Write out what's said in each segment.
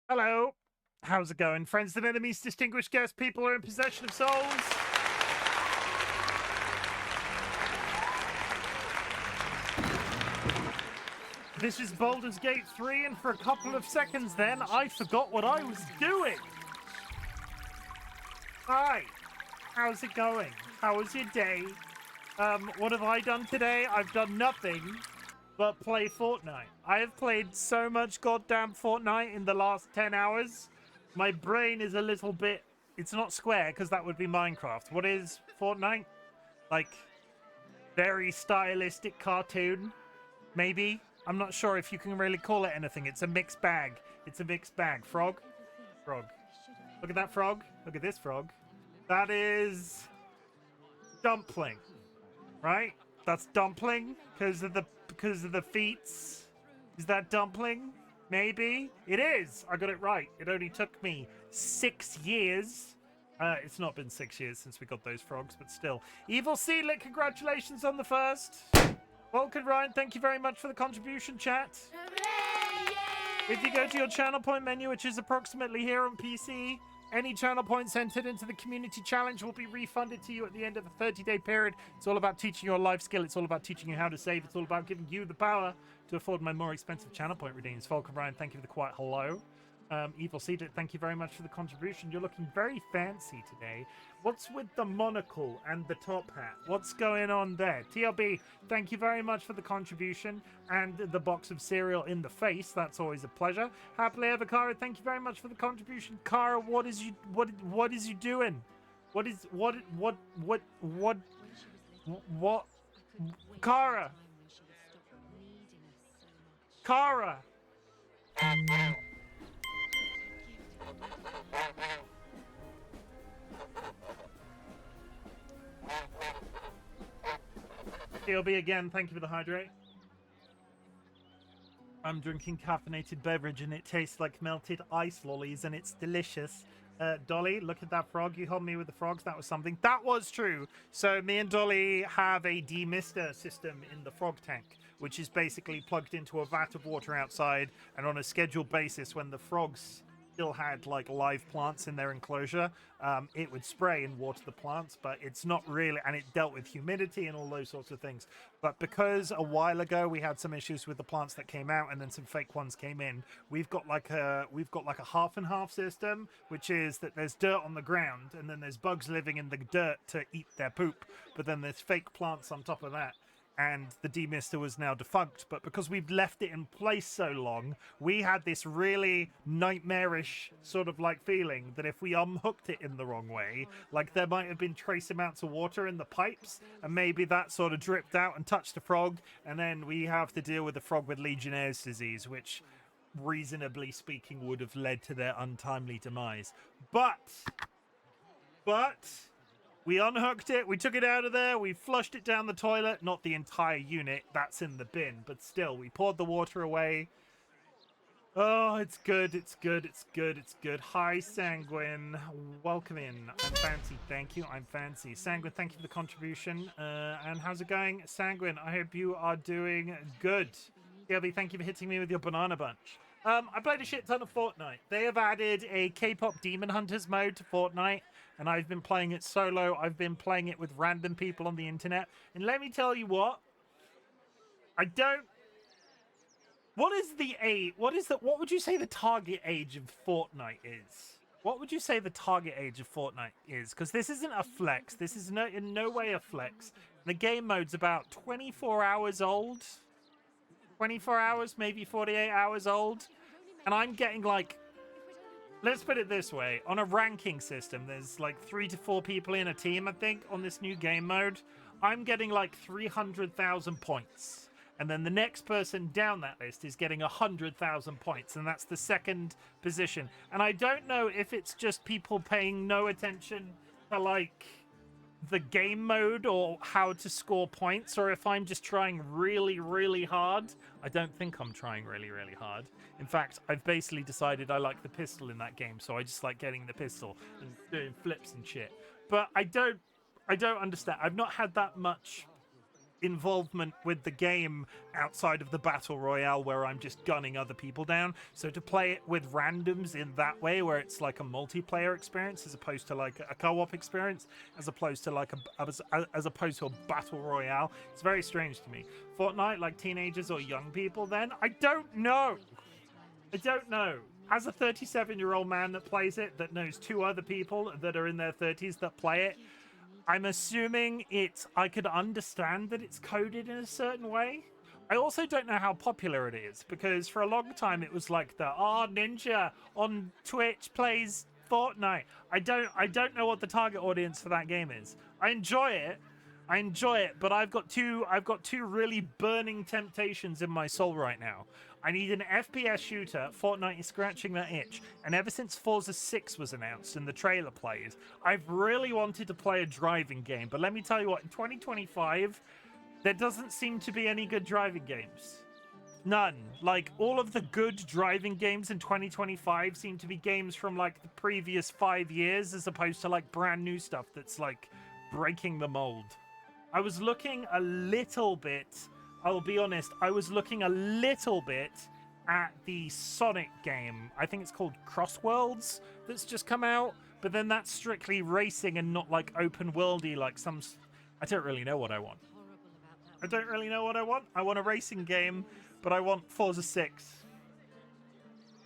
Hello. How's it going? Friends and enemies, distinguished guests, people who are in possession of souls. This is Baldur's Gate 3, and for a couple of seconds then, I forgot what I was doing. Hi. How's it going? How was your day? What have I done today? I've done nothing but play Fortnite. I have played so much goddamn Fortnite in the last 10 hours. My brain is a little bit... It's not square, because that would be Minecraft. What is Fortnite? Like, very stylistic cartoon? Maybe? I'm not sure if you can really call it anything. It's a mixed bag. It's a mixed bag. Frog? Frog. Look at that frog. Look at this frog. That is... Dumpling. Right? That's Dumpling, because of the feats. Is that Dumpling? Maybe? It is! I got it right. It only took me 6 years. It's not been 6 years since we got those frogs, but still. Evil Seedlit, congratulations on the first. Vulcan Ryan, thank you very much for the contribution, chat. If you go to your channel point menu, which is approximately here on PC, any channel points entered into the community challenge will be refunded to you at the end of a 30-day period. It's all about teaching you a life skill. It's all about teaching you how to save. It's all about giving you the power to afford my more expensive channel point redeems. Vulcan Ryan, thank you for the quiet hello. Evil Seeded, thank you very much for the contribution. You're looking very fancy today. What's with the monocle and the top hat? What's going on there? TLB, thank you very much for the contribution and the box of cereal in the face. That's always a pleasure. Happily Ever Kara, thank you very much for the contribution. Kara, what is you doing? What Kara? Kara. TLB again, thank you for the hydrate. I'm drinking caffeinated beverage and it tastes like melted ice lollies and it's delicious. Dolly, look at that frog. You helped me with the frogs. That was something. That was true. So me and Dolly have a demister system in the frog tank, which is basically plugged into a vat of water outside, and on a scheduled basis when the frogs still had like live plants in their enclosure, it would spray and water the plants, but it's not really, and it dealt with humidity and all those sorts of things. But because a while ago we had some issues with the plants that came out and then some fake ones came in, we've got like a half and half system, which is that there's dirt on the ground and then there's bugs living in the dirt to eat their poop, but then there's fake plants on top of that. And the demister was now defunct, but because we've left it in place so long, we had this really nightmarish sort of like feeling that if we unhooked it in the wrong way, like there might have been trace amounts of water in the pipes, and maybe that sort of dripped out and touched the frog, and then we have to deal with the frog with Legionnaire's disease, which, reasonably speaking, would have led to their untimely demise. But we unhooked it, we took it out of there, we flushed it down the toilet. Not the entire unit, that's in the bin, but still, we poured the water away. Oh, it's good, it's good, it's good, it's good. Hi, Sanguine. Welcome in. I'm fancy, thank you, I'm fancy. Sanguine, thank you for the contribution. And how's it going? Sanguine, I hope you are doing good. Gilby, thank you for hitting me with your banana bunch. I played a shit ton of Fortnite. They have added a K-pop Demon Hunters mode to Fortnite, and I've been playing it solo. I've been playing it with random people on the internet. And let me tell you what, what would you say the target age of Fortnite is? What would you say the target age of Fortnite is? Because this isn't a flex. This is in no way a flex. The game mode's about 24 hours old. 24 hours, maybe 48 hours old. And I'm getting like, let's put it this way, on a ranking system, there's like 3 to 4 people in a team, I think, on this new game mode. I'm getting like 300,000 points. And then the next person down that list is getting 100,000 points, and that's the second position. And I don't know if it's just people paying no attention to like the game mode or how to score points, or if I'm just trying really, really hard. I don't think I'm trying really, really hard. In fact, I've basically decided I like the pistol in that game, so I just like getting the pistol and doing flips and shit. But I don't understand. I've not had that much involvement with the game outside of the battle royale where I'm just gunning other people down. So to play it with randoms in that way, where it's like a multiplayer experience as opposed to like a co-op experience, as opposed to like as opposed to a battle royale, it's very strange to me. Fortnite, like teenagers or young people, then I don't know. I don't know. As a 37-year-old man that plays it, that knows 2 other people that are in their 30s that play it, I'm assuming I could understand that it's coded in a certain way. I also don't know how popular it is, because for a long time it was like Ninja on Twitch plays Fortnite. I don't know what the target audience for that game is. I enjoy it, but I've got two really burning temptations in my soul right now. I need an FPS shooter. Fortnite is scratching that itch. And ever since Forza 6 was announced and the trailer played, I've really wanted to play a driving game. But let me tell you what, in 2025, there doesn't seem to be any good driving games. None. Like, all of the good driving games in 2025 seem to be games from, like, the previous 5 years, as opposed to, like, brand new stuff that's, like, breaking the mold. I was looking a little bit... I'll be honest, I was looking a little bit at the Sonic game. I think it's called Crossworlds that's just come out, but then that's strictly racing and not like open worldy like some... I don't really know what I want. I want a racing game, but I want Forza 6.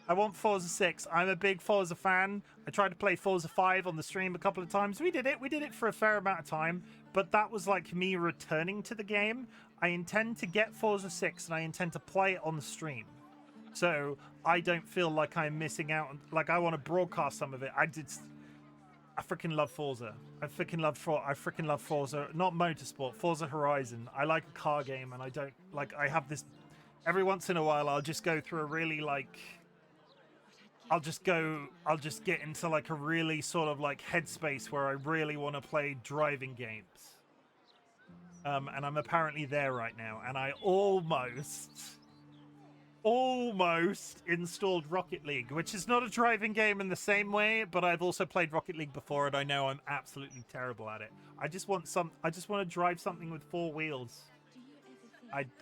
I want Forza 6. I'm a big Forza fan. I tried to play Forza 5 on the stream a couple of times. We did it for a fair amount of time, but that was like me returning to the game. I intend to get Forza 6 and I intend to play it on the stream. So I don't feel like I'm missing out. Like, I want to broadcast some of it. I freaking love Forza. I freaking love Forza. Not Motorsport, Forza Horizon. I like a car game, and I don't like. I have this every once in a while. I'll just go through a really like. I'll just get into like a really sort of like headspace where I really want to play driving games. And I'm apparently there right now, and I almost installed Rocket League, which is not a driving game in the same way, but I've also played Rocket League before, and I know I'm absolutely terrible at it. I just want to drive something with 4 wheels.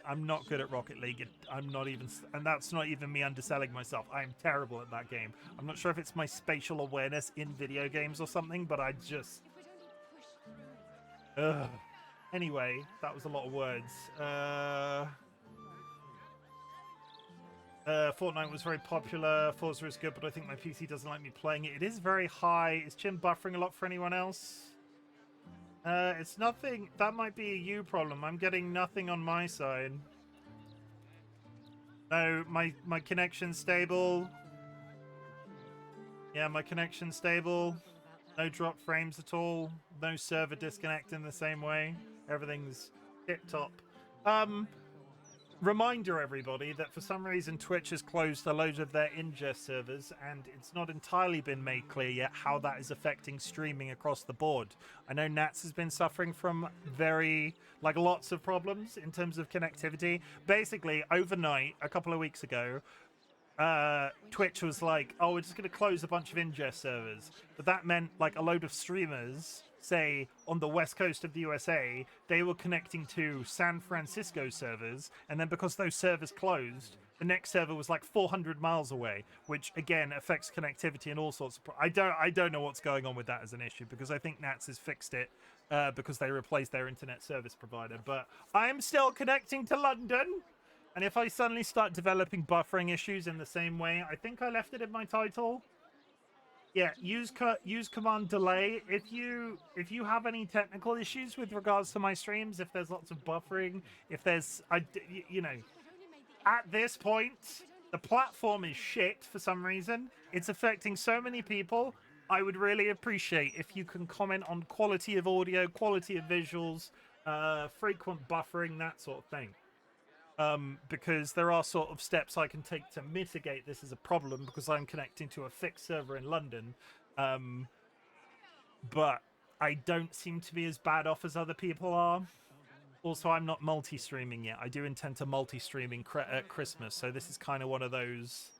I'm not good at Rocket League. I'm not even, and that's not even me underselling myself. I'm terrible at that game. I'm not sure if it's my spatial awareness in video games or something, but I just... Ugh. Anyway, that was a lot of words. Fortnite was very popular. Forza is good, but I think my PC doesn't like me playing it. It is very high. Is Chim buffering a lot for anyone else? It's nothing. That might be a you problem. I'm getting nothing on my side. No, my connection's stable. Yeah, my connection's stable. No drop frames at all. No server disconnect in the same way. Everything's tip-top. Reminder, everybody, that for some reason Twitch has closed a load of their ingest servers, and it's not entirely been made clear yet how that is affecting streaming across the board. I know Nats has been suffering from lots of problems in terms of connectivity. Basically, overnight, a couple of weeks ago, Twitch was like, oh, we're just going to close a bunch of ingest servers. But that meant like a load of streamers, say on the west coast of the USA, they were connecting to San Francisco servers, and then because those servers closed, the next server was like 400 miles away, which again affects connectivity and all sorts of I don't know what's going on with that as an issue, because I think Nats has fixed it because they replaced their internet service provider. But I'm still connecting to London, and if I suddenly start developing buffering issues in the same way, I think I left it in my title. Yeah, use command delay if you have any technical issues with regards to my streams. If there's lots of buffering, if there's at this point the platform is shit for some reason. It's affecting so many people. I would really appreciate if you can comment on quality of audio, quality of visuals, frequent buffering, that sort of thing. Because there are sort of steps I can take to mitigate this as a problem, because I'm connecting to a fixed server in London. But I don't seem to be as bad off as other people are. Also, I'm not multi-streaming yet. I do intend to multi-streaming at Christmas, so this is kind of one of those...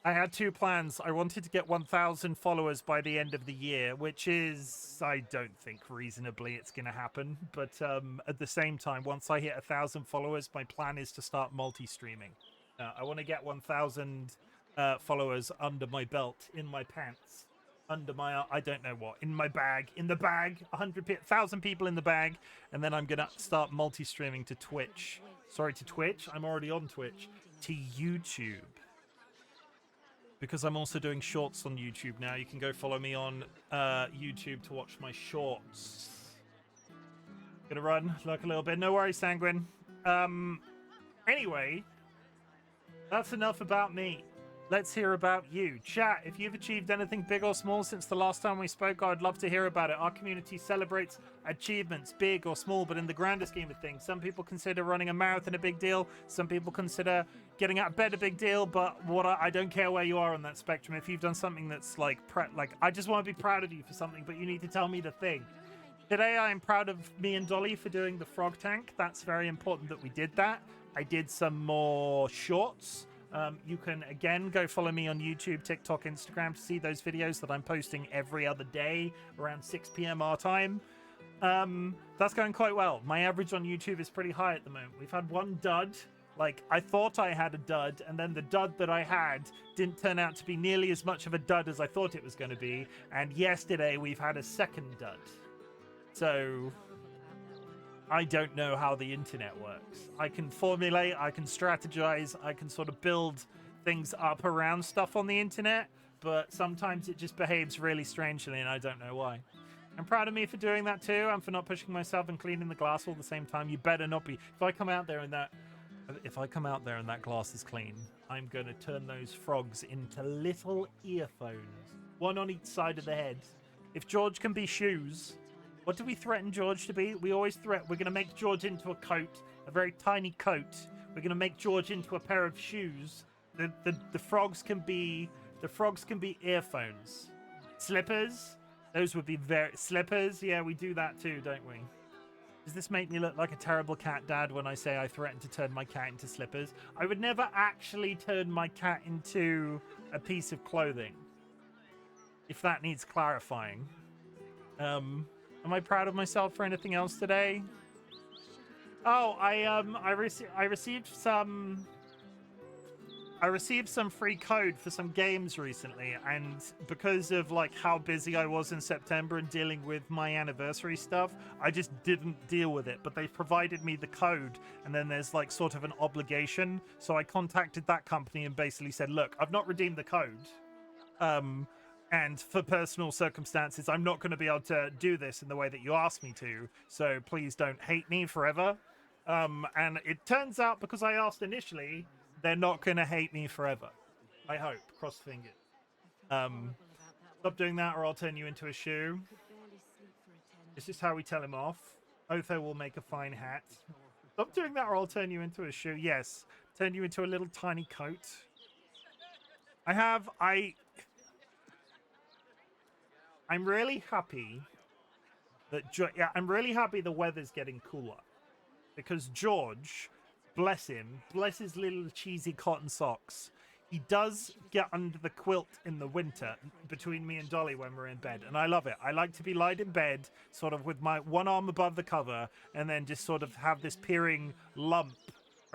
I had two plans. I wanted to get 1,000 followers by the end of the year, which is, I don't think reasonably it's going to happen. But at the same time, once I hit 1,000 followers, my plan is to start multi-streaming. I want to get 1,000 followers under my belt, in my pants, under my, I don't know what, in my bag, in the bag, 1,000 people in the bag, and then I'm going to start multi-streaming to Twitch. Sorry, to Twitch? I'm already on Twitch. To YouTube. Because I'm also doing shorts on YouTube now. You can go follow me on YouTube to watch my shorts. Gonna run, look a little bit. No worries, Sanguine. Anyway, that's enough about me. Let's hear about you. Chat, if you've achieved anything big or small since the last time we spoke, I'd love to hear about it. Our community celebrates achievements, big or small, but in the grander scheme of things. Some people consider running a marathon a big deal. Some people consider getting out of bed a big deal, but I don't care where you are on that spectrum. If you've done something that's like I just want to be proud of you for something, but you need to tell me the thing. Today, I am proud of me and Dolly for doing the frog tank. That's very important that we did that. I did some more shorts. You can, again, go follow me on YouTube, TikTok, Instagram to see those videos that I'm posting every other day around 6 p.m. our time. That's going quite well. My average on YouTube is pretty high at the moment. We've had one dud. Like, I thought I had a dud, and then the dud that I had didn't turn out to be nearly as much of a dud as I thought it was going to be. And yesterday, we've had a second dud. So I don't know how the internet works. I can formulate, I can strategize, I can sort of build things up around stuff on the internet, but sometimes it just behaves really strangely and I don't know why. I'm proud of me for doing that too, and for not pushing myself and cleaning the glass all the same time. You better not be. If I come out there and that glass is clean, I'm going to turn those frogs into little earphones, one on each side of the head. If George can be shoes, what do we threaten George to be? We always threaten. We're going to make George into a coat, a very tiny coat. We're going to make George into a pair of shoes. The frogs can be earphones. Slippers. Those would be slippers. Yeah, we do that too, don't we? Does this make me look like a terrible cat dad when I say I threaten to turn my cat into slippers? I would never actually turn my cat into a piece of clothing. If that needs clarifying. Am I proud of myself for anything else today? Oh, I received some free code for some games recently, and because of like how busy I was in September and dealing with my anniversary stuff, I just didn't deal with it. But they provided me the code, and then there's like sort of an obligation. So I contacted that company and basically said, look, I've not redeemed the code. And for personal circumstances, I'm not going to be able to do this in the way that you asked me to. So please don't hate me forever. And it turns out, because I asked initially, they're not going to hate me forever. I hope. Cross fingers. Stop doing that or I'll turn you into a shoe. This is how we tell him off. Otho will make a fine hat. Stop doing that or I'll turn you into a shoe. Yes. Turn you into a little tiny coat. I'm really happy that I'm really happy the weather's getting cooler, because George, bless him, bless his little cheesy cotton socks, he does get under the quilt in the winter between me and Dolly when we're in bed, and I love it. I like to be lied in bed, sort of with my one arm above the cover, and then just sort of have this peering lump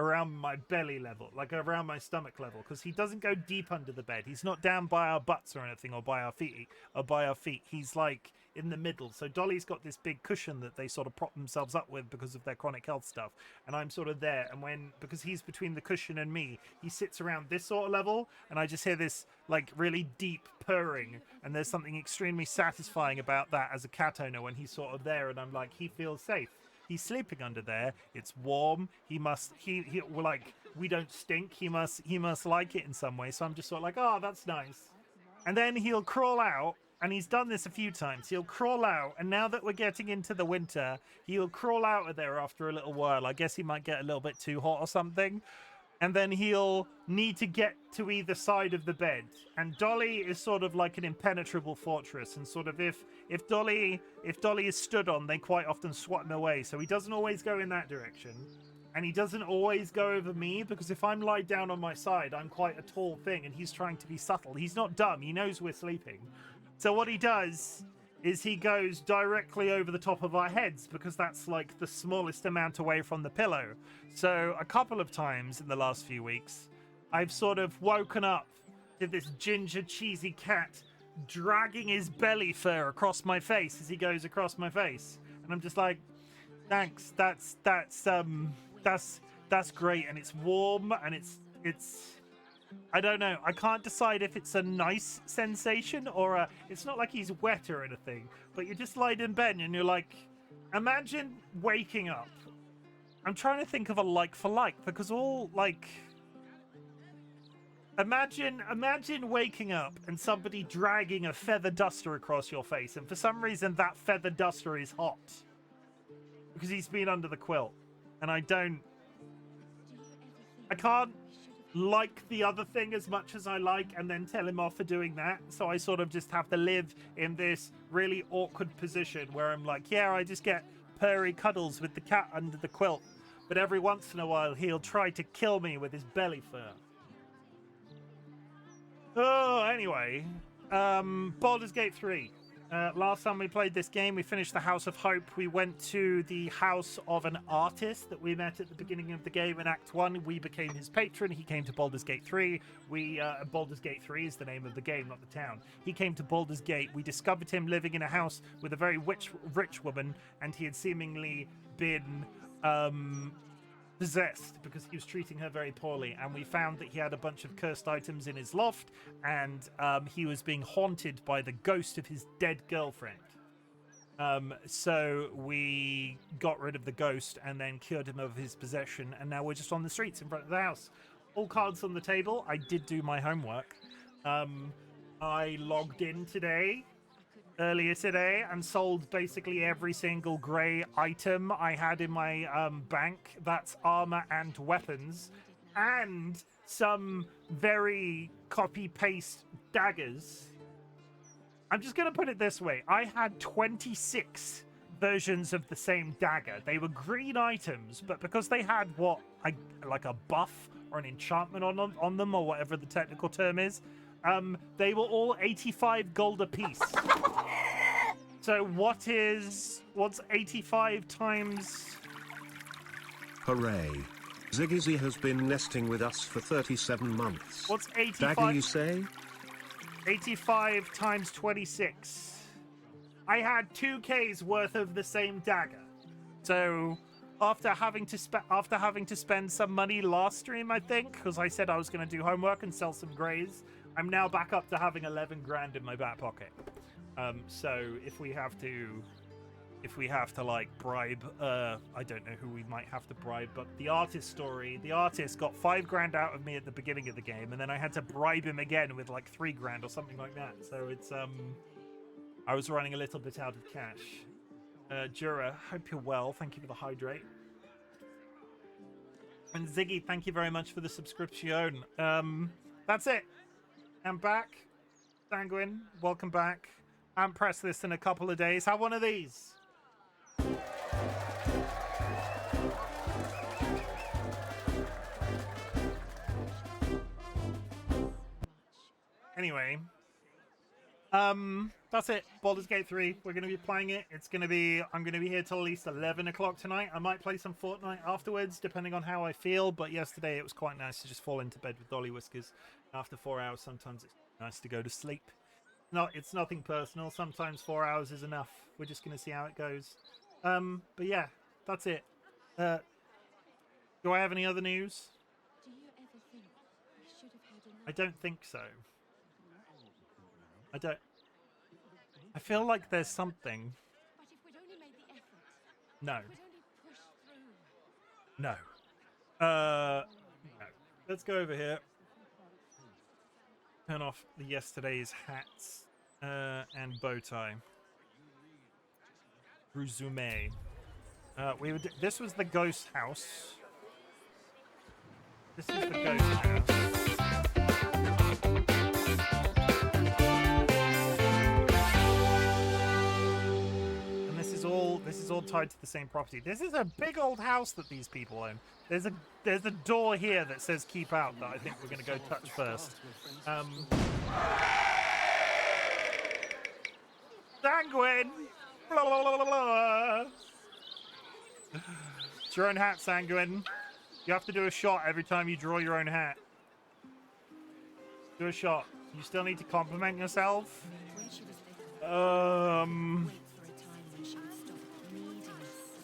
around my belly level, like around my stomach level, because he doesn't go deep under the bed. He's not down by our butts or anything, or by our feet. He's like in the middle. So Dolly's got this big cushion that they sort of prop themselves up with because of their chronic health stuff, and I'm sort of there. And because he's between the cushion and me, he sits around this sort of level, and I just hear this like really deep purring, and there's something extremely satisfying about that as a cat owner when he's sort of there, and I'm like, he feels safe. He's sleeping under there. It's warm. He like, we don't stink. He must like it in some way. So I'm just sort of like, oh, that's nice. And then he'll crawl out, and he's done this a few times. He'll crawl out, and now that we're getting into the winter, he'll crawl out of there after a little while. I guess he might get a little bit too hot or something. And then he'll need to get to either side of the bed. And Dolly is sort of like an impenetrable fortress. And sort of if Dolly is stood on, they quite often swat him away. So he doesn't always go in that direction. And he doesn't always go over me, because if I'm lied down on my side, I'm quite a tall thing, and he's trying to be subtle. He's not dumb. He knows we're sleeping. So what he does is he goes directly over the top of our heads, because that's like the smallest amount away from the pillow. So a couple of times in the last few weeks, I've sort of woken up to this ginger cheesy cat dragging his belly fur across my face as he goes across my face. And I'm just like, thanks, that's great, and it's warm, and it's I don't know. I can't decide if it's a nice sensation or it's not like he's wet or anything, but you're just lying in bed and you're like, imagine waking up. I'm trying to think of a like for like, because all like, imagine waking up and somebody dragging a feather duster across your face, and for some reason that feather duster is hot because he's been under the quilt, and I can't like the other thing as much as I like and then tell him off for doing that. So I sort of just have to live in this really awkward position where I'm like, yeah, I just get purry cuddles with the cat under the quilt, but every once in a while he'll try to kill me with his belly fur. Oh, anyway, Baldur's Gate 3. Last time we played this game, we finished the House of Hope. We went to the house of an artist that we met at the beginning of the game in Act 1. We became his patron. He came to Baldur's Gate 3. Baldur's Gate 3 is the name of the game, not the town. He came to Baldur's Gate. We discovered him living in a house with a very rich woman, and he had seemingly been possessed because he was treating her very poorly, and we found that he had a bunch of cursed items in his loft, and he was being haunted by the ghost of his dead girlfriend. So we got rid of the ghost and then cured him of his possession, and now we're just on the streets in front of the house. All cards on the table. I did do my homework. I logged in earlier today, and sold basically every single grey item I had in my bank. That's armor and weapons, and some very copy-paste daggers. I'm just going to put it this way. I had 26 versions of the same dagger. They were green items, but because they had like a buff or an enchantment on them, or whatever the technical term is, they were all 85 gold apiece. So what's 85 times? Hooray. Ziggy has been nesting with us for 37 months. What's 85? Dagger, you say? 85 times 26. I had 2K's worth of the same dagger. So after having to spend some money last stream, I think, because I said I was going to do homework and sell some greys, I'm now back up to having 11 grand in my back pocket. So if we have to like bribe, I don't know who we might have to bribe, but the artist got 5 grand out of me at the beginning of the game, and then I had to bribe him again with like 3 grand or something like that. So it's I was running a little bit out of cash. Jura, hope you're well. Thank you for the hydrate. And Ziggy, thank you very much for the subscription. That's it. I'm back. Sanguine, welcome back. I'm press this in a couple of days. Have one of these. Anyway, that's it. Baldur's Gate 3. We're going to be playing it. I'm going to be here till at least 11 o'clock tonight. I might play some Fortnite afterwards, depending on how I feel. But yesterday it was quite nice to just fall into bed with DollyWhiskers. After 4 hours, sometimes it's nice to go to sleep. It's nothing personal. Sometimes 4 hours is enough. We're just going to see how it goes. But yeah, that's it. Do I have any other news? Do you ever think we should have had another? I don't think so. I feel like there's something. But if we'd only made the effort. No. If we'd only pushed through. No. No. Let's go over here. Turn off the yesterday's hats and bow tie. Resume. This was the ghost house. This is the ghost house. And this is all all tied to the same property. This is a big old house that these people own. There's a door here that says keep out that I think we're going to go touch first. Sanguine! Blah, blah, blah, blah, blah. It's your own hat, Sanguine. You have to do a shot every time you draw your own hat. Do a shot. You still need to compliment yourself. When she was little, wait for a time when she would stop needing us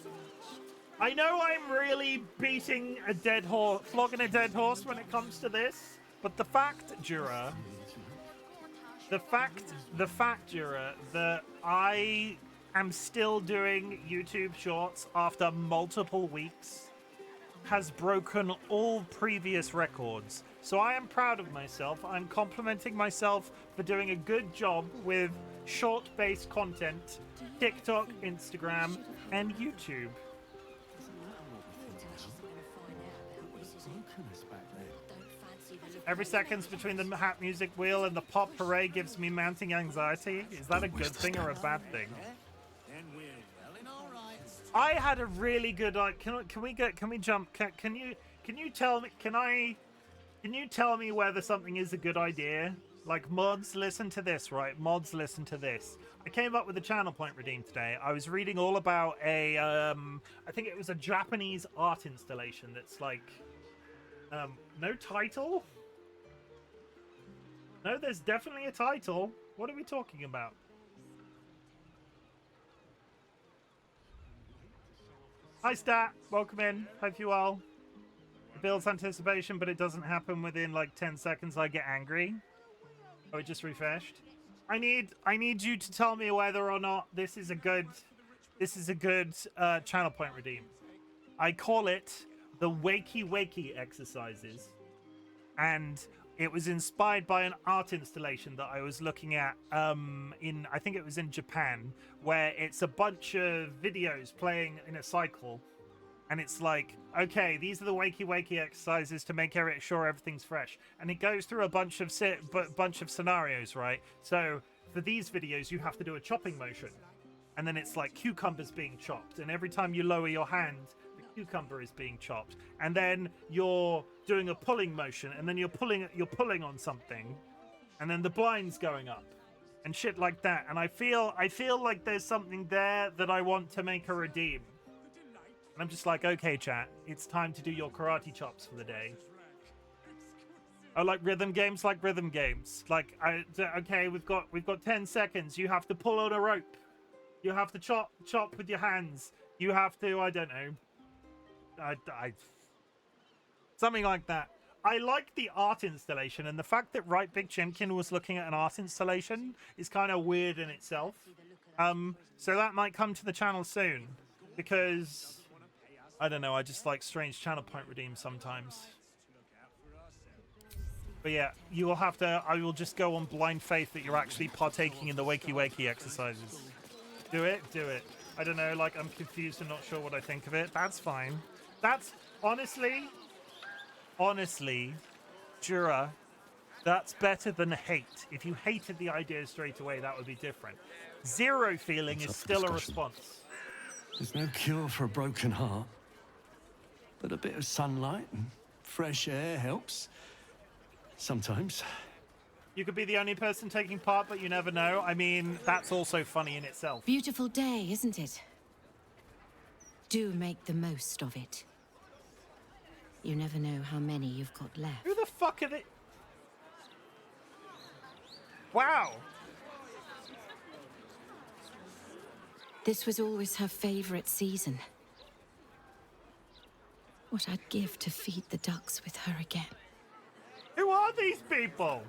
so much. I know I'm really beating a dead horse, flogging a dead horse when it comes to this, but the fact, Jura, Jura, that I am still doing YouTube shorts after multiple weeks has broken all previous records. So I am proud of myself. I'm complimenting myself for doing a good job with short-based content, TikTok, Instagram, and YouTube. Every seconds between the hat music wheel and the pop parade gives me mounting anxiety. Is that a good thing or a bad thing? I had a really good can we jump? Can you tell me whether something is a good idea? Like, mods, listen to this, right? Mods, listen to this. I came up with a channel point redeem today. I was reading all about a I think it was a Japanese art installation that's like no title. No, there's definitely a title. What are we talking about? Hi, Stat. Welcome in. Hope you well. It builds anticipation, but it doesn't happen within like 10 seconds. I get angry. Oh, it just refreshed. I need you to tell me whether or not this is a good channel point redeem. I call it the Wakey exercises, and it was inspired by an art installation that I was looking at I think it was in Japan, where it's a bunch of videos playing in a cycle, and it's like, okay, these are the wakey exercises to make sure everything's fresh, and it goes through a bunch of scenarios, right? So for these videos you have to do a chopping motion, and then it's like cucumbers being chopped, and every time you lower your hand cucumber is being chopped, and then you're doing a pulling motion, and then you're pulling on something, and then the blind's going up and shit like that. And I feel like there's something there that I want to make a redeem, and I'm just like, okay, chat, it's time to do your karate chops for the day. I like rhythm games, like okay, we've got 10 seconds. You have to pull on a rope, you have to chop with your hands, you have to, I don't know, something like that. I like the art installation, and the fact that RightBigChimken was looking at an art installation is kind of weird in itself. So that might come to the channel soon, because I don't know, I just like strange channel point redeems sometimes. But yeah, you will have to, I will just go on blind faith that you're actually partaking in the wakey exercises. Do it. I don't know, like, I'm confused and not sure what I think of it. That's fine. That's honestly, Jura, that's better than hate. If you hated the idea straight away, that would be different. Zero feeling is still a response. There's no cure for a broken heart, but a bit of sunlight and fresh air helps. Sometimes. You could be the only person taking part, but you never know. I mean, that's also funny in itself. Beautiful day, isn't it? Do make the most of it. You never know how many you've got left. Who the fuck are they? Wow. This was always her favorite season. What I'd give to feed the ducks with her again. Who are these people?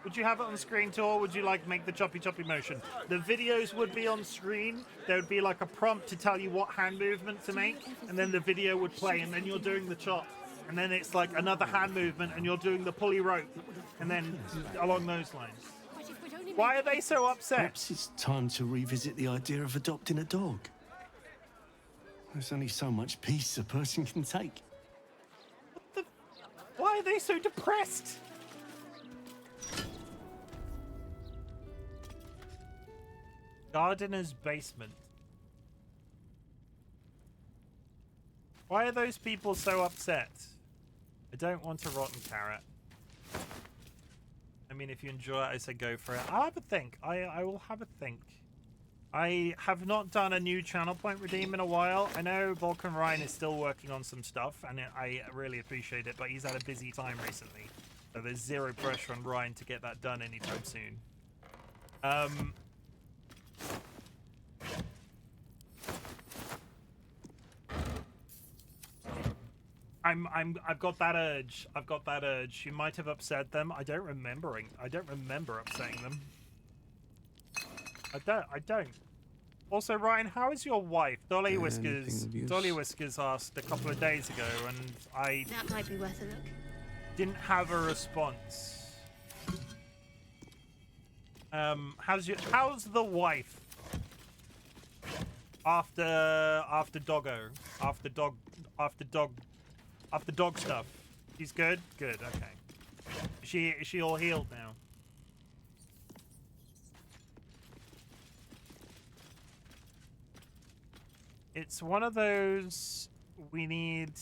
Would you have it on screen too, or would you like make the choppy motion? The videos would be on screen. There would be like a prompt to tell you what hand movement to make, and then the video would play, and then you're doing the chop. And then it's like another hand movement, and you're doing the pulley rope, and then along those lines. Why are they so upset? Perhaps it's time to revisit the idea of adopting a dog. There's only so much peace a person can take. Why are they so depressed? Gardener's basement. Why are those people so upset? I don't want a rotten carrot. I mean, if you enjoy it, I say go for it. I'll have a think. I will have a think. I have not done a new channel point redeem in a while. I know Vulcan Ryan is still working on some stuff, and I really appreciate it, but he's had a busy time recently. So there's zero pressure on Ryan to get that done anytime soon. I've got that urge. I've got that urge. You might have upset them. I don't remember upsetting them. I don't. Also, Ryan, how is your wife? DollyWhiskers. DollyWhiskers asked a couple of days ago, and I That might be worth a look. didn't have a response. How's the wife? After dog stuff. She's good? Good, okay. Is she all healed now? It's one of those we need.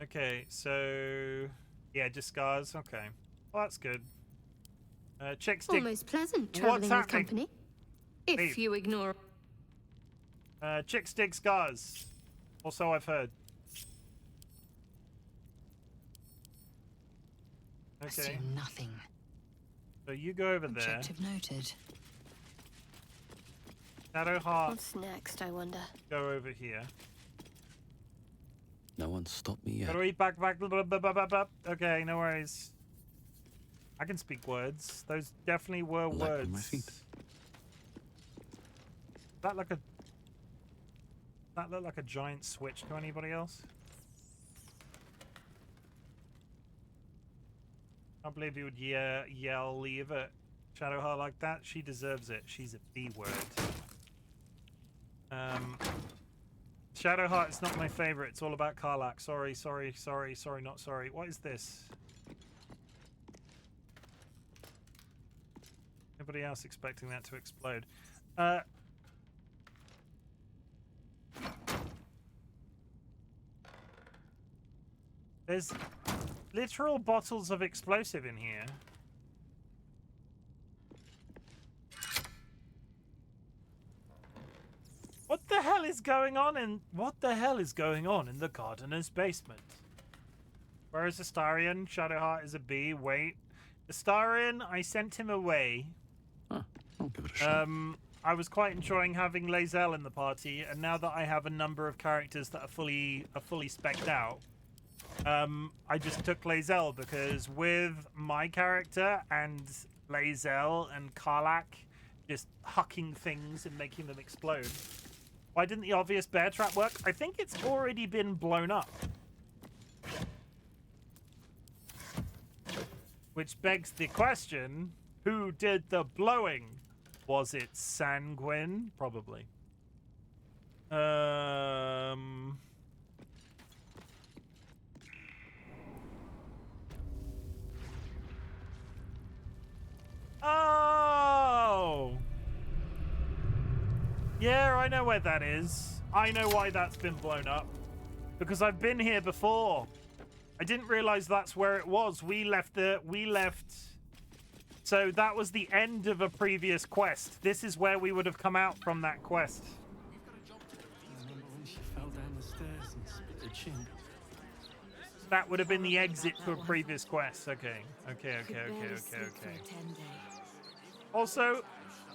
Okay, so yeah, just scars. Okay, well that's good. Chick stick. Almost pleasant What's traveling with happening? company. If Hey. you ignore. Chick stick scars. Also, I've heard. Okay, Assume nothing. so you go over there. Objective noted. Shadowheart, What's next, I wonder? go over here. No one stopped me yet. Gotta eat back. Okay, no worries. I can speak words. Those definitely were Light words. on my feet. That look like a giant switch to anybody else? Can't believe you would yell leave at Shadowheart like that. She deserves it. She's a B word. Shadowheart is not my favorite. It's all about Karlach. Sorry, not sorry. What is this? Anybody else expecting that to explode? There's literal bottles of explosive in here. What the hell is going on in the gardener's basement? Where is Astarion? Shadowheart is a B. Wait. Astarion, I sent him away. Huh, I'll give it a shot. I was quite enjoying having Lae'zel in the party, and now that I have a number of characters that are fully spec'd out, I just took Lae'zel because with my character and Lae'zel and Karlach just hucking things and making them explode. Why didn't the obvious bear trap work? I think it's already been blown up. Which begs the question, who did the blowing? Was it Sanguine? Probably. Oh! Yeah, I know where that is. I know why that's been blown up. Because I've been here before. I didn't realize that's where it was. We left. So that was the end of a previous quest. This is where we would have come out from that quest. Remember when she fell down the stairs and split her chin? That would have been the exit to a previous quest. Okay. Could barely sleep for a 10-day. Also,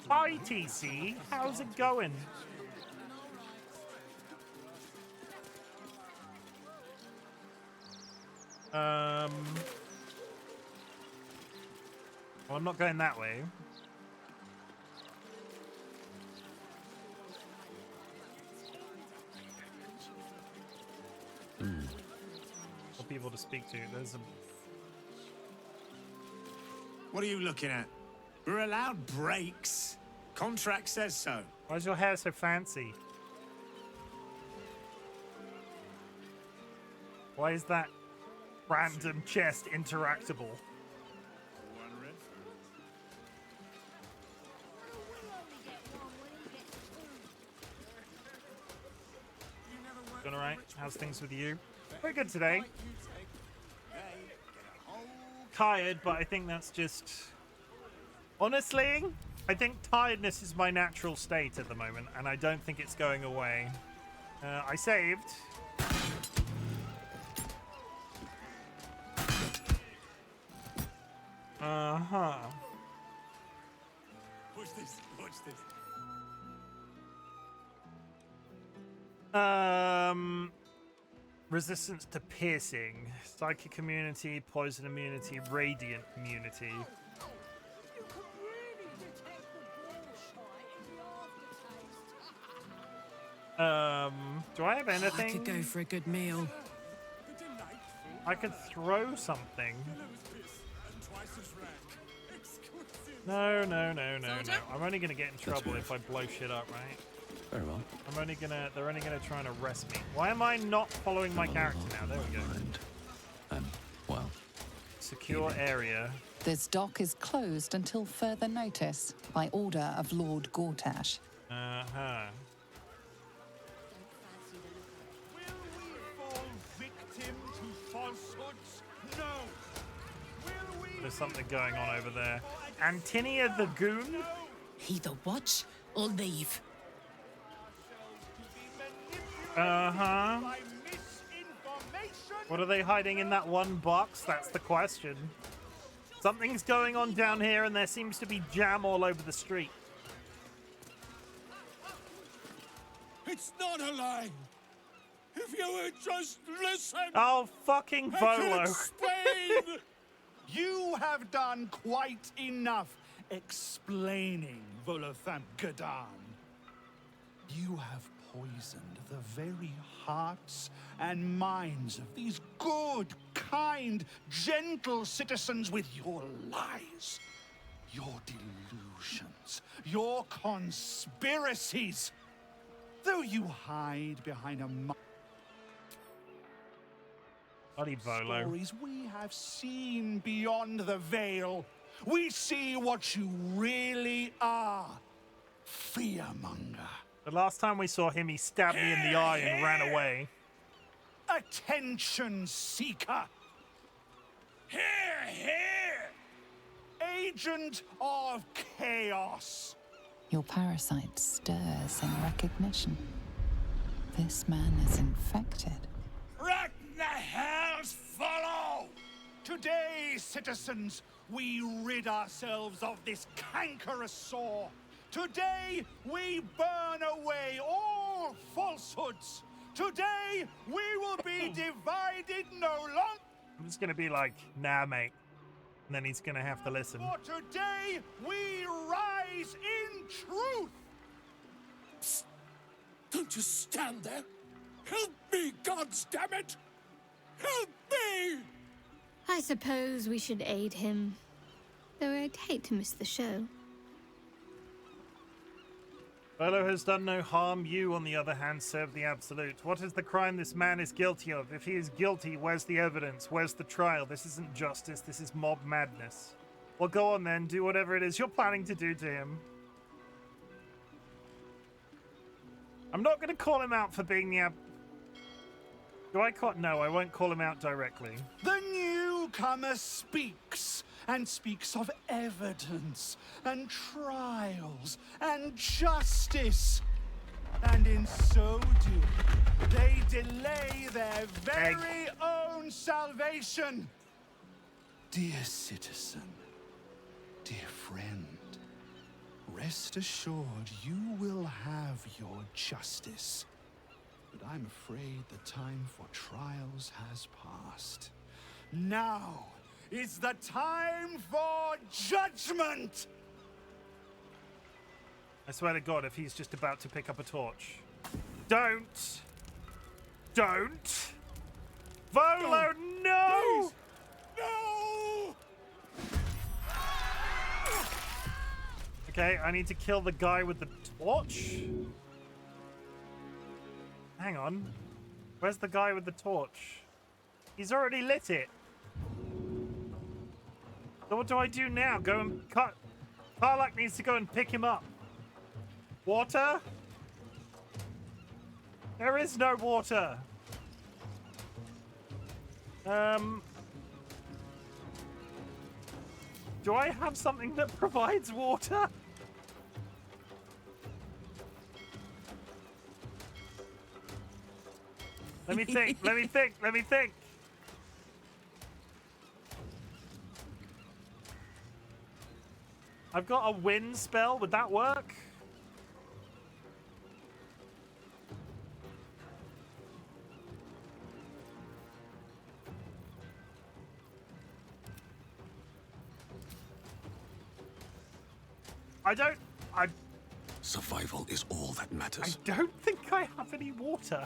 hi TC. How's it going? Well, I'm not going that way. For people to speak to. There's a... What are you looking at? We're allowed breaks. Contract says so. Why is your hair so fancy? Why is that random chest interactable? Fortnite. How's things with you? Very good today. Tired, but I think that's just... Honestly, I think tiredness is my natural state at the moment, and I don't think it's going away. I saved. Uh-huh. Watch this. Watch this. Resistance to piercing, psychic immunity, poison immunity, radiant immunity. Do I have anything? I could go for a good meal. I could throw something. No. I'm only gonna get in trouble if I blow shit up, right? Very well. They're only gonna try and arrest me. Why am I not following my character now? There we go. Well. Secure area. This dock is closed until further notice by order of Lord Gortash. Uh-huh. Will we fall victim to falsehoods? No. Will we? There's something going on over there. Antinia the Goon? Either watch or leave. Uh-huh. What are they hiding in that one box? That's the question. Something's going on down here, and there seems to be jam all over the street. It's not a lie. If you would just listen. Oh, fucking I can Volo. explain. You have done quite enough explaining, Volothamp Gadan. You have poisoned the very hearts and minds of these good, kind, gentle citizens with your lies, your delusions, your conspiracies. Though you hide behind a Bloody Volo. stories, we have seen beyond the veil. We see what you really are. Fearmonger. The last time we saw him, he stabbed me in the eye and ran away. Attention seeker. Here. Agent of chaos. Your parasite stirs in recognition. This man is infected. Let the hells follow! Today, citizens, we rid ourselves of this cankerous sore. Today, we burn away all falsehoods. Today, we will be divided no longer. I'm just gonna be like, nah, mate. And then he's gonna have to listen. For today, we rise in truth. Psst. Don't just stand there. Help me, goddammit! Help me! I suppose we should aid him. Though I'd hate to miss the show. Volo has done no harm. You, on the other hand, serve the absolute. What is the crime this man is guilty of? If he is guilty, where's the evidence? Where's the trial? This isn't justice. This is mob madness. Well, go on then. Do whatever it is you're planning to do to him. I'm not going to call him out for being the Do I call... No, I won't call him out directly. The newcomer speaks, and speaks of evidence, and trials, and justice. And in so doing, they delay their very own salvation. Dear citizen, dear friend, rest assured you will have your justice. But I'm afraid the time for trials has passed. Now is the time for judgment! I swear to God, if he's just about to pick up a torch. Don't! Don't! Volo, no! Please. No! Okay, I need to kill the guy with the torch? Hang on. Where's the guy with the torch? He's already lit it. So what do I do now? Go and cut... Karlak needs to go and pick him up. Water? There is no water. Do I have something that provides water? Let me think, let me think, let me think. I've got a wind spell. Would that work? I Survival is all that matters. don't think I have any water.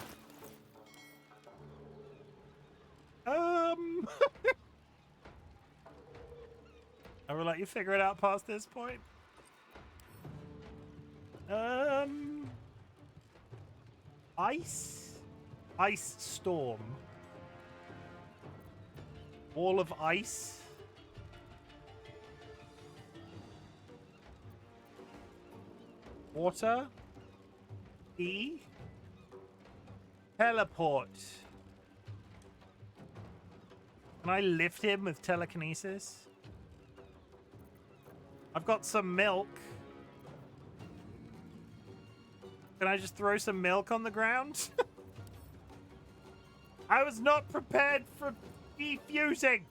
I will let you figure it out past this point. Ice? Ice storm. Wall of ice. Water. E. Teleport. Can I lift him with telekinesis? I've got some milk. Can I just throw some milk on the ground? I was not prepared for defusing.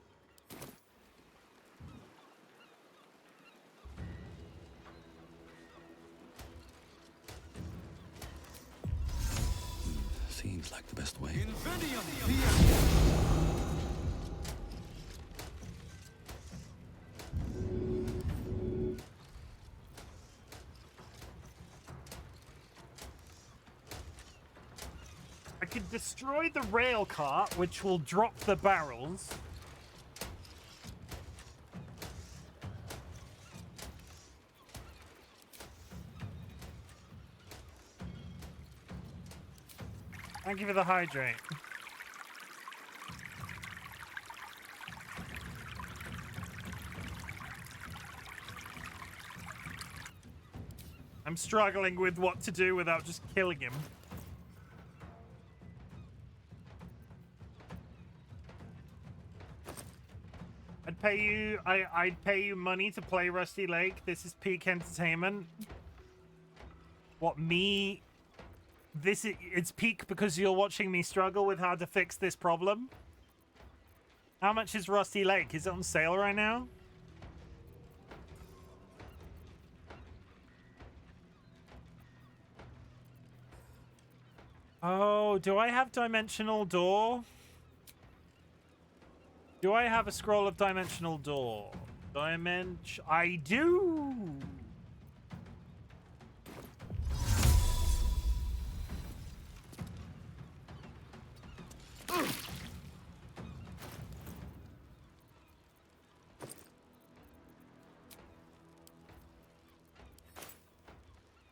Seems like the best way. I could destroy the rail cart, which will drop the barrels. Thank you for the hydrate. I'm struggling with what to do without just killing him. I'd pay you money to play Rusty Lake. This is peak entertainment. What, me? It's peak because you're watching me struggle with how to fix this problem. How much is Rusty Lake? Is it on sale right now? Oh, do I have Dimensional Door? Do I have a Scroll of Dimensional Door? I do!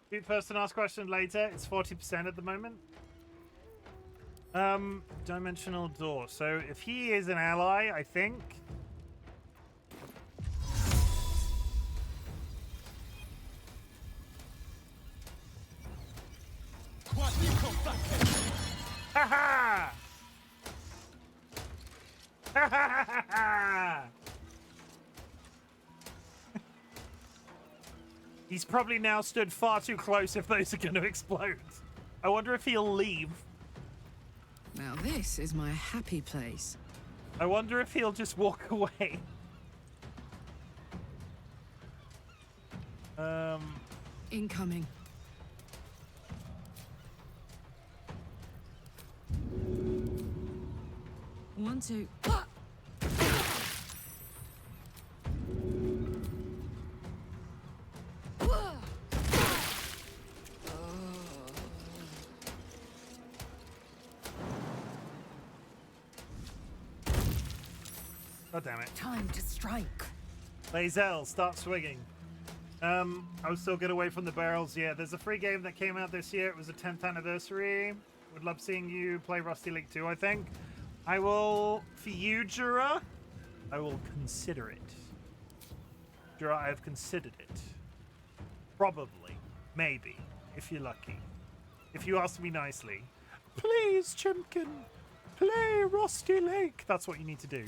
Shoot first and ask question later. It's 40% at the moment. Dimensional Door. So if he is an ally, I think. Ha ha! He's probably now stood far too close if those are going to explode. I wonder if he'll leave. Now this is my happy place. I wonder if he'll just walk away. Incoming. One, two. God damn it. Time to strike. Lazel, start swinging. I was still good away from the barrels. Yeah, there's a free game that came out this year. It was the 10th anniversary. Would love seeing you play Rusty League 2, I think. I will, for you, Jura, I will consider it. Jura, I have considered it. Probably. Maybe. If you're lucky. If you ask me nicely. Please, Chimken. Play Rusty Lake. That's what you need to do.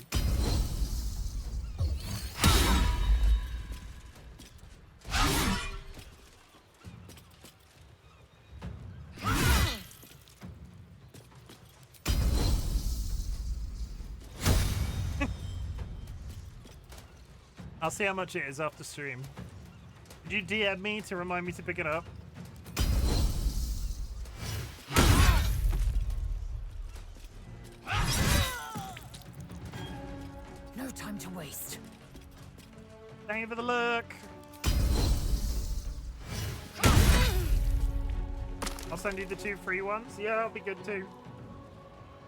I'll see how much it is after stream. Did you DM me to remind me to pick it up? No time to waste. Thank you for the look. I'll send you the 2 free ones. Yeah, that'll be good too.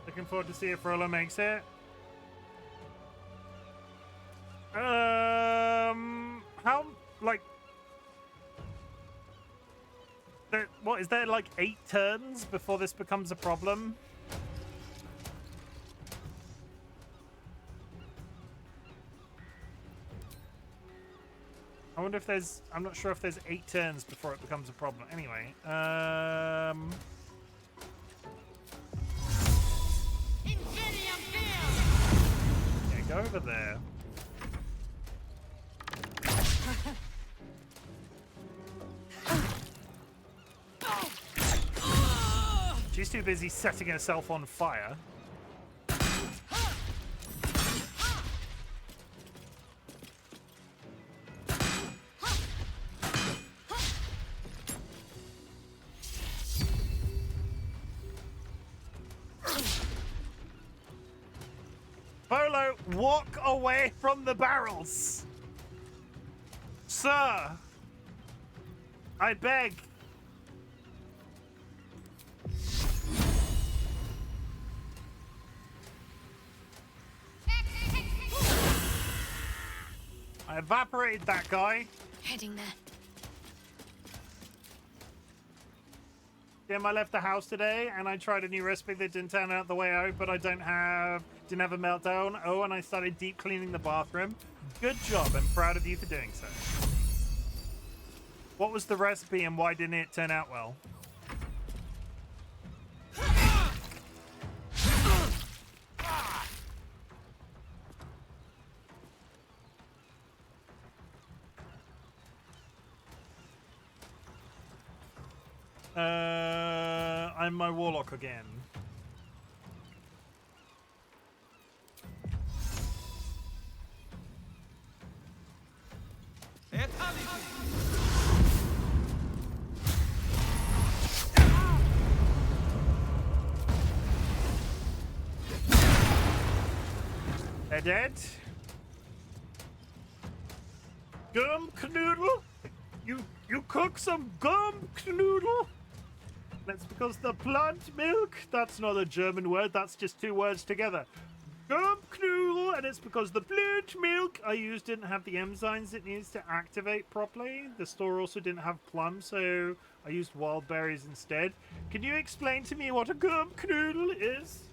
Looking forward to see if Rolo makes it. How, like, what is there, like 8 turns before this becomes a problem? I wonder if there's, I'm not sure if there's 8 turns before it becomes a problem. Anyway, yeah, go over there. She's too busy setting herself on fire. Bolo, walk away from the barrels. Sir, I beg. I evaporated that guy. Heading there. Jim, I left the house today and I tried a new recipe that didn't turn out the way I hoped, but I didn't have a meltdown. Oh, and I started deep cleaning the bathroom. Good job. I'm proud of you for doing so. What was the recipe and why didn't it turn out well? I'm my warlock again. They're dead. Gum canoodle? You cook some gum canoodle? That's because the plant milk, that's not a German word, that's just 2 words together. Gumknoodle, and it's because the plant milk I used didn't have the enzymes it needs to activate properly. The store also didn't have plums, so I used wild berries instead. Can you explain to me what a gumknoodle is?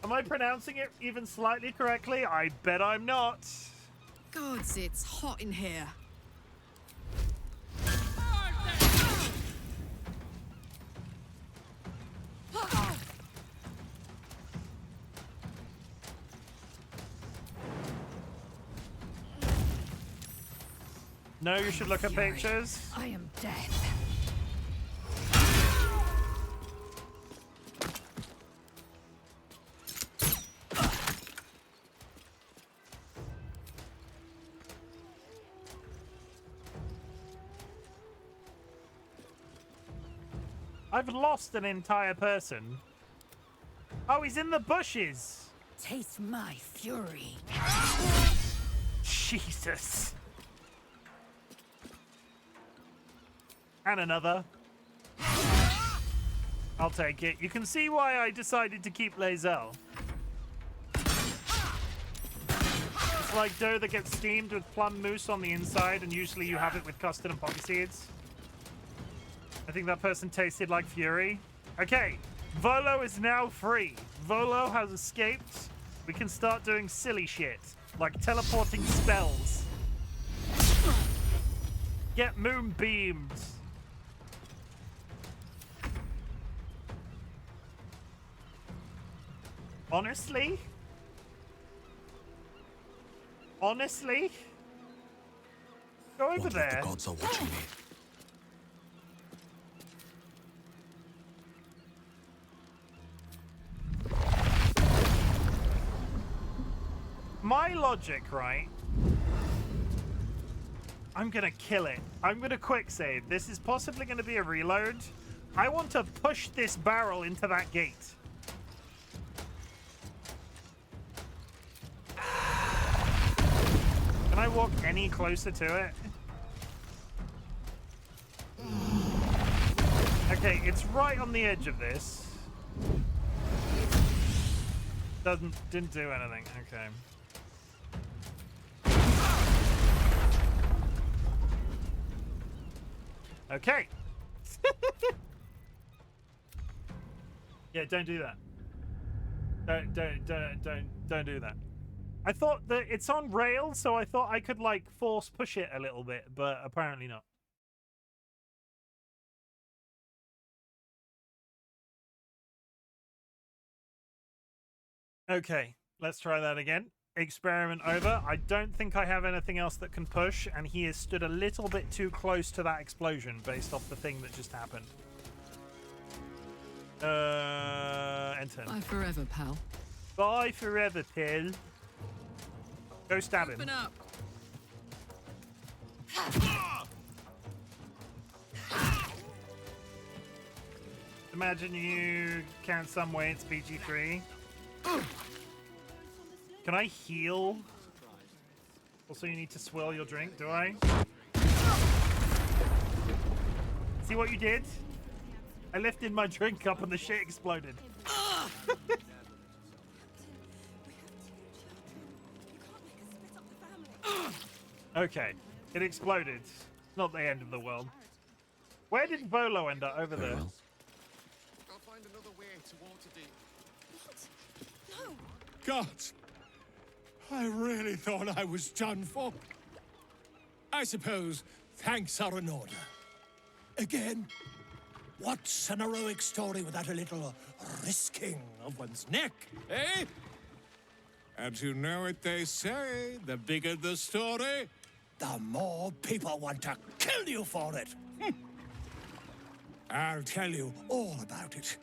Am I pronouncing it even slightly correctly? I bet I'm not. Gods, it's hot in here. No, you should look at pictures. I am death. I've lost an entire person. Oh, he's in the bushes. Taste my fury. Jesus. And another. I'll take it. You can see why I decided to keep Lae'zel. It's like dough that gets steamed with plum mousse on the inside, and usually you have it with custard and poppy seeds. I think that person tasted like fury. Okay, Volo is now free. Volo has escaped. We can start doing silly shit, like teleporting spells. Get moonbeamed. Honestly? Honestly? Go over What if there. the gods are watching me? My logic, right? I'm gonna kill it. I'm gonna quick save. This is possibly gonna be a reload. I want to push this barrel into that gate. Can I walk any closer to it? Okay, it's right on the edge of this. Didn't do anything. Okay. Okay. Yeah, don't do that. Don't do that. I thought that it's on rails, so I thought I could like force push it a little bit, but apparently not. Okay, let's try that again. Experiment over. I don't think I have anything else that can push, and he has stood a little bit too close to that explosion based off the thing that just happened. Enter. Bye forever, pal. Bye forever, pal. Go stab him. Open up. Imagine you count some way, it's PG-3. Can I heal? Also, you need to swirl your drink, do I? See what you did? I lifted my drink up and the shit exploded. Okay, it exploded. It's not the end of the world. Where did Volo end up? Over there. Well. I'll find another way to Waterdeep. No. God, I really thought I was done for. I suppose thanks are in order. Again, what's an heroic story without a little risking of one's neck, eh? And you know what they say, the bigger the story, the more people want to kill you for it. I'll tell you all about it,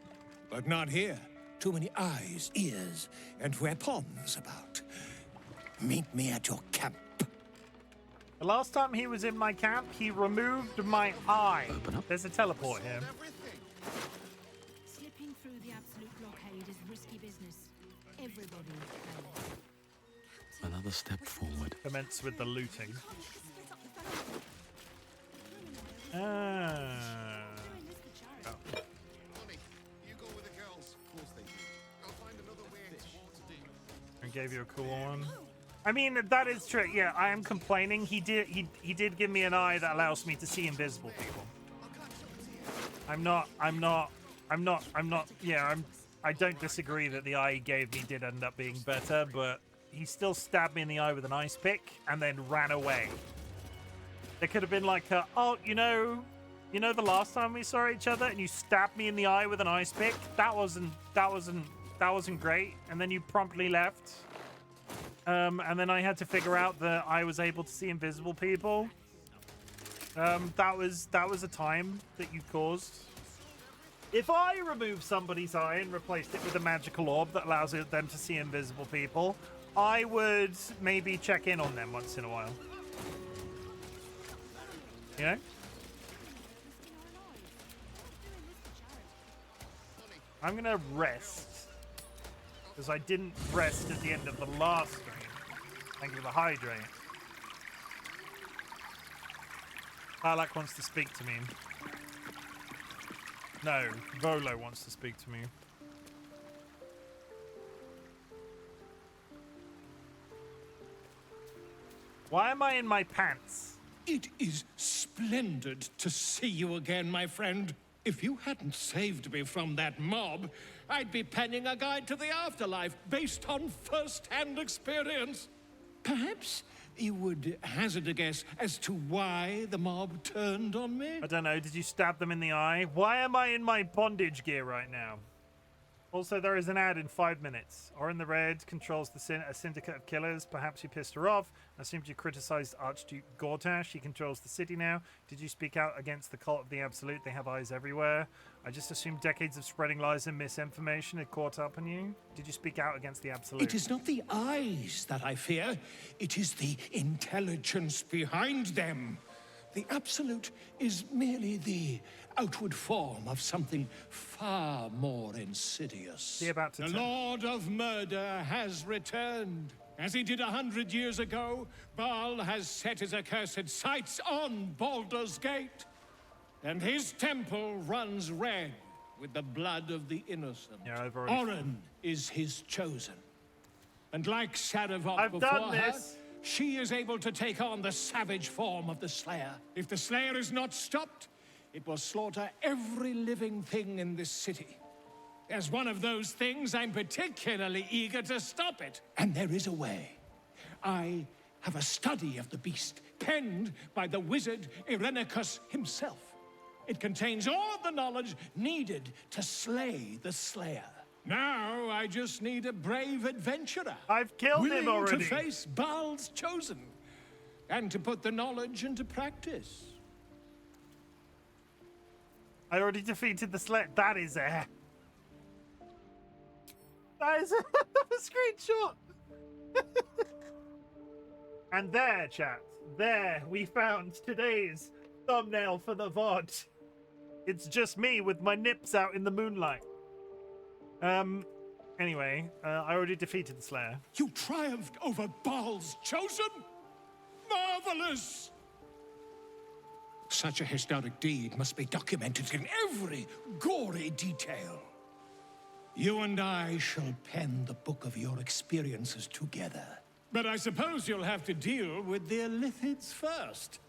but not here. Too many eyes, ears, and weapons about. Meet me at your camp. The last time he was in my camp, he removed my eye. There's a teleport here. Slipping through the absolute blockade is risky business. Everybody is playing. Another step forward. Commence with the looting. Oh. You go with the girls. Of course they do. I'll find another way to Waterdeep. I gave you a cool one. I mean, that is true. Yeah, I am complaining. He did give me an eye that allows me to see invisible people. I don't disagree that the eye he gave me did end up being better, but he still stabbed me in the eye with an ice pick and then ran away. There could have been like a, oh, you know the last time we saw each other and you stabbed me in the eye with an ice pick? That wasn't great. And then you promptly left. And then I had to figure out that I was able to see invisible people. That was a time that you caused. If I remove somebody's eye and replaced it with a magical orb that allows them to see invisible people, I would maybe check in on them once in a while. You know? I'm gonna rest. Because I didn't rest at the end of the last game. Thank you for the hydrate. Balak wants to speak to me. No, Volo wants to speak to me. Why am I in my pants? It is splendid to see you again, my friend. If you hadn't saved me from that mob, I'd be penning a guide to the afterlife based on first-hand experience. Perhaps you would hazard a guess as to why the mob turned on me? I don't know. Did you stab them in the eye? Why am I in my bondage gear right now? Also, there is an ad in 5 minutes. Or in the Red controls a syndicate of killers. Perhaps you pissed her off. I assumed you criticized Archduke Gortash. He controls the city now. Did you speak out against the cult of the Absolute? They have eyes everywhere. I just assumed decades of spreading lies and misinformation had caught up on you. Did you speak out against the Absolute? It is not the eyes that I fear. It is the intelligence behind them. The Absolute is merely the outward form of something far more insidious. The Lord of Murder has returned. As he did 100 years ago, Baal has set his accursed sights on Baldur's Gate. And his temple runs red with the blood of the innocent. Yeah, I've already... Orin is his chosen. And like Sarevok before her, she is able to take on the savage form of the Slayer. If the Slayer is not stopped, it will slaughter every living thing in this city. As one of those things, I'm particularly eager to stop it. And there is a way. I have a study of the beast, penned by the wizard Irenicus himself. It contains all of the knowledge needed to slay the Slayer. Now, I just need a brave adventurer. I've killed him already. Willing to face Baal's chosen, and to put the knowledge into practice. I already defeated the Slayer. That is a screenshot. And there, chat. There, we found today's thumbnail for the VOD. It's just me with my nips out in the moonlight. Anyway, I already defeated the Slayer. You triumphed over Baal's chosen? Marvelous! Such a historic deed must be documented in every gory detail. You and I shall pen the book of your experiences together. But I suppose you'll have to deal with the Illithids first.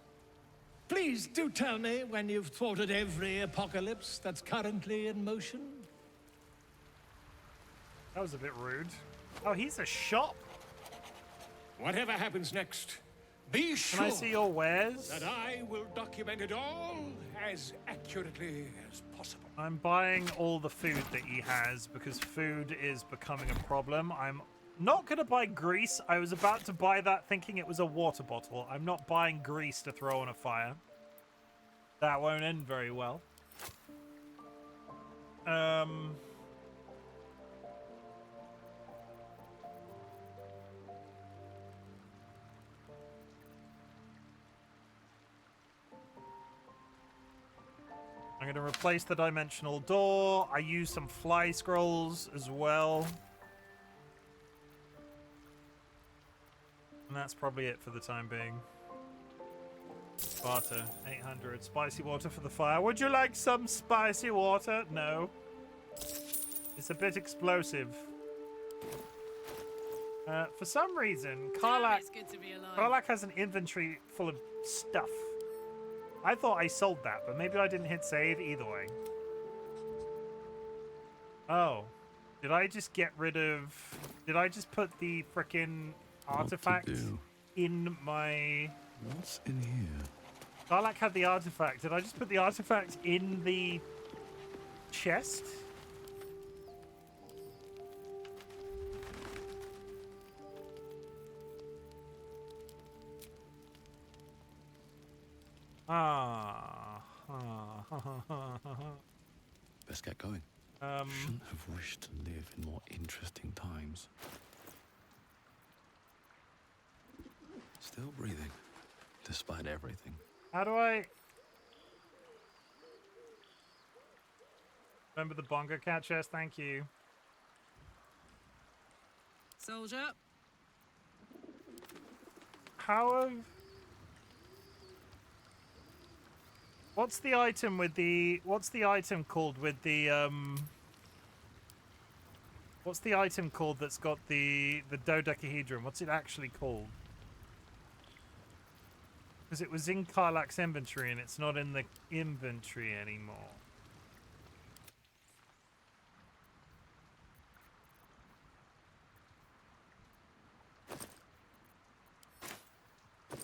Please do tell me when you've thwarted every apocalypse that's currently in motion. That was a bit rude. Oh, he's a shop. Whatever happens next, be sure Can I see your wares? that I will document it all as accurately as possible. I'm buying all the food that he has because food is becoming a problem. I'm not going to buy grease. I was about to buy that thinking it was a water bottle. I'm not buying grease to throw on a fire. That won't end very well. I'm going to replace the dimensional door. I use some fly scrolls as well. And that's probably it for the time being. Barter, 800. Spicy water for the fire. Would you like some spicy water? No. It's a bit explosive. For some reason, Karlak has an inventory full of stuff. I thought I sold that, but maybe I didn't hit save either way. Oh. Did I just get rid of... Did I just put the frickin' artifact in my... What's in here? Karlak had the artifact. Did I just put the artifact in the chest? Best get going. Shouldn't have wished to live in more interesting times. Still breathing, despite everything. How do I... Remember the bongo cat chest? Thank you. Soldier. How have... What's the item with the... What's the item called with the, What's the item called that's got the dodecahedron? What's it actually called? Because it was in Karlak's inventory and it's not in the inventory anymore.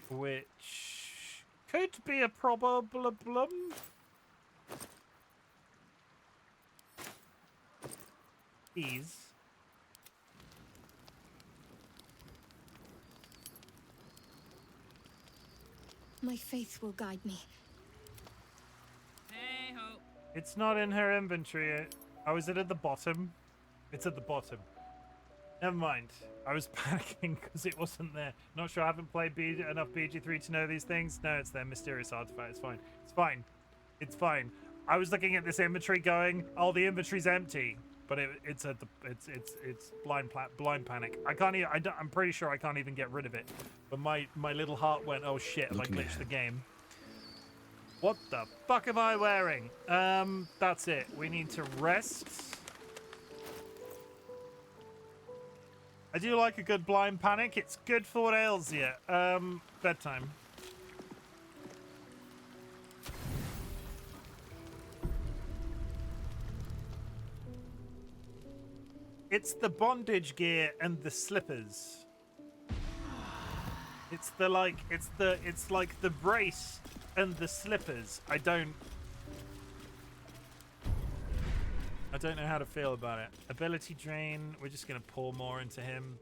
Which could be a problem. keys. My faith will guide me. It's not in her inventory. Oh, is it at the bottom? It's at the bottom. Never mind. I was panicking because it wasn't there. Not sure. I haven't played enough BG3 to know these things. No, it's their mysterious artifact. It's fine. It's fine. It's fine. I was looking at this inventory, going, "Oh, the inventory's empty," but it's at the it's blind panic. I can't. I'm pretty sure I can't even get rid of it. But my little heart went, "Oh shit!" Have I glitched the game? What the fuck am I wearing? That's it. We need to rest. I do like a good blind panic. It's good for what ails you. Bedtime. It's the bondage gear and the slippers. It's like the brace and the slippers. I don't know how to feel about it. Ability drain. We're just gonna pour more into him.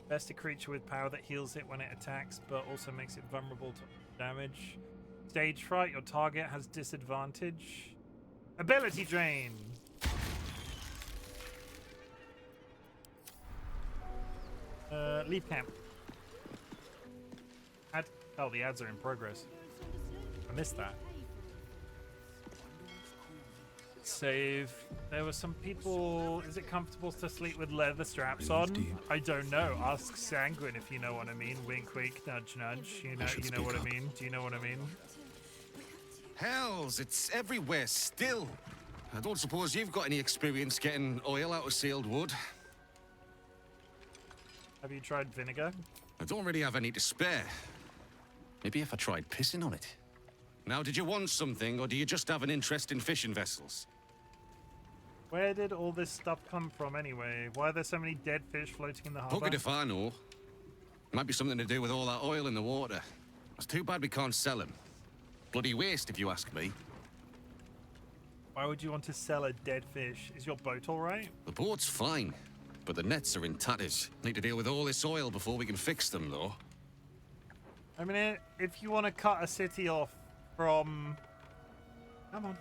Best a creature with power that heals it when it attacks, but also makes it vulnerable to damage. Stage fright. Your target has disadvantage. Ability drain. Leave camp. Oh, the ads are in progress. I missed that. Save. There were some people. Is it comfortable to sleep with leather straps on? I don't know. Ask Sanguine if you know what I mean. Wink, wink, nudge, nudge. You know what I mean. Do you know what I mean? Hells, it's everywhere still. I don't suppose you've got any experience getting oil out of sealed wood. Have you tried vinegar? I don't really have any to spare. Maybe if I tried pissing on it. Now, did you want something, or do you just have an interest in fishing vessels? Where did all this stuff come from anyway? Why are there so many dead fish floating in the harbor? Buggered if I know. Might be something to do with all that oil in the water. It's too bad we can't sell them. Bloody waste, if you ask me. Why would you want to sell a dead fish? Is your boat all right? The boat's fine, but the nets are in tatters. Need to deal with all this oil before we can fix them, though. I mean, if you want to cut a city off from... Come on.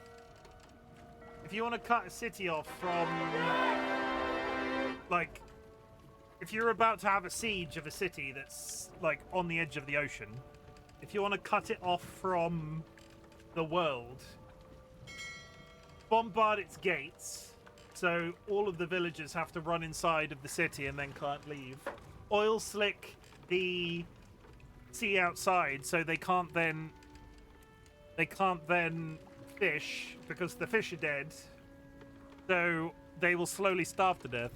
If you want to cut a city off from... Like, if you're about to have a siege of a city that's, like, on the edge of the ocean, if you want to cut it off from the world, bombard its gates, so all of the villagers have to run inside of the city and then can't leave. Oil slick the sea outside, so they can't then fish because the fish are dead. So they will slowly starve to death.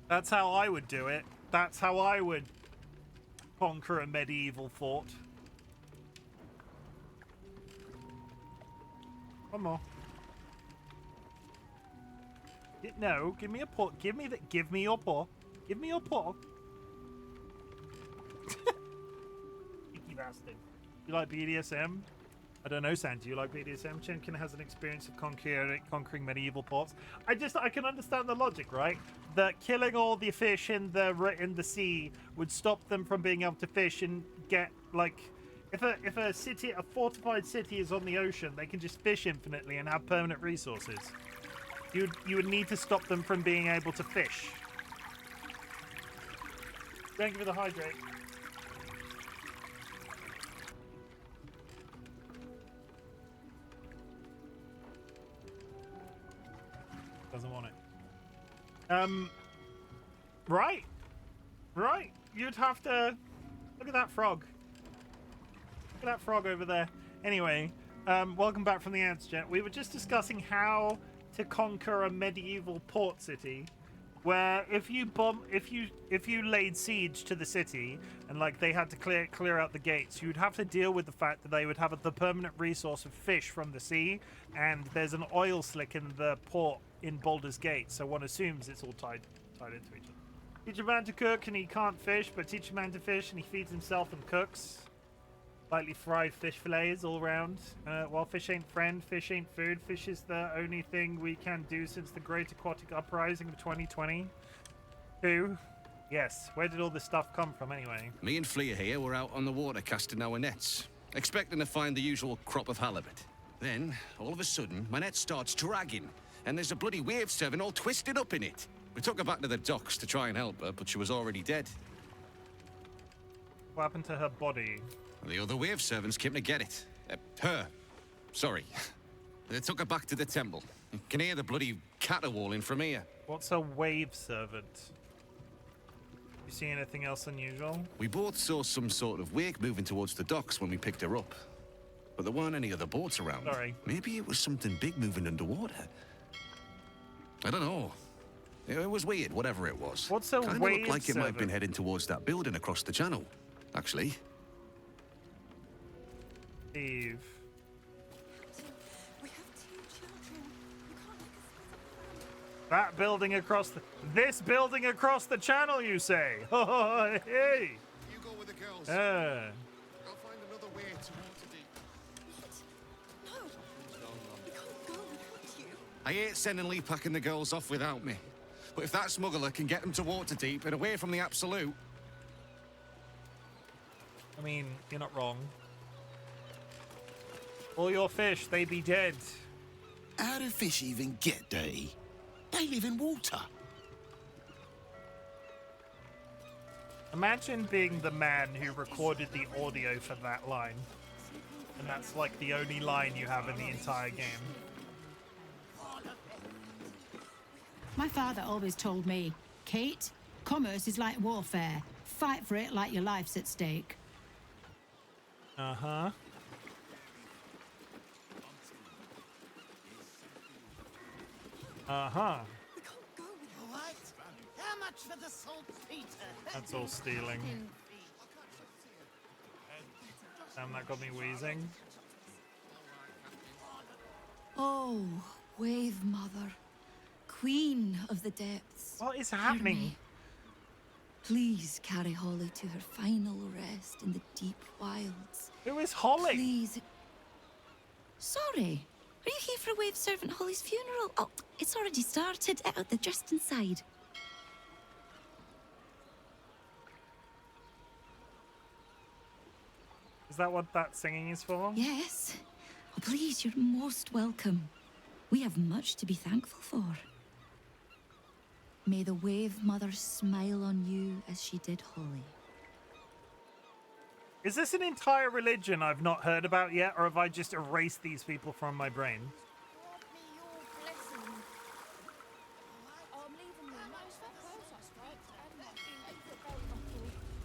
That's how I would do it. That's how I would conquer a medieval fort. One more. No, give me a paw. Give me your paw. Give me your paw. Cheeky bastard. You like BDSM? I don't know, Sam. Do you like BDSM? Chimken has an experience of conquering medieval ports. I can understand the logic, right? That killing all the fish in the sea would stop them from being able to fish and get, like, if a fortified city is on the ocean, they can just fish infinitely and have permanent resources. You would need to stop them from being able to fish. Thank you for the hydrate. Doesn't want it. Right. You'd have to look at that frog. Look at that frog over there. Anyway, welcome back from the ads, Jet. We were just discussing how to conquer a medieval port city, where if you laid siege to the city and like they had to clear out the gates, you'd have to deal with the fact that they would have the permanent resource of fish from the sea, and there's an oil slick in the port in Baldur's Gate, so one assumes it's all tied into each other. Teach a man to cook and he can't fish, but teach a man to fish and he feeds himself and cooks. Lightly fried fish fillets all round. While fish ain't friend, fish ain't food. Fish is the only thing we can do since the Great Aquatic Uprising of 2022. Yes, where did all this stuff come from anyway? Me and Flea here were out on the water casting our nets, expecting to find the usual crop of halibut. Then, all of a sudden, my net starts dragging, and there's a bloody wave servant all twisted up in it. We took her back to the docks to try and help her, but she was already dead. What happened to her body? The other wave servants came to get it. Her. Sorry. They took her back to the temple. You can hear the bloody caterwauling from here. What's a wave servant? You see anything else unusual? We both saw some sort of wake moving towards the docks when we picked her up. But there weren't any other boats around. Sorry. Maybe it was something big moving underwater. I don't know. It was weird, whatever it was. What's a Kinda wave looked like it might have been servant? heading towards that building across the channel, actually. Eve. We have 2 children. You can't make us split up. That building across the... This building across the channel, you say? Oh, hey! You go with the girls. Uh, I'll find another way to Waterdeep. What? No. We can't go without you. I hate sending Lee packing the girls off without me. But if that smuggler can get them to Waterdeep and away from the Absolute... I mean, you're not wrong. All your fish, they be dead. How do fish even get dirty? They live in water. Imagine being the man who recorded the audio for that line. And that's like the only line you have in the entire game. My father always told me, Kate, commerce is like warfare. Fight for it like your life's at stake. Uh-huh. Uh-huh. We can't go without What? How much for the saltpeter? That's all stealing. Damn, that got me wheezing. Oh, Wave Mother, Queen of the Depths. What is hear happening? me. Please carry Holly to her final rest in the deep wilds. Who is Holly? Please. Sorry. Are you here for Wave Servant Holly's funeral? Oh, it's already started. They're just inside. Is that what that singing is for? Yes. Oh, please, you're most welcome. We have much to be thankful for. May the Wave Mother smile on you as she did Holly. Is this an entire religion I've not heard about yet, or have I just erased these people from my brain?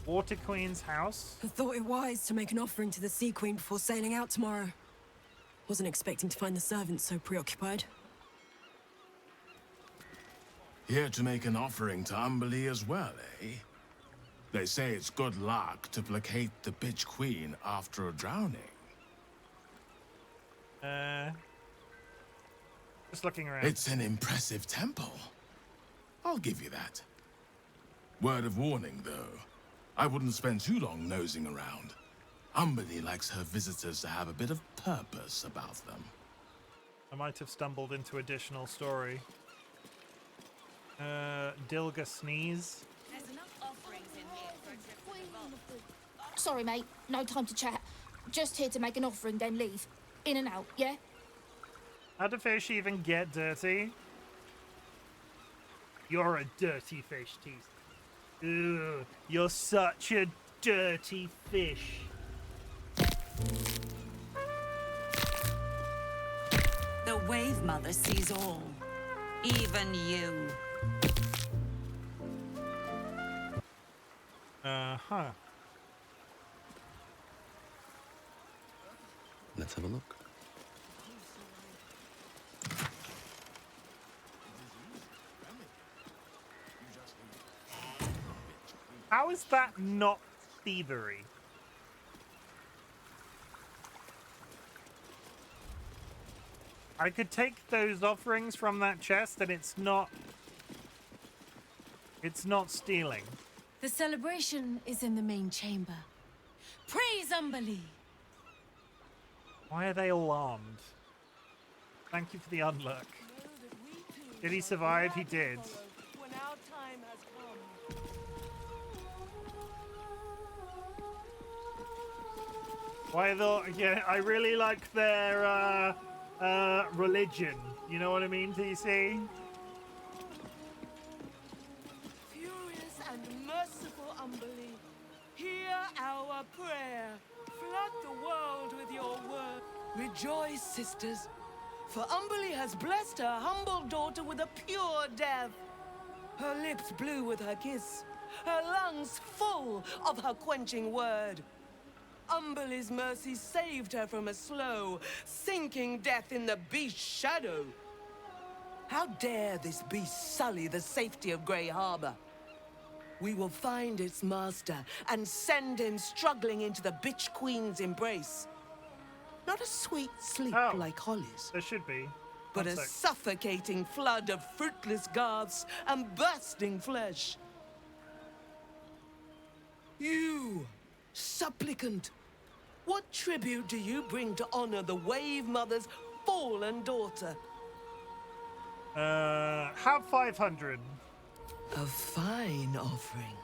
Water Queen's house? I thought it wise to make an offering to the Sea Queen before sailing out tomorrow. Wasn't expecting to find the servants so preoccupied. Here to make an offering to Umberlee as well, eh? They say it's good luck to placate the bitch queen after a drowning. Just looking around. It's an impressive temple. I'll give you that. Word of warning, though. I wouldn't spend too long nosing around. Umberlee likes her visitors to have a bit of purpose about them. I might have stumbled into additional story. Dilga Sneeze. There's enough offerings in here for a trip to the vault. Sorry, mate. No time to chat. Just here to make an offering, then leave. In and out, yeah? How do fish even get dirty? You're a dirty fish, Teeth. Ugh, you're such a dirty fish. The Wave Mother sees all. Even you. Uh-huh. Let's have a look. How is that not thievery? I could take those offerings from that chest and it's not stealing. The celebration is in the main chamber. Praise Umberlee! Why are they all armed? Thank you for the unlock. Did he survive? He did. When our time has come. Why though? Yeah, I really like their religion. You know what I mean? Do you see? Furious and merciful Umberly, hear our prayer. Flood the world with your word. Rejoice, sisters, for Umberly has blessed her humble daughter with a pure death. Her lips blue with her kiss, her lungs full of her quenching word. Umberly's mercy saved her from a slow, sinking death in the beast's shadow. How dare this beast sully the safety of Grey Harbor? We will find its master and send him struggling into the bitch queen's embrace. Not a sweet sleep like Holly's. There should be. But a suffocating flood of fruitless garths and bursting flesh. You, supplicant, what tribute do you bring to honor the Wave Mother's fallen daughter? Have 500. A fine offering.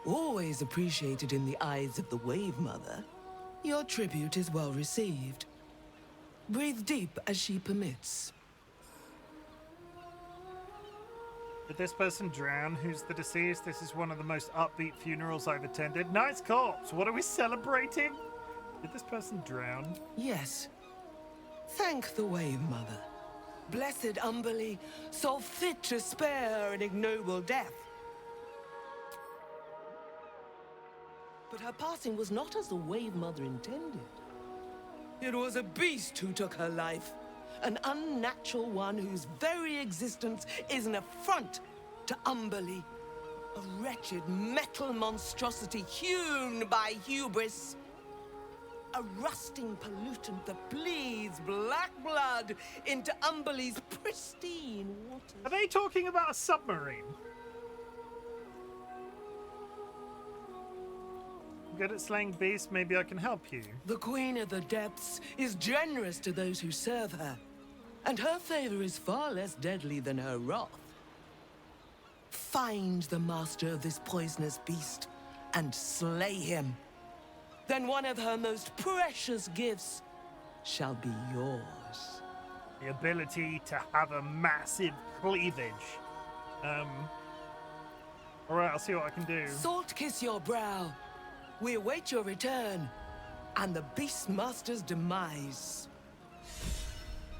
Always appreciated in the eyes of the Wave Mother. Your tribute is well received. Breathe deep as she permits. Did this person drown? Who's the deceased? This is one of the most upbeat funerals I've attended. Nice corpse! What are we celebrating? Did this person drown? Yes. Thank the Wave Mother. Blessed Umberly saw fit to spare her an ignoble death. But her passing was not as the Wave Mother intended. It was a beast who took her life. An unnatural one whose very existence is an affront to Umberly. A wretched metal monstrosity hewn by hubris. A rusting pollutant that bleeds black blood into Umberly's pristine waters. Are they talking about a submarine? Good at slaying beasts, maybe I can help you. The Queen of the Depths is generous to those who serve her, and her favor is far less deadly than her wrath. Find the master of this poisonous beast and slay him. Then one of her most precious gifts shall be yours. The ability to have a massive cleavage. Alright, I'll see what I can do. Salt kiss your brow. We await your return, and the Beastmaster's demise.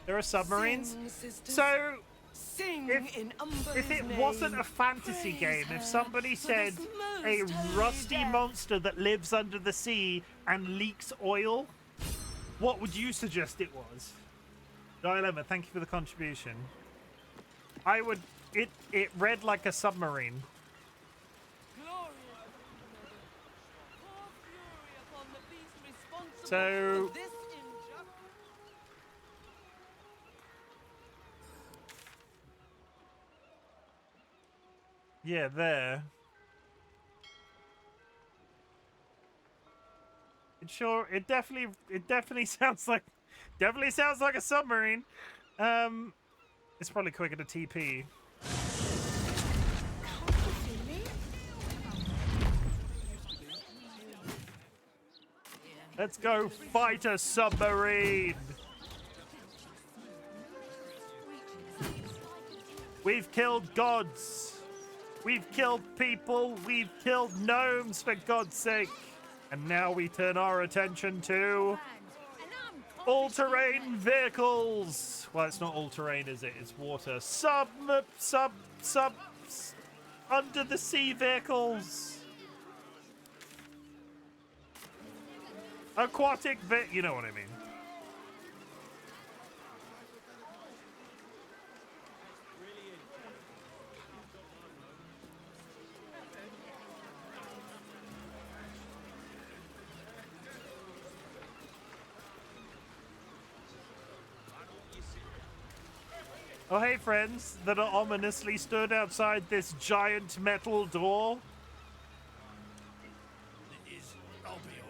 There are submarines. Sing, sisters. So, Sing in if it wasn't a fantasy game, if somebody said a rusty monster that lives under the sea and leaks oil, what would you suggest it was? Dilemma, thank you for the contribution. I would... It read like a submarine. So... yeah, there. It definitely sounds like a submarine. It's probably quicker to TP. Let's go fight a submarine. We've killed gods. We've killed people. We've killed gnomes, for God's sake. And now we turn our attention to all-terrain vehicles. Well, it's not all-terrain, is it? It's water. Under the sea vehicles. Aquatic you know what I mean. Oh, hey, friends that are ominously stood outside this giant metal door. I'll be all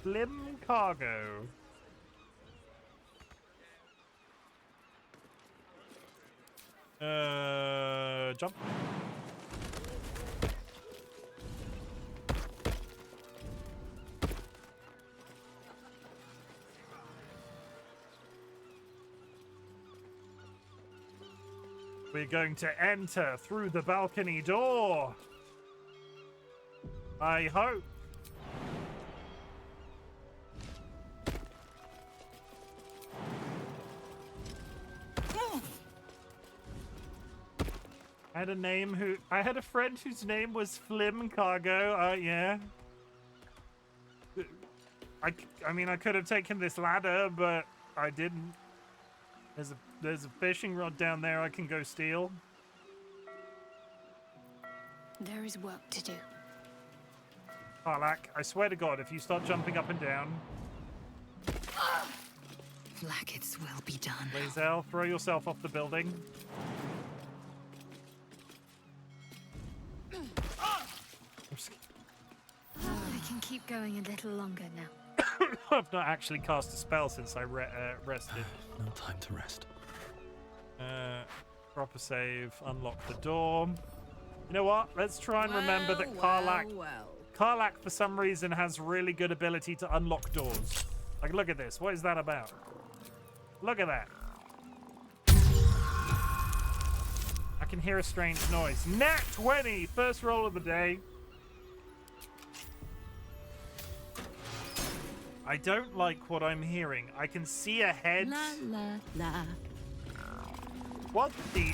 Slim cargo. Jump. We're going to enter through the balcony door. I hope. I had a friend whose name was Flim Cargo. Yeah. I mean, I could have taken this ladder, but I didn't. There's a fishing rod down there I can go steal. There is work to do. Harlak, I swear to God, if you start jumping up and down... Blackets will be done. Lae'zel, throw yourself off the building. I can keep going a little longer now. I've not actually cast a spell since I rested. No time to rest. Drop a save, unlock the door. You know what? Let's try and remember that Karlak, for some reason, has really good ability to unlock doors. Like, look at this. What is that about? Look at that. I can hear a strange noise. Nat 20! First roll of the day. I don't like what I'm hearing. I can see a head. La la la. What the?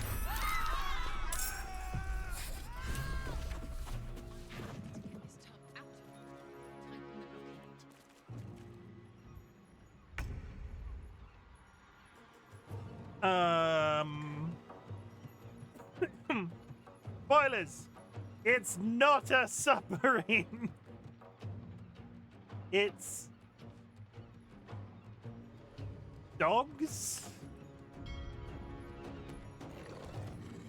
Spoilers! It's not a submarine! It's... dogs?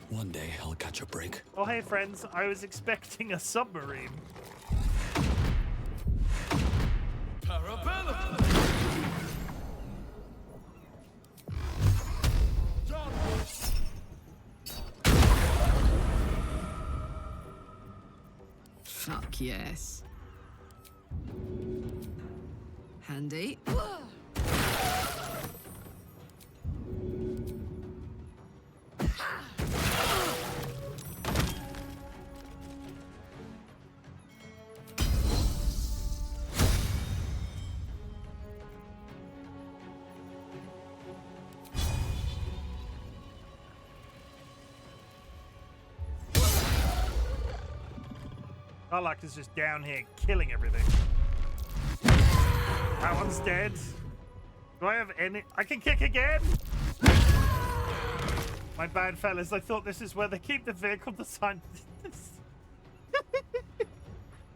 One day I'll catch a break. Oh, hey, friends. I was expecting a submarine. Parabellum! Fuck yes. Handy. Karlak is just down here killing everything. That one's dead. Do I have any? I can kick again! My bad, fellas. I thought this is where they keep the vehicle designed.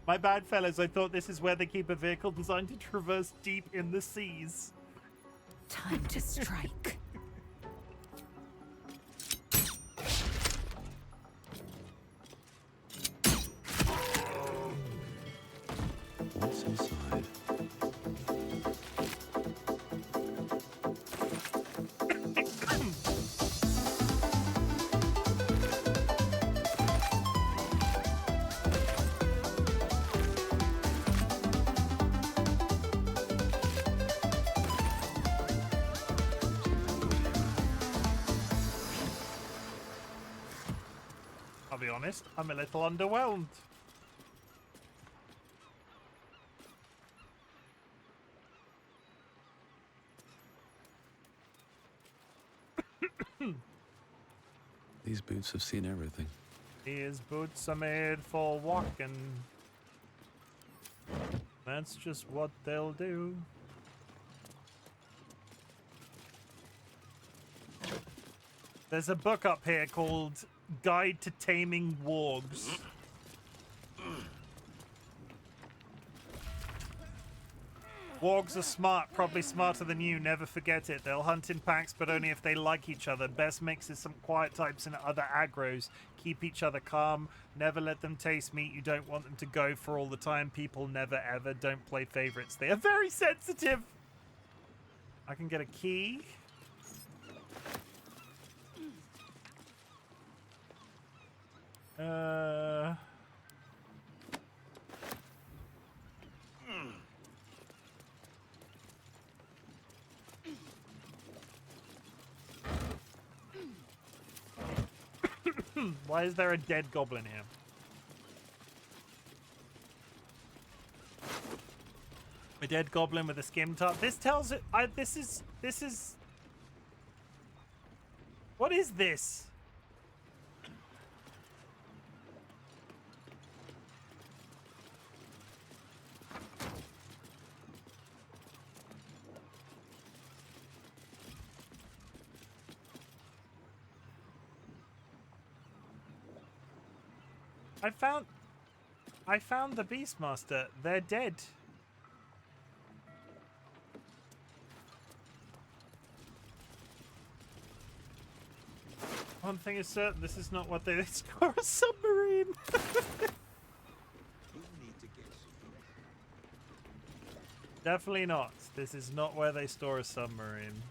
My bad, fellas. I thought this is where they keep a vehicle designed to traverse deep in the seas. Time to strike. What's inside? I'll be honest, I'm a little underwhelmed. These boots have seen everything. These boots are made for walking. That's just what they'll do. There's a book up here called Guide to Taming Wargs. Wargs are smart, probably smarter than you. Never forget it. They'll hunt in packs, but only if they like each other. Best mix is some quiet types and other aggros. Keep each other calm. Never let them taste meat. You don't want them to go for all the time. People never ever. Don't play favorites. They are very sensitive. I can get a key. Why is there a dead goblin here? A dead goblin with a skim top. This tells it. This is. What is this? I found the Beastmaster. They're dead. One thing is certain, this is not what they store a submarine. Definitely not. This is not where they store a submarine.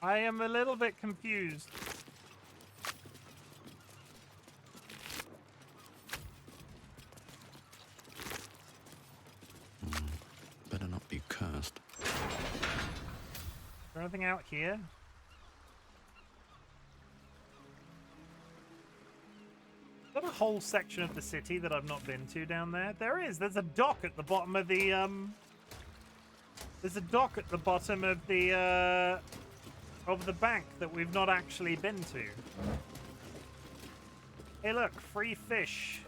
I am a little bit confused. Better not be cursed. Is there anything out here? Is there a whole section of the city that I've not been to down there? There is. There's a dock at the bottom of the There's a dock at the bottom of the bank that we've not actually been to. Hey look, free fish.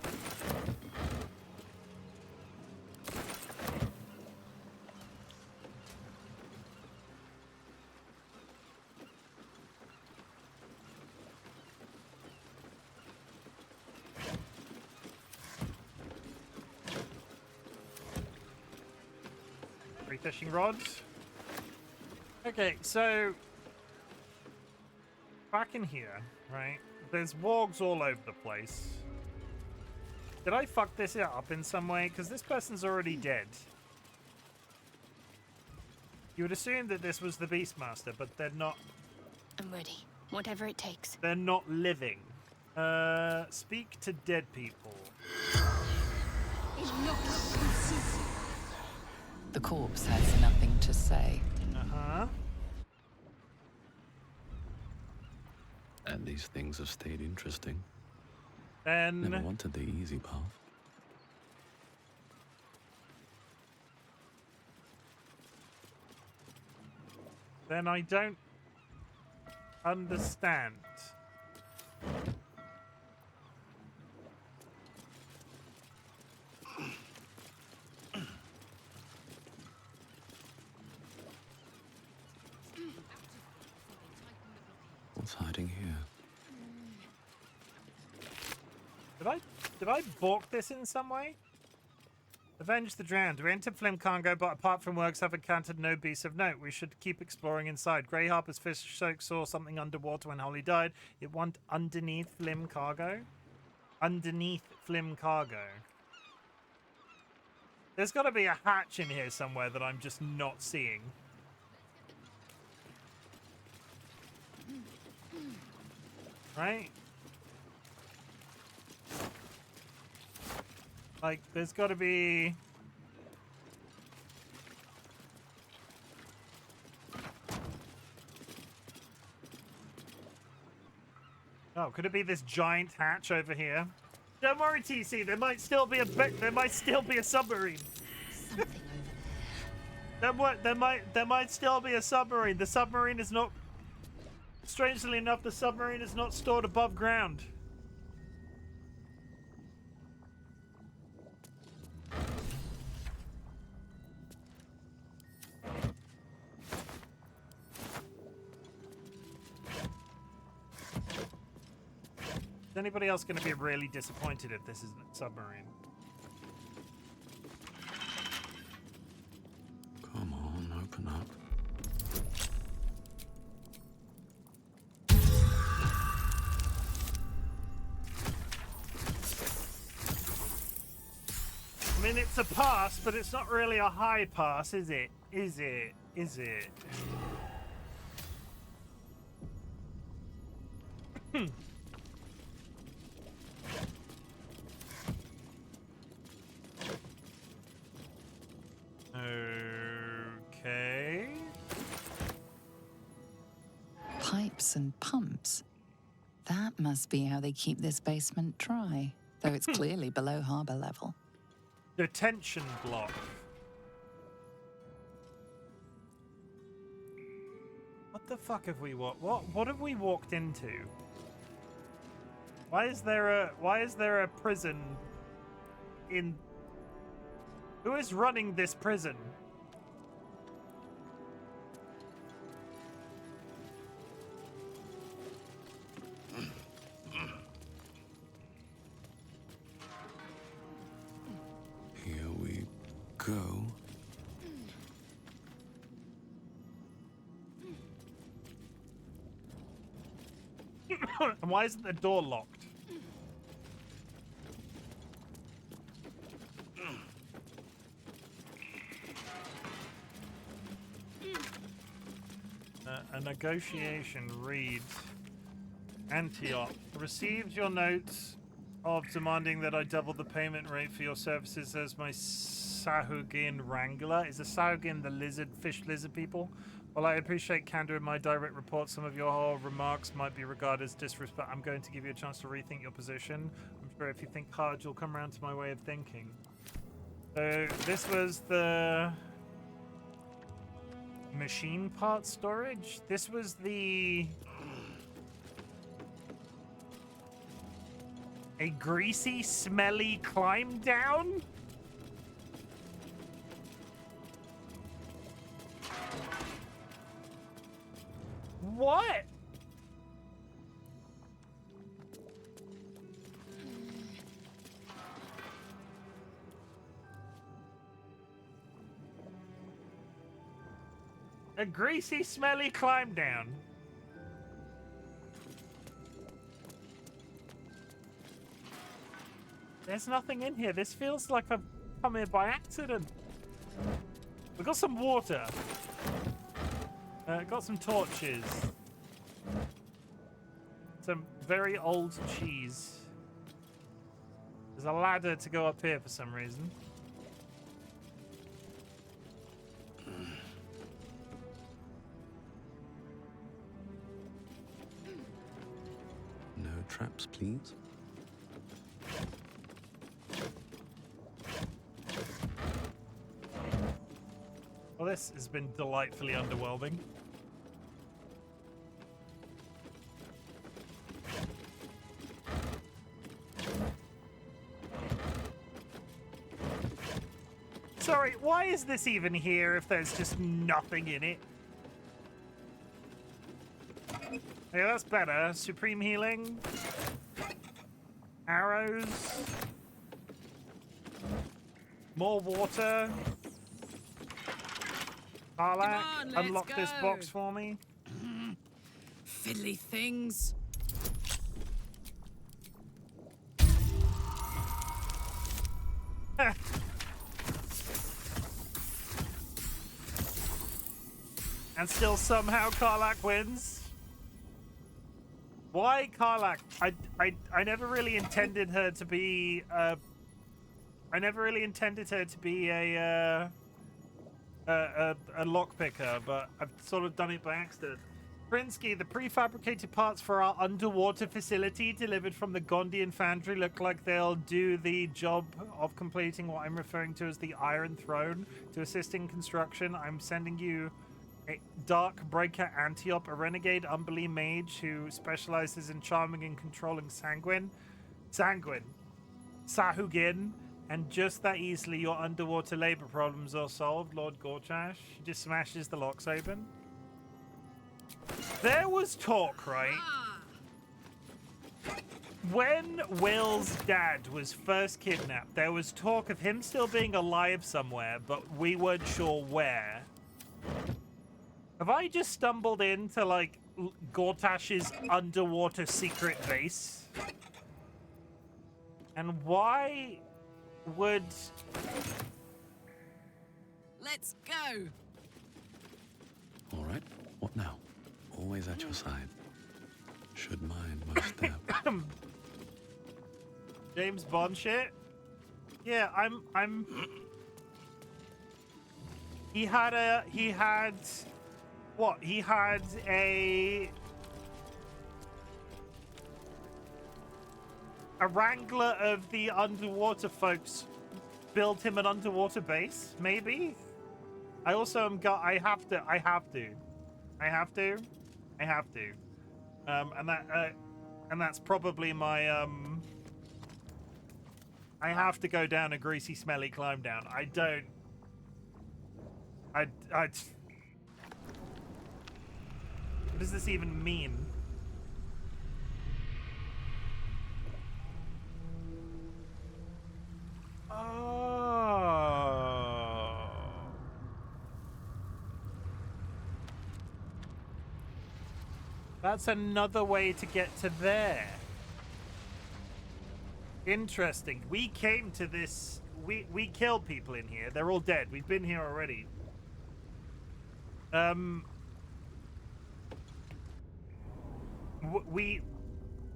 Free fishing rods. Okay, so back in here, right? There's wargs all over the place. Did I fuck this up in some way? Because this person's already dead. You would assume that this was the Beastmaster, but they're not. I'm ready. Whatever it takes. They're not living. Speak to dead people. The corpse has nothing to say. Uh-huh. And these things have stayed interesting. And never wanted the easy path. Then I don't understand. What's hiding here? Did I balk this in some way? Avenge the drowned. We entered Flim Congo, but apart from works, have encountered no beasts of note. We should keep exploring inside. Grey Harper's fish soak saw something underwater when Holly died. It went underneath Flim Cargo. Underneath Flim Cargo. There's got to be a hatch in here somewhere that I'm just not seeing. Right? Like, there's got to be... Oh, could it be this giant hatch over here? Don't worry, TC. There might still be a submarine. Something over there. There might still be a submarine. The submarine is not. Strangely enough, the submarine is not stored above ground. Is anybody else going to be really disappointed if this isn't a submarine? Come on, open up. I mean, it's a pass, but it's not really a high pass, is it? Is it? Is it? Okay. Pipes and pumps. That must be how they keep this basement dry, though it's clearly below harbor level. Detention block. What the fuck have we what have we walked into? Why is there a prison in... Who is running this prison? Here we go. And why isn't the door locked? A negotiation reads, Antioch, received your notes of demanding that I double the payment rate for your services as my Sahugin Wrangler. Is a Sahugin the fish lizard people? While I appreciate candor in my direct report, some of your remarks might be regarded as disrespect. I'm going to give you a chance to rethink your position. I'm sure if you think hard, you'll come around to my way of thinking. So this was the machine part storage. This was the a greasy, smelly climb down. What? A greasy, smelly climb down. There's nothing in here. This feels like I've come here by accident. We've got some water. Got some torches. Some very old cheese. There's a ladder to go up here for some reason. No traps, please. Well, this has been delightfully underwhelming. Sorry, why is this even here if there's just nothing in it? Yeah, that's better. Supreme healing. Arrows. More water. Harlak, unlock this box for me. Fiddly things. And still somehow Karlak wins. Why Karlak? I never really intended her to be a lockpicker, but I've sort of done it by accident. Prinsky, the prefabricated parts for our underwater facility delivered from the Gondian foundry look like they'll do the job of completing what I'm referring to as the Iron Throne. To assist in construction, I'm sending you a Dark Breaker Antioch, a renegade Umberly mage who specializes in charming and controlling Sahugin, and just that easily your underwater labor problems are solved, Lord Gorchash. He just smashes the locks open. There was talk, right? When Will's dad was first kidnapped, there was talk of him still being alive somewhere, but we weren't sure where. Have I just stumbled into, like, Gortash's underwater secret base? And why would... Let's go! All right, what now? Always at your side. Should mind most step. James Bond shit? Yeah, I'm... He had... What? He had a wrangler of the underwater folks built him an underwater base, maybe? I also am I have to. And that's probably my I have to go down a greasy, smelly climb down. What does this even mean? Oh. That's another way to get to there. Interesting. We came to this... We killed people in here. They're all dead. We've been here already.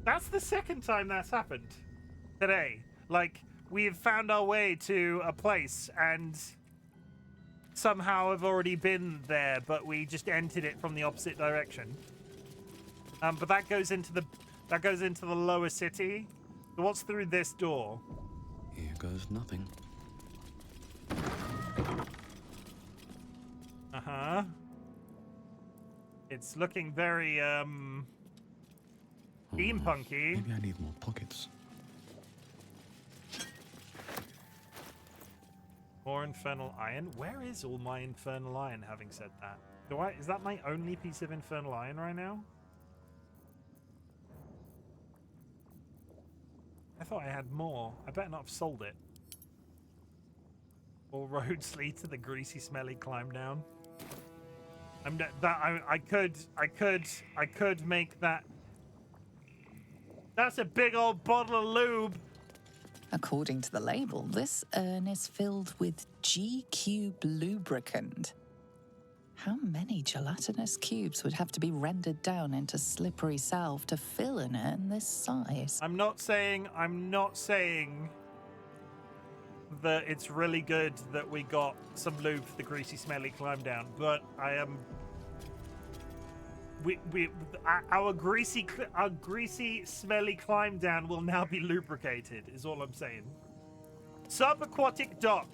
That's the second time that's happened today. Like, we've found our way to a place and somehow have already been there, but we just entered it from the opposite direction. But that goes into the lower city. So what's through this door? Here goes nothing. Uh-huh. It's looking very, steampunky. Maybe I need more pockets. More infernal iron? Where is all my infernal iron, having said that? Is that my only piece of infernal iron right now? I thought I had more. I better not have sold it. All roads lead to the greasy, smelly climb down. I could make that. That's a big old bottle of lube. According to the label, this urn is filled with G-cube lubricant. How many gelatinous cubes would have to be rendered down into slippery salve to fill an urn this size? I'm not saying that it's really good that we got some lube for the greasy, smelly climb down, but I am. Our greasy, smelly climb down will now be lubricated. Is all I'm saying. Subaquatic dock.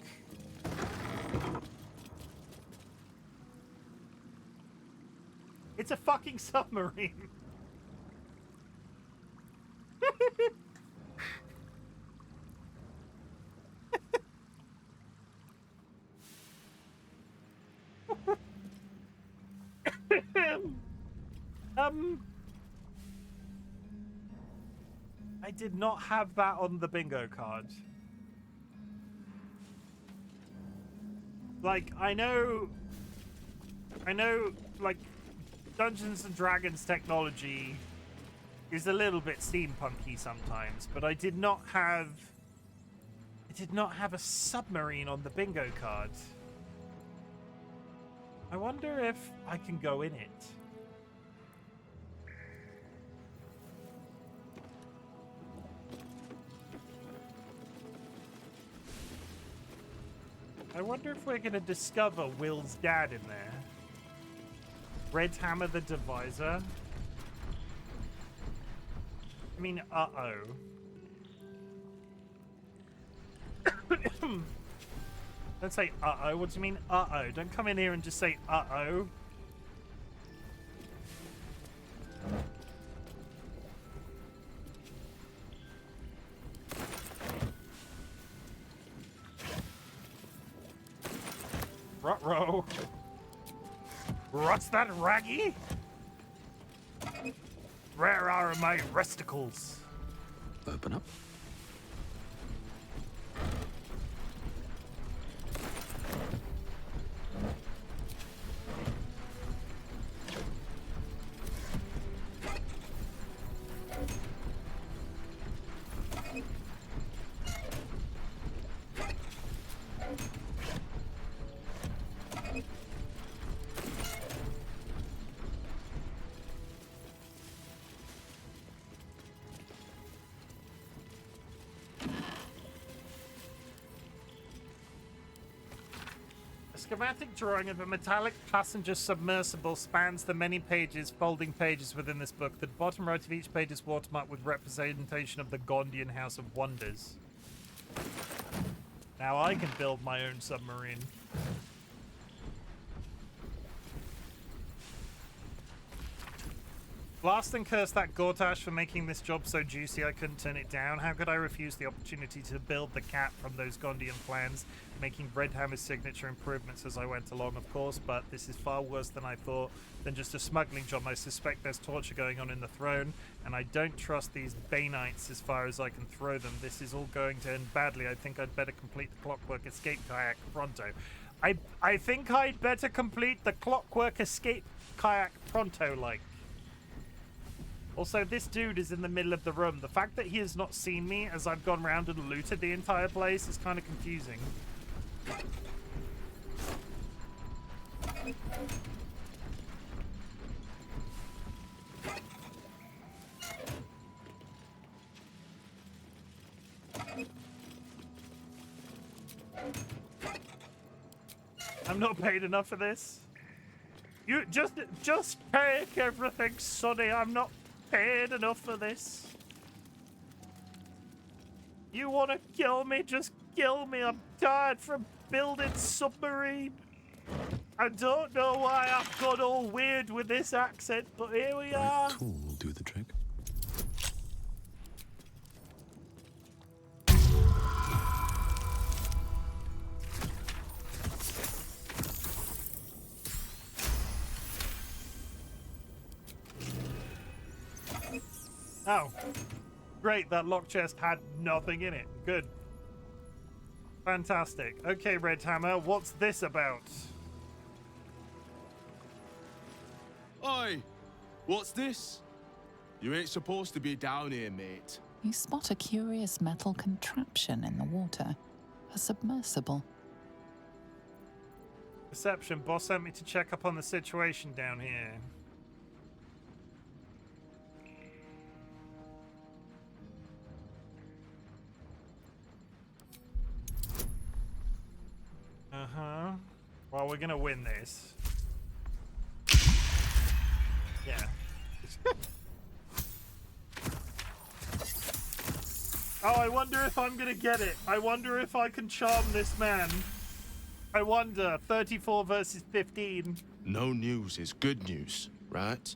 It's a fucking submarine. I did not have that on the bingo card. Like, I know, like, Dungeons and Dragons technology is a little bit steampunky sometimes, but I did not have a submarine on the bingo card. I wonder if I can go in it. I wonder if we're going to discover Will's dad in there. Red Hammer the Deviser. I mean, uh-oh. Don't say uh-oh. What do you mean uh-oh? Don't come in here and just say uh-oh. Ruh-roh. What's that, Raggy? Where are my resticles? Open up. Schematic drawing of a metallic passenger submersible spans the many pages, folding pages within this book. The bottom right of each page is watermarked with representation of the Gondian House of Wonders. Now I can build my own submarine. Blast and curse that Gortash for making this job so juicy I couldn't turn it down. How could I refuse the opportunity to build the cat from those Gondian plans, making Redhammer's signature improvements as I went along, of course, but this is far worse than I thought, than just a smuggling job. I suspect there's torture going on in the throne, and I don't trust these Baneites as far as I can throw them. This is all going to end badly. I think I'd better complete the Clockwork Escape Kayak pronto. I think I'd better complete the Clockwork Escape Kayak pronto, like. Also, this dude is in the middle of the room. The fact that he has not seen me as I've gone round and looted the entire place is kind of confusing. I'm not paid enough for this. You just take everything, Sonny. I'm not paid enough for this. You want to kill me? Just kill me. I'm tired from building submarine. I don't know why I've got all weird with this accent, but here we are. That tool will do the trick. Oh, great, that lock chest had nothing in it. Good. Fantastic. Okay, Red Hammer, what's this about? Oi! What's this? You ain't supposed to be down here, mate. You spot a curious metal contraption in the water. A submersible. Perception. Boss sent me to check up on the situation down here. Uh-huh. Well, we're gonna win this. Yeah. Oh, I wonder if I'm gonna get it. I wonder if I can charm this man. I wonder. 34 versus 15. No news is good news, right?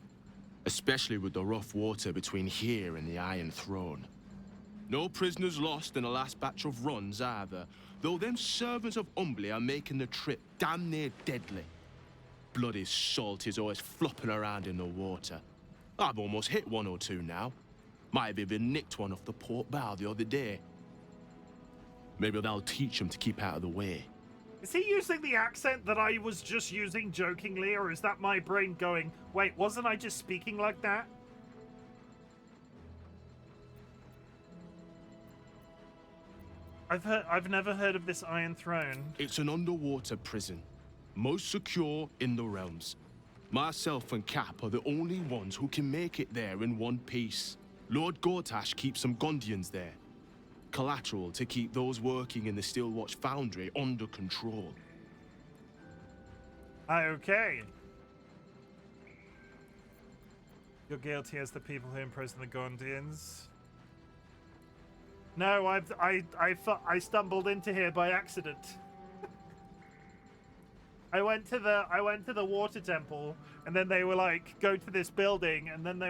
Especially with the rough water between here and the Iron Throne. No prisoners lost in the last batch of runs either, though them servants of Umbly are making the trip damn near deadly. Bloody salt is always flopping around in the water. I've almost hit one or two now. Might have even nicked one off the port bow the other day. Maybe that'll teach them to keep out of the way. Is he using the accent that I was just using jokingly, or is that my brain going, wait, wasn't I just speaking like that? I've never heard of this Iron Throne. It's an underwater prison, most secure in the realms. Myself and Cap are the only ones who can make it there in one piece. Lord Gortash keeps some Gondians there. Collateral to keep those working in the Steelwatch Foundry under control. Okay. You're guilty as the people who imprison the Gondians. No, I stumbled into here by accident. I went to the water temple, and then they were like, go to this building, and then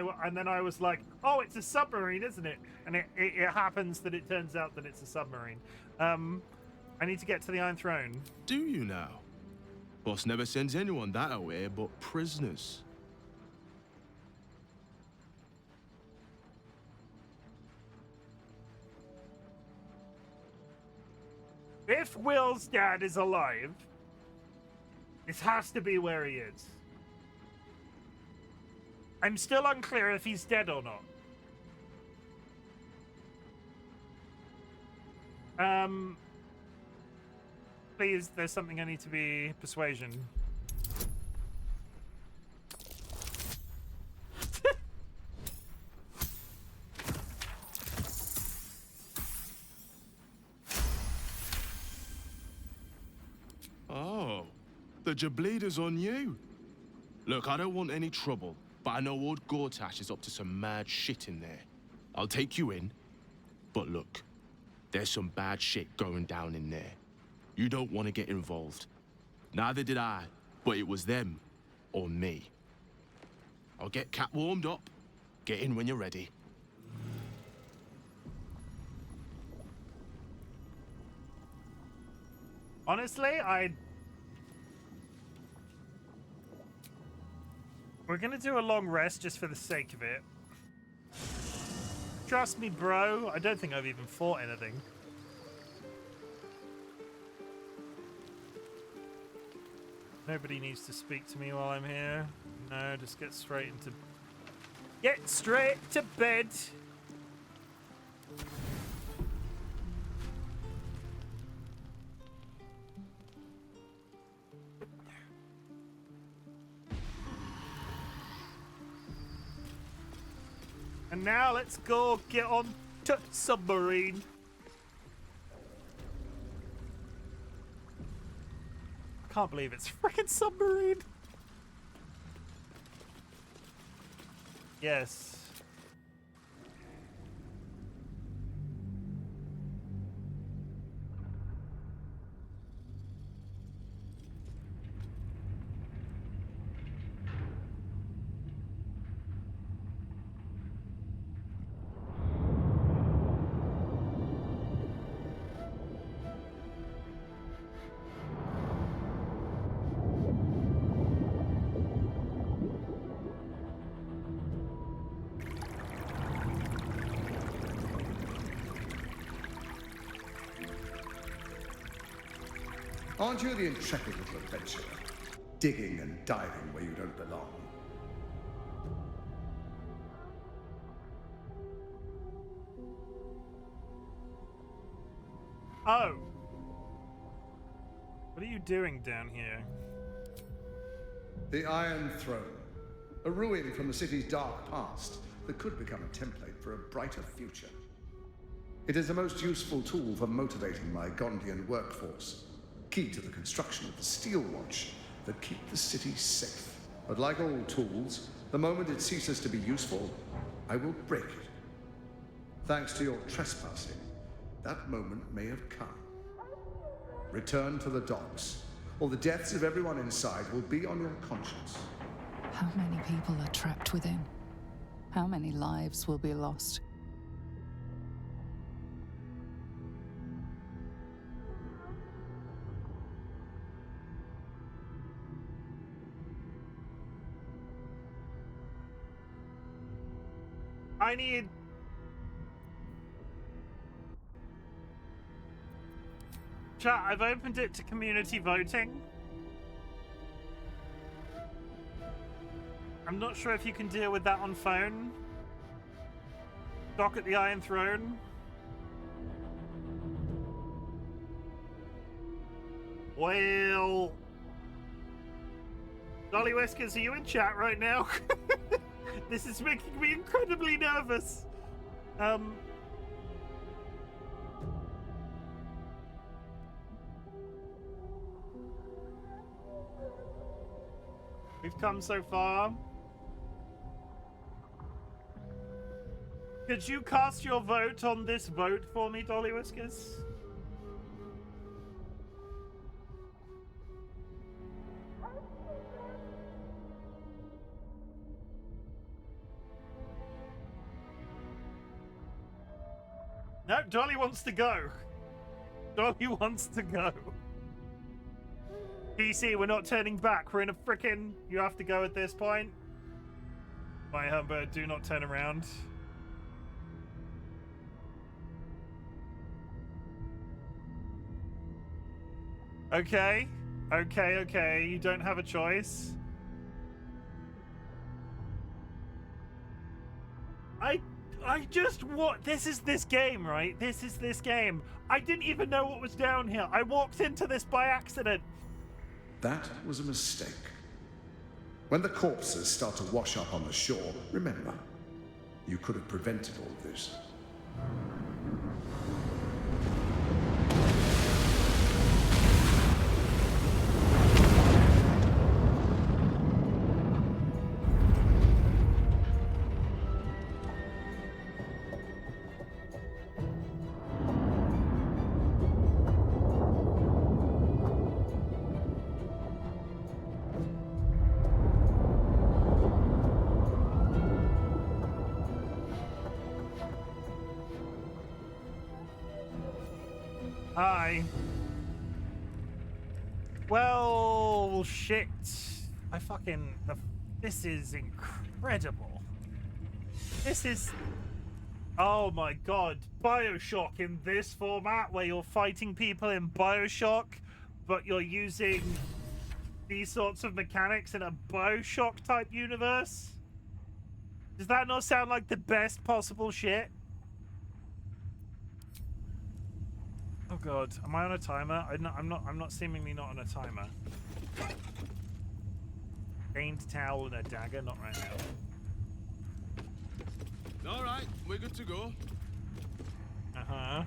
I was like, oh, it's a submarine, isn't it? And it happens that it turns out that it's a submarine. I need to get to the Iron Throne. Do you now? Boss never sends anyone that away but prisoners. if Will's dad is alive, this has to be where he is. I'm still unclear if he's dead or not. Please, there's something I need to be persuasion. Oh, the Jableeder's on you. Look, I don't want any trouble, but I know old Gortash is up to some mad shit in there. I'll take you in, but look, there's some bad shit going down in there. You don't want to get involved. Neither did I, but it was them or me. I'll get Cat warmed up. Get in when you're ready. Honestly, we're gonna do a long rest just for the sake of it. Trust me, bro. I don't think I've even fought anything. Nobody needs to speak to me while I'm here. No, just get straight to bed. And now let's go get on to submarine. Can't believe it's freaking submarine. Yes. Aren't you the intrepid little adventurer, digging and diving where you don't belong? Oh. What are you doing down here? The Iron Throne, a ruin from the city's dark past that could become a template for a brighter future. It is the most useful tool for motivating my Gondian workforce, key to the construction of the Steel Watch that keep the city safe. But like all tools, the moment it ceases to be useful, I will break it. Thanks to your trespassing, that moment may have come. Return to the docks, or the deaths of everyone inside will be on your conscience. How many people are trapped within? How many lives will be lost? I need... Chat, I've opened it to community voting. I'm not sure if you can deal with that on phone. Dock at the Iron Throne. Well... DollyWhiskers, are you in chat right now? This is making me incredibly nervous. We've come so far. Could you cast your vote on this vote for me, DollyWhiskers? No, Dolly wants to go. Dolly wants to go. PC, we're not turning back. We're in a frickin'... You have to go at this point. My Humber, do not turn around. Okay. Okay. You don't have a choice. I just what? This is this game, right? This is this game. I didn't even know what was down here. I walked into this by accident. That was a mistake. When the corpses start to wash up on the shore, remember, you could have prevented all of this. Hi. Well, shit. This is incredible. This is... Oh my god. BioShock in this format where you're fighting people in BioShock, but you're using these sorts of mechanics in a BioShock type universe? Does that not sound like the best possible shit? Oh god, am I on a timer? I'm not seemingly not on a timer. Gained towel and a dagger, not right now. Alright, we're good to go. Uh-huh.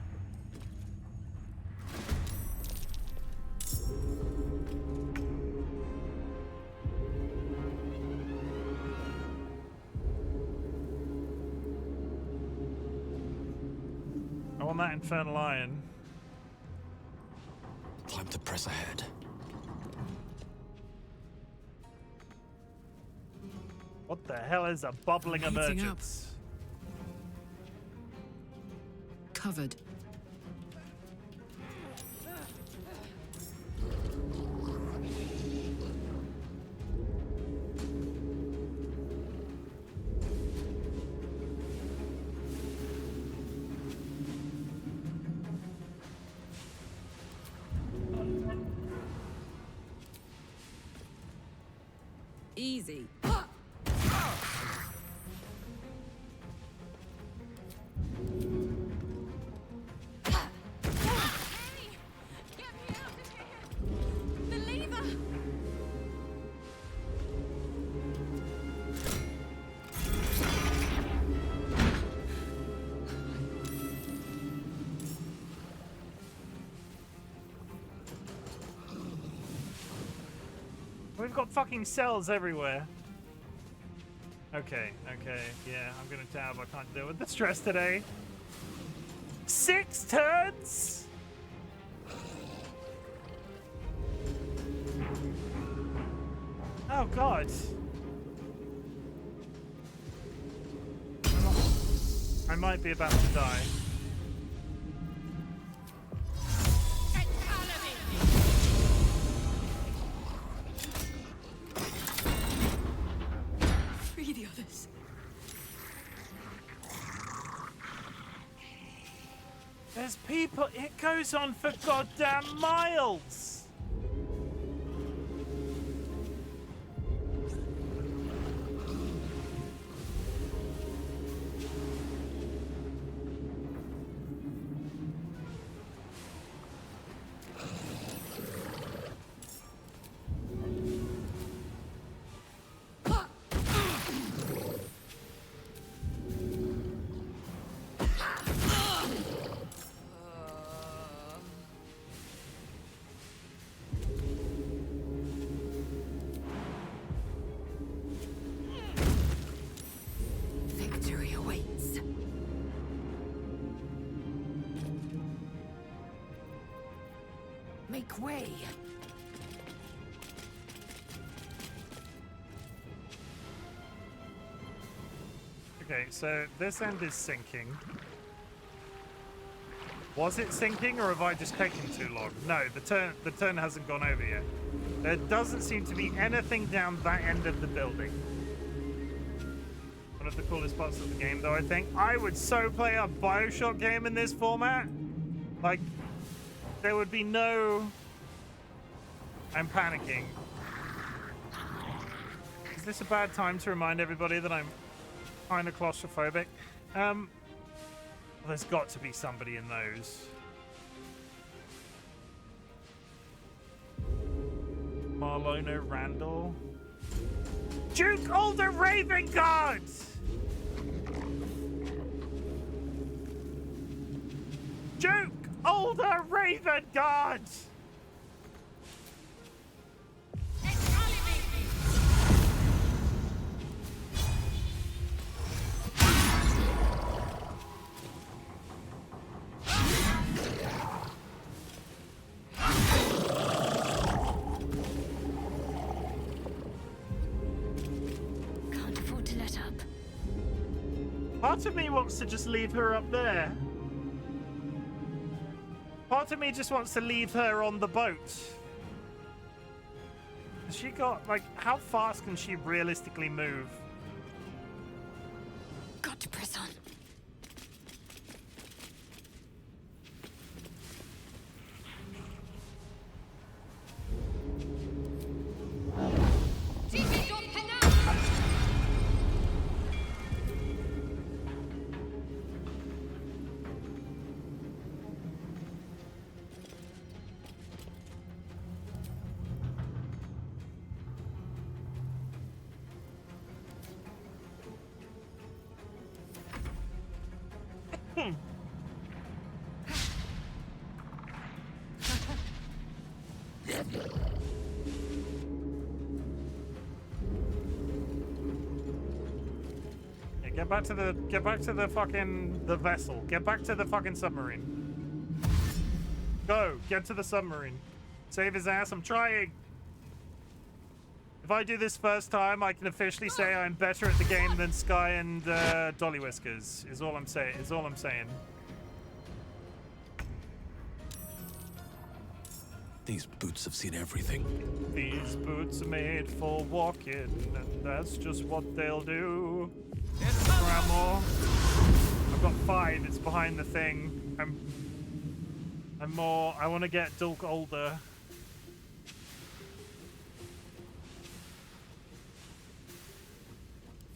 I want that infernal iron. Time to press ahead. What the hell is a bubbling Heating up. emergence? Covered. Easy. We've got fucking cells everywhere. Okay, yeah, I'm gonna tab. I can't deal with the stress today. 6 turns? Oh god. I might be about to die. Free the others. There's people. It goes on for goddamn miles. Victory awaits. Make way. Okay, so this end is sinking. Was it sinking, or have I just taken too long? No, the turn hasn't gone over yet. There doesn't seem to be anything down that end of the building. One of the coolest parts of the game, though, I think. I would so play a BioShock game in this format. Like, there would be no I'm panicking. Is this a bad time to remind everybody that I'm kind of claustrophobic? There's got to be somebody in those. Marlona Randall. Duke Alder Ravengard! Duke Alder Ravengard! Part of me wants to just leave her up there. Part of me just wants to leave her on the boat. Has she got, like, how fast can she realistically move? Got to press on. Get back to the fucking vessel. Get back to the fucking submarine. Go, get to the submarine. Save his ass, I'm trying. If I do this first time, I can officially say I'm better at the game than Sky and DollyWhiskers. Is all I'm saying. These boots have seen everything. These boots are made for walking, and that's just what they'll do. Grandma. I've got 5. It's behind the thing. I'm more. I want to get Dulk older.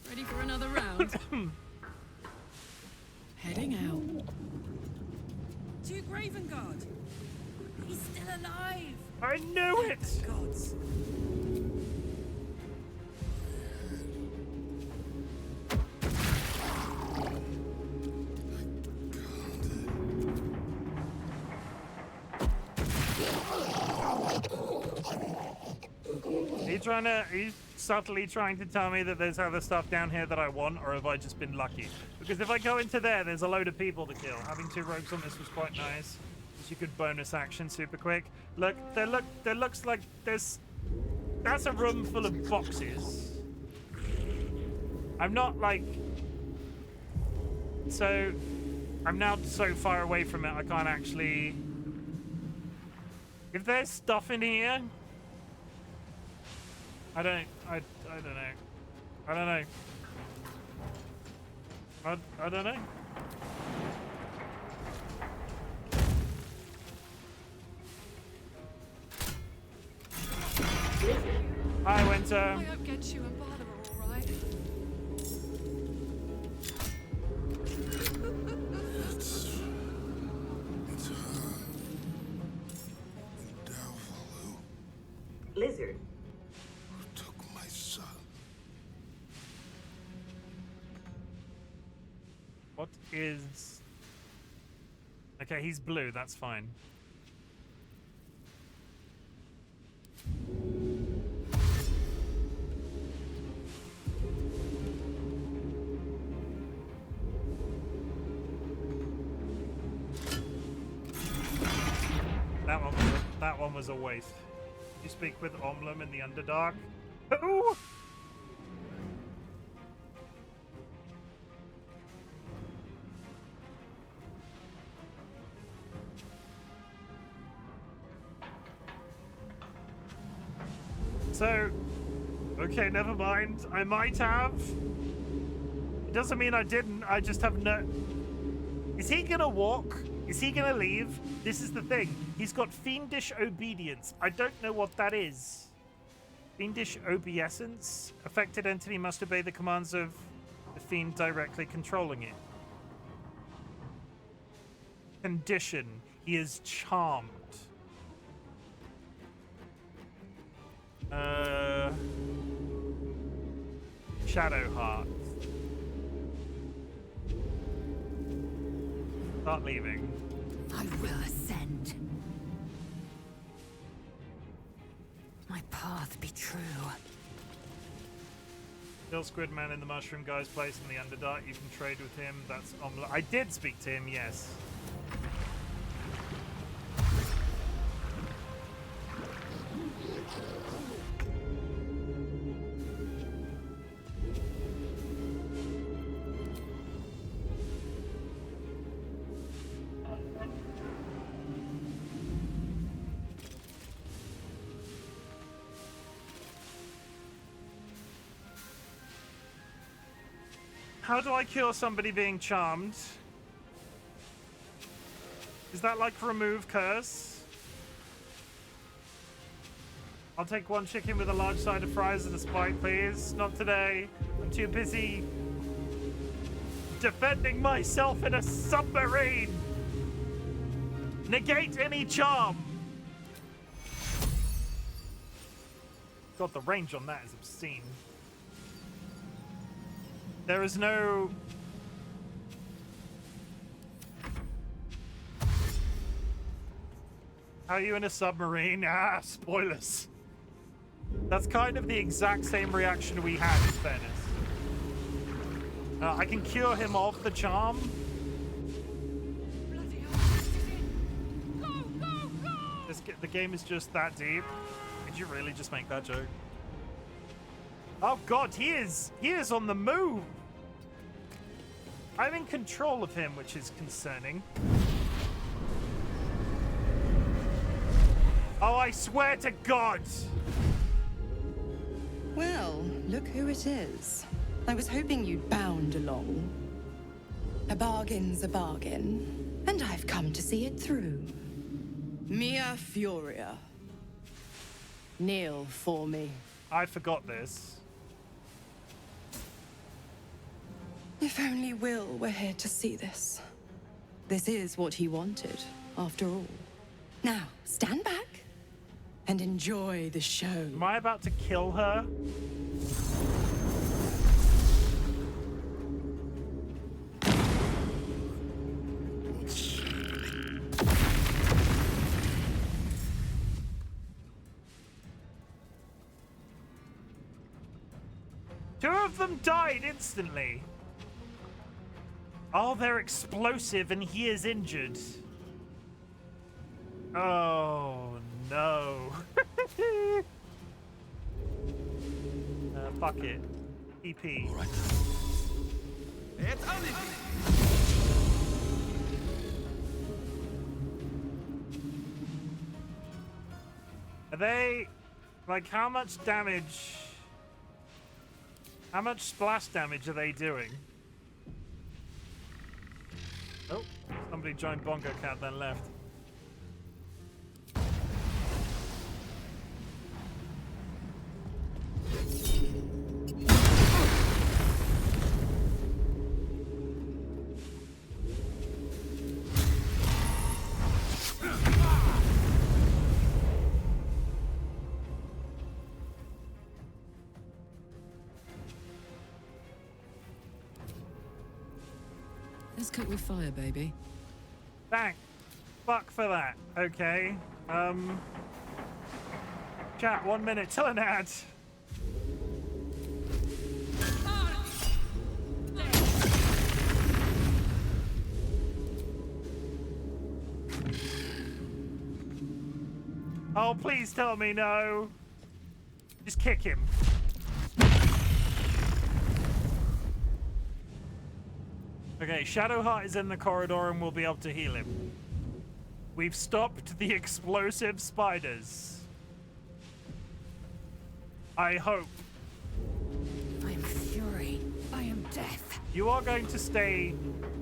Ready for another round? Heading out. Duke Ravengard. He's still alive. I knew it. Gods. He's subtly trying to tell me that there's other stuff down here that I want, or have I just been lucky? Because if I go into there's a load of people to kill. Having 2 rogues on this was quite nice. You could bonus action super quick. Look, there looks like that's a room full of boxes. I'm not like, so I'm now so far away from it I can't actually. If there's stuff in here, I don't know. I don't know. Hi, Winter. I hope Get you and Baldur are all right. Lizard. Who took my son? What is... Okay, he's blue, that's fine. That one was a waste. You speak with Omlum in the Underdark. Ooh! So, okay, never mind. I might have. It doesn't mean I didn't. I just have no... Is he gonna walk? Is he gonna leave? This is the thing. He's got fiendish obedience. I don't know what that is. Fiendish obeisance? Affected entity must obey the commands of the fiend directly controlling it. Condition. He is charmed. Shadowheart. Start leaving. I will ascend. My path be true. Kill Squidman in the Mushroom Guy's place in the Underdark. You can trade with him. That's omelet. I did speak to him, yes. How do I cure somebody being charmed? Is that like remove curse? I'll take one chicken with a large side of fries and a Sprite, please. Not today. I'm too busy defending myself in a submarine. Negate any charm. God, the range on that is obscene. There is no... How are you in a submarine? Ah, spoilers. That's kind of the exact same reaction we had, in fairness. I can cure him of the charm. The game is just that deep. Did you really just make that joke? Oh god, he is on the move. I'm in control of him, which is concerning. Oh, I swear to God! Well, look who it is. I was hoping you'd bound along. A bargain's a bargain, and I've come to see it through. Mia Furia. Kneel for me. I forgot this. If only Will were here to see this. This is what he wanted, after all. Now, stand back and enjoy the show. Am I about to kill her? Two of them died instantly. Oh, they're explosive and he is injured. Oh, no. Fuck it. EP. All right. Are they... Like, how much damage... How much splash damage are they doing? Oh, somebody joined Bongo Cat then left. Let's cook with fire, baby. Thank fuck for that. Okay. Chat, 1 minute till an ad. Oh, please tell me no. Just kick him. Okay, Shadowheart is in the corridor and we'll be able to heal him. We've stopped the explosive spiders. I hope. I am fury. I am death. You are going to stay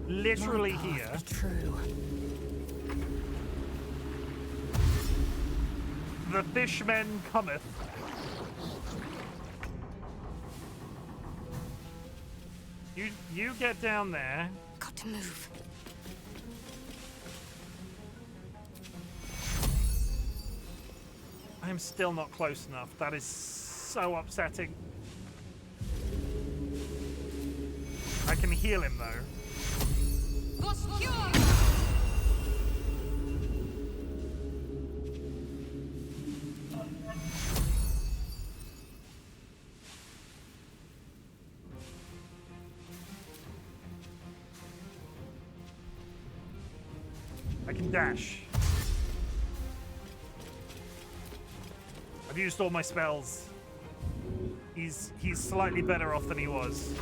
literally here. True. The fishman cometh. You get down there. Got to move. I'm still not close enough. That is so upsetting. I can heal him though. I can dash. I've used all my spells. He's slightly better off than he was.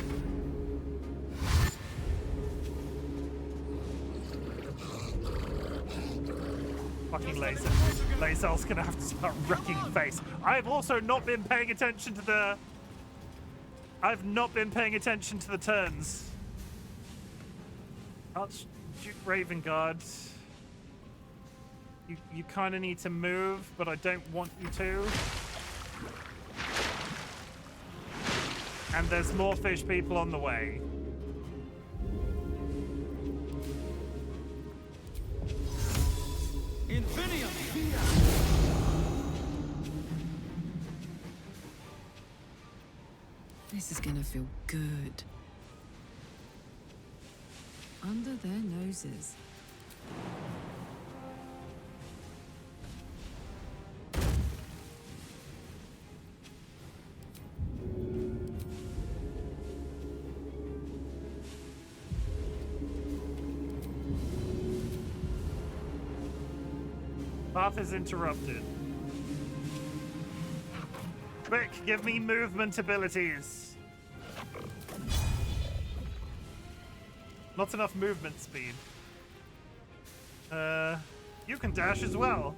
Fucking laser. Lazel's gonna have to start wrecking face. I've also not been paying attention to the... I've not been paying attention to the turns. Archduke Ravengard. You kind of need to move, but I don't want you to. And there's more fish people on the way. This is gonna feel good. Under their noses. Path is interrupted. Quick, give me movement abilities. Not enough movement speed. You can dash as well.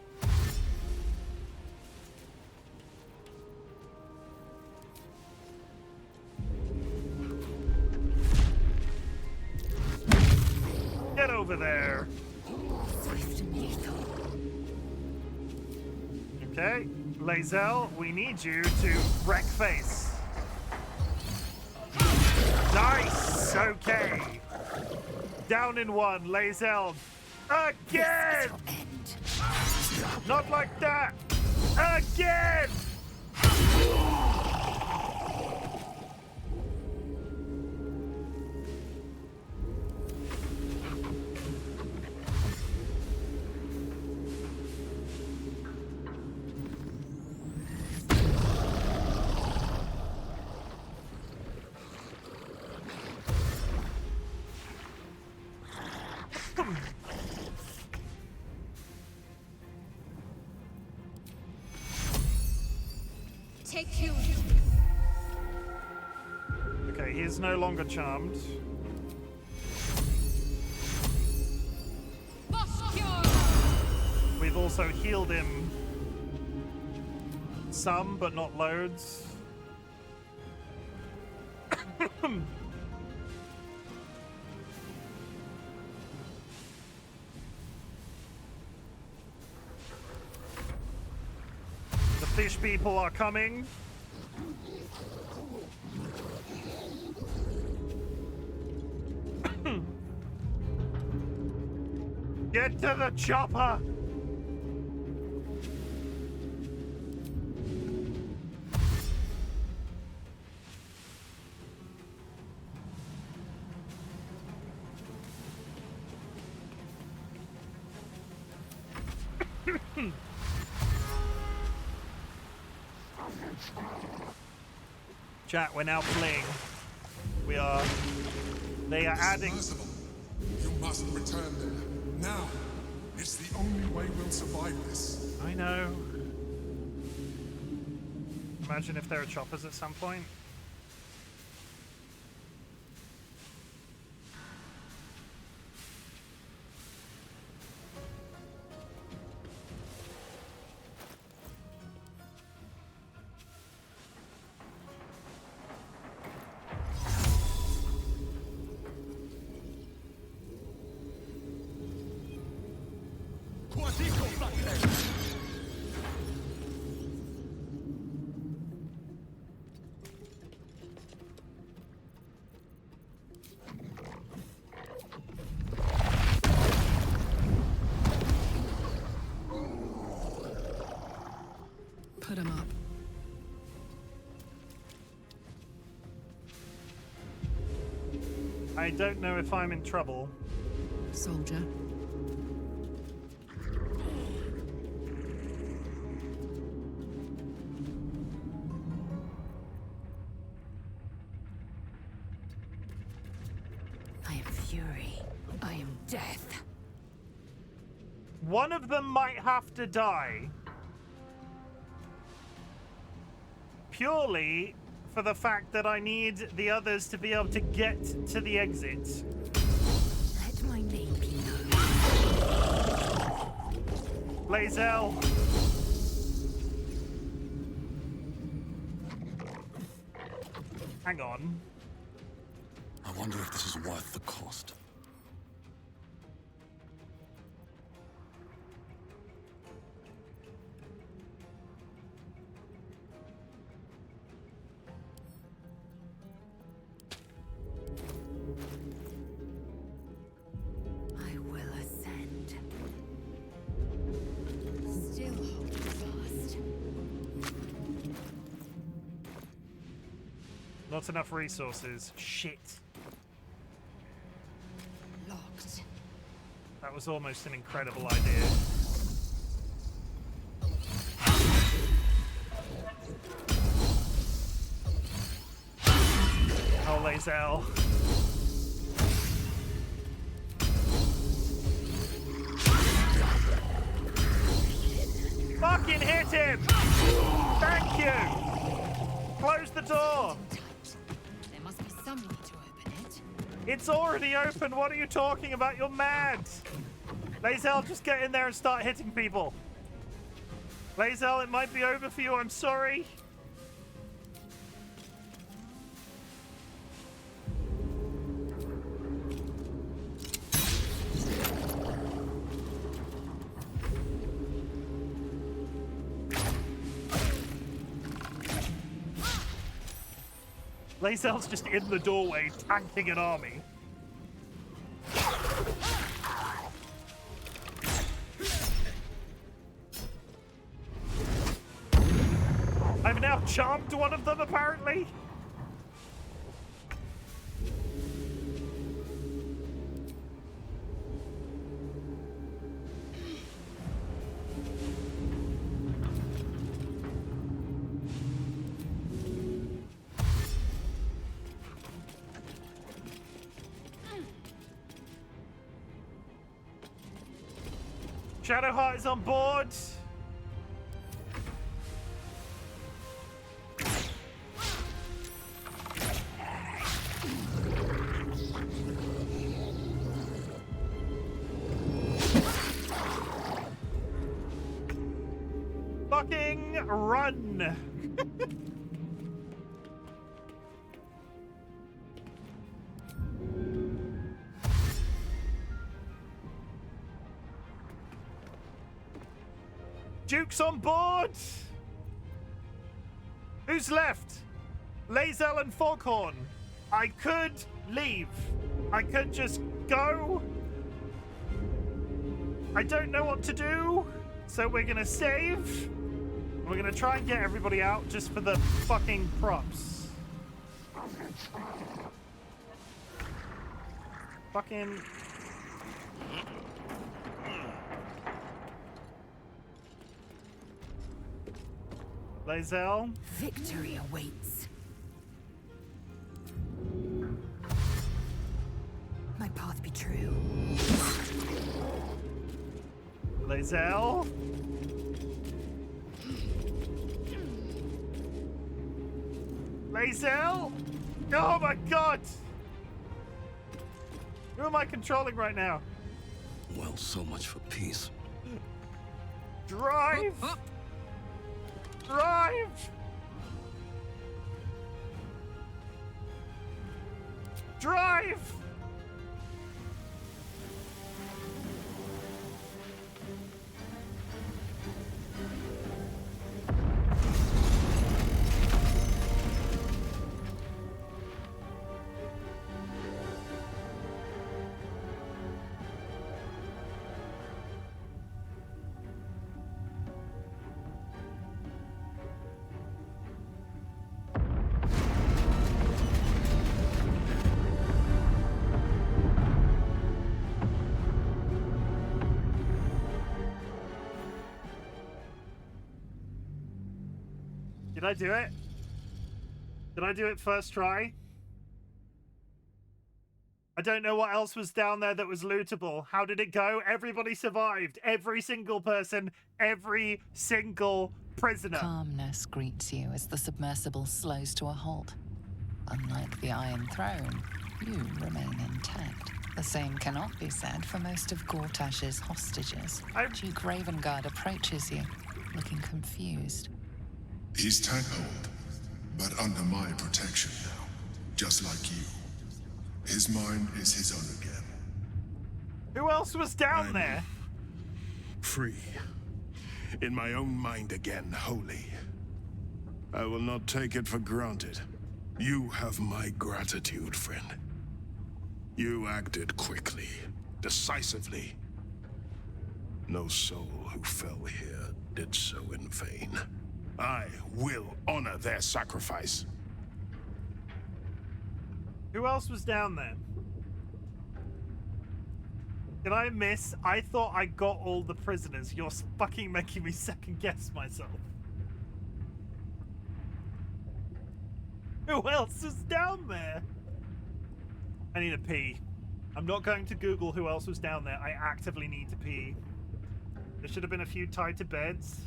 Get over there. Okay, Lazel, we need you to wreck face. Nice, okay. Down in one, Lazel. Again! Not like that! Again! Take you. Okay, he is no longer charmed. We've also healed him some, but not loads. The fish people are coming. Get to the chopper! Chat, we're now fleeing. We are... They are adding... You must return there. Now! It's the only way we'll survive this. I know. Imagine if there are choppers at some point. I don't know if I'm in trouble. Soldier. I am fury. I am death. One of them might have to die. Purely for the fact that I need the others to be able to get to the exit. Let my name be known. Lae'zel. Hang on. I wonder if this is worth the cost. I will ascend. Still hold fast. Not enough resources. Shit. Locked. That was almost an incredible idea. Oh, Lae'zel. Fucking hit him! Thank you! Close the door! There must be some way to open it. It's already open. What are you talking about? You're mad. Lae'zel, just get in there and start hitting people. Lae'zel, it might be over for you. I'm sorry. Lae'zel's just in the doorway, tanking an army. I've now charmed one of them, apparently. Shadowheart is on board. Fucking run. Duke's on board! Who's left? Lae'zel and Foghorn. I could leave. I could just go. I don't know what to do, so we're gonna save. We're gonna try and get everybody out just for the fucking props. Fucking... Lae'zel. Victory awaits. My path be true. Lae'zel. Lae'zel. Oh my god. Who am I controlling right now? Well, so much for peace. Drive! Drive! Drive! Did I do it? Did I do it first try? I don't know what else was down there that was lootable. How did it go? Everybody survived. Every single person, every single prisoner. Calmness greets you as the submersible slows to a halt. Unlike the Iron Throne, you remain intact. The same cannot be said for most of Gortash's hostages. Duke Ravengard approaches you, looking confused. He's tanghold, but under my protection now, just like you. His mind is his own again. Who else was down there? Free. In my own mind again, wholly. I will not take it for granted. You have my gratitude, friend. You acted quickly, decisively. No soul who fell here did so in vain. I will honor their sacrifice. Who else was down there? Did I miss? I thought I got all the prisoners. You're fucking making me second guess myself. Who else was down there? I need a pee. I'm not going to Google who else was down there. I actively need to pee. There should have been a few tied to beds.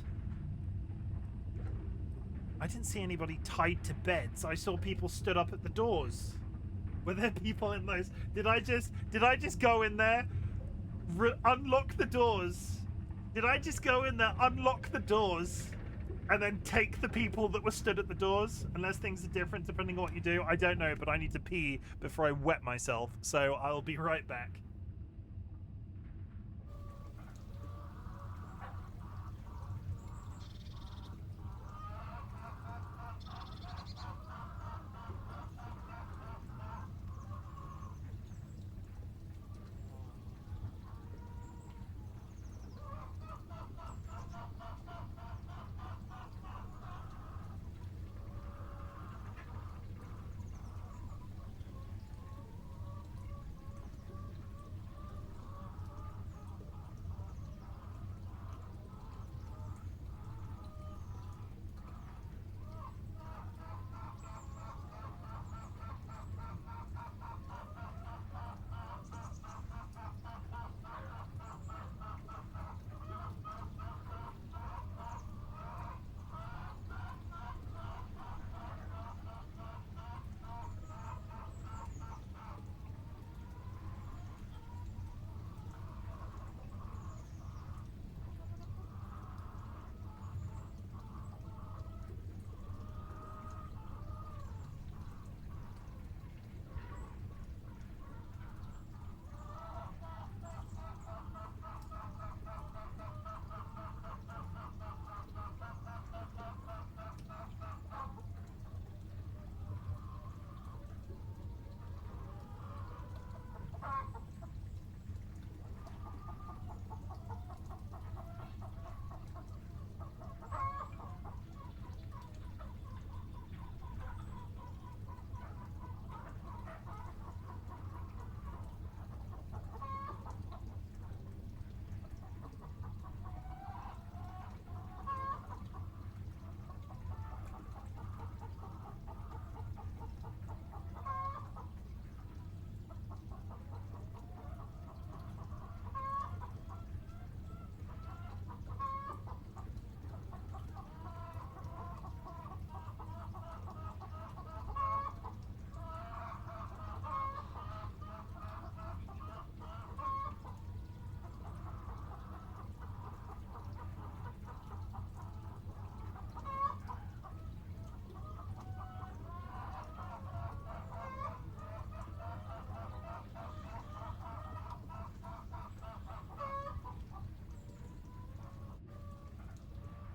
I didn't see anybody tied to beds. I saw people stood up at the doors. Were there people in those? Did I just go in there, unlock the doors? Did I just go in there, unlock the doors, and then take the people that were stood at the doors? Unless things are different depending on what you do. I don't know, but I need to pee before I wet myself. So I'll be right back.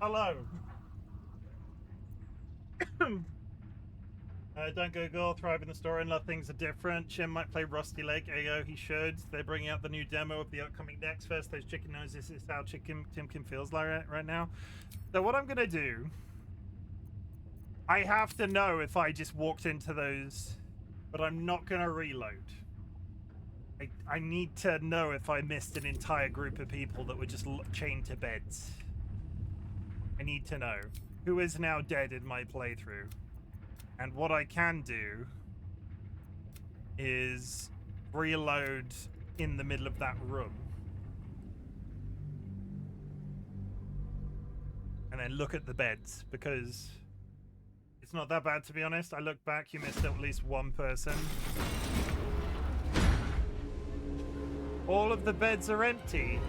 Hello. Don't Google, thrive in the story and love things are different. Chim might play Rusty Lake. Ayo, he should. They're bringing out the new demo of the upcoming next fest. Those chicken noses is how Chimken feels like right now. So what I'm going to do, I have to know if I just walked into those, but I'm not going to reload. I need to know if I missed an entire group of people that were just chained to beds. I need to know. who is now dead in my playthrough. And what I can do is reload in the middle of that room. And then look at the beds, because it's not that bad, to be honest. I look back, you missed at least one person. All of the beds are empty.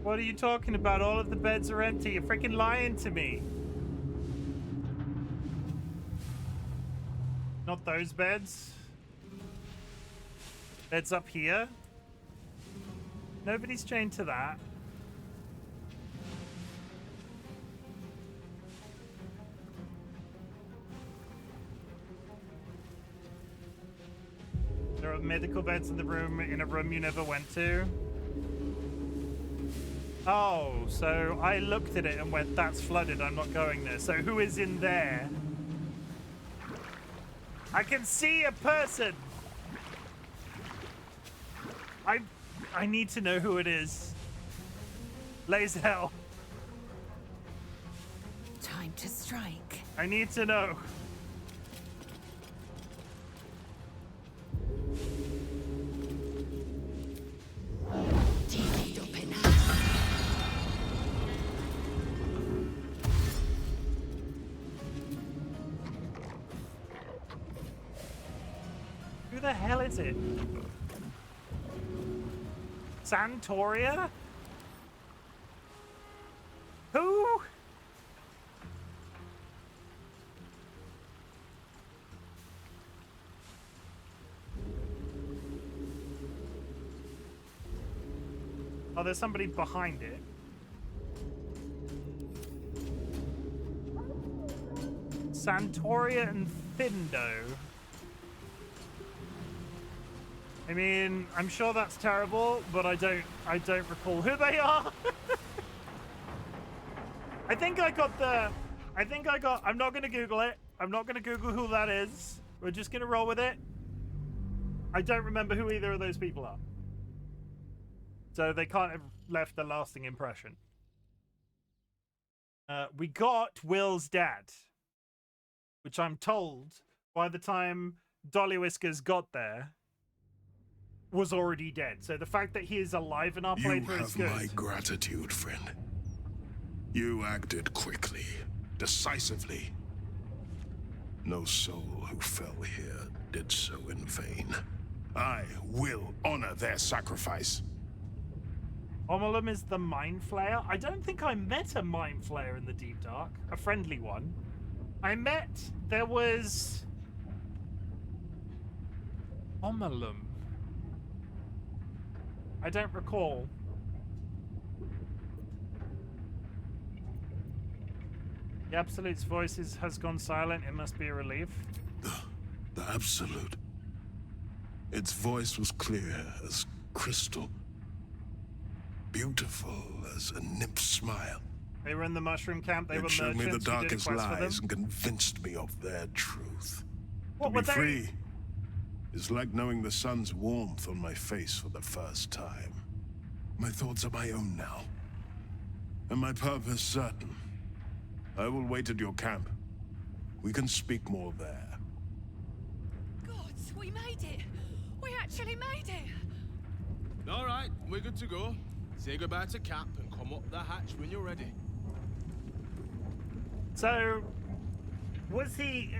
What are you talking about? All of the beds are empty. You're freaking lying to me. Not those beds. Beds up here. Nobody's chained to that. There are medical beds in the room, in a room you never went to. Oh, so I looked at it and went, that's flooded, I'm not going there. So who is in there? I can see a person. I need to know who it is. Lazel. Time to strike. I need to know. Who the hell is it? Santoria? Who? Oh, there's somebody behind it. Santoria and Thindo. I mean, I'm sure that's terrible, but I don't recall who they are. I'm not gonna Google it. I'm not gonna Google who that is. We're just gonna roll with it. I don't remember who either of those people are. So they can't have left a lasting impression. We got Will's dad, which I'm told by the time DollyWhiskers got there was already dead. So the fact that he is alive in our playthrough is good. You have my gratitude, friend. You acted quickly, decisively. No soul who fell here did so in vain. I will honor their sacrifice. Omolum is the Mind Flayer. I don't think I met a Mind Flayer in the Deep Dark. A friendly one. There was Omolum. I don't recall. The Absolute's voice has gone silent. It must be a relief. The Absolute. Its voice was clear as crystal. Beautiful as a nymph's smile. They were in the mushroom camp. They were merchants. It showed me the darkest lies and and convinced me of their truth. What to be free is like knowing the sun's warmth on my face for the first time. My thoughts are my own now, and my purpose certain. I will wait at your camp. We can speak more there. Gods, we made it! We actually made it! All right, we're good to go. Say goodbye to Cap and come up the hatch when you're ready. So, was he...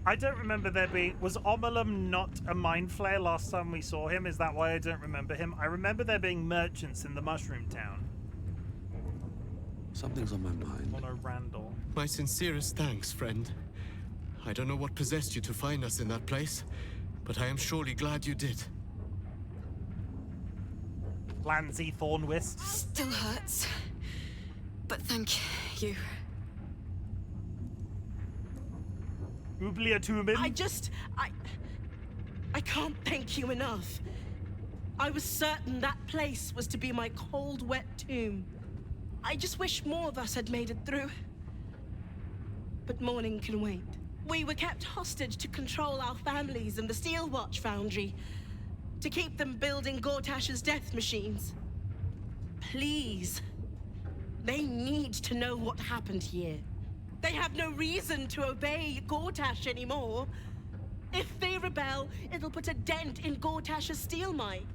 I don't remember there being... Was Omolum not a Mind Flayer last time we saw him? Is that why I don't remember him? I remember there being merchants in the Mushroom Town. Something's on my mind. Mono Randall. My sincerest thanks, friend. I don't know what possessed you to find us in that place, but I am surely glad you did. Lansy Thornwist. Still hurts. But thank you. Ublia Tumin. I can't thank you enough. I was certain that place was to be my cold, wet tomb. I just wish more of us had made it through. But morning can wait. We were kept hostage to control our families in the Steel Watch Foundry, to keep them building Gortash's death machines. Please, They need to know what happened here. They have no reason to obey Gortash anymore. If they rebel, it'll put a dent in Gortash's steel might.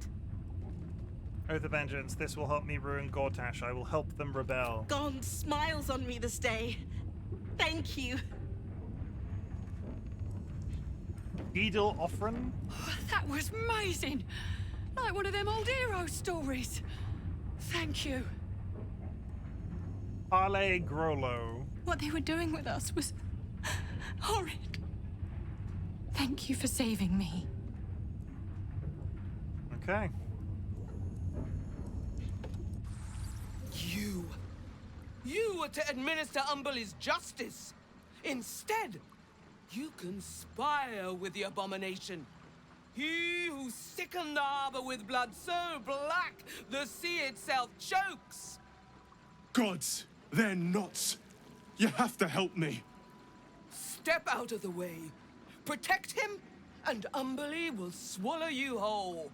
Oath of Vengeance, this will help me ruin Gortash. I will help them rebel. Gond smiles on me this day. Thank you. Edel Offren? That was amazing! Like one of them old hero stories. Thank you. Ale Grollo. What they were doing with us was horrid. Thank you for saving me. Okay. You were to administer Umberlee's justice. Instead, you conspire with the abomination. He who sickened the harbor with blood so black the sea itself chokes. Gods, they're nuts. You have to help me. Step out of the way. Protect him, and Umberlee will swallow you whole.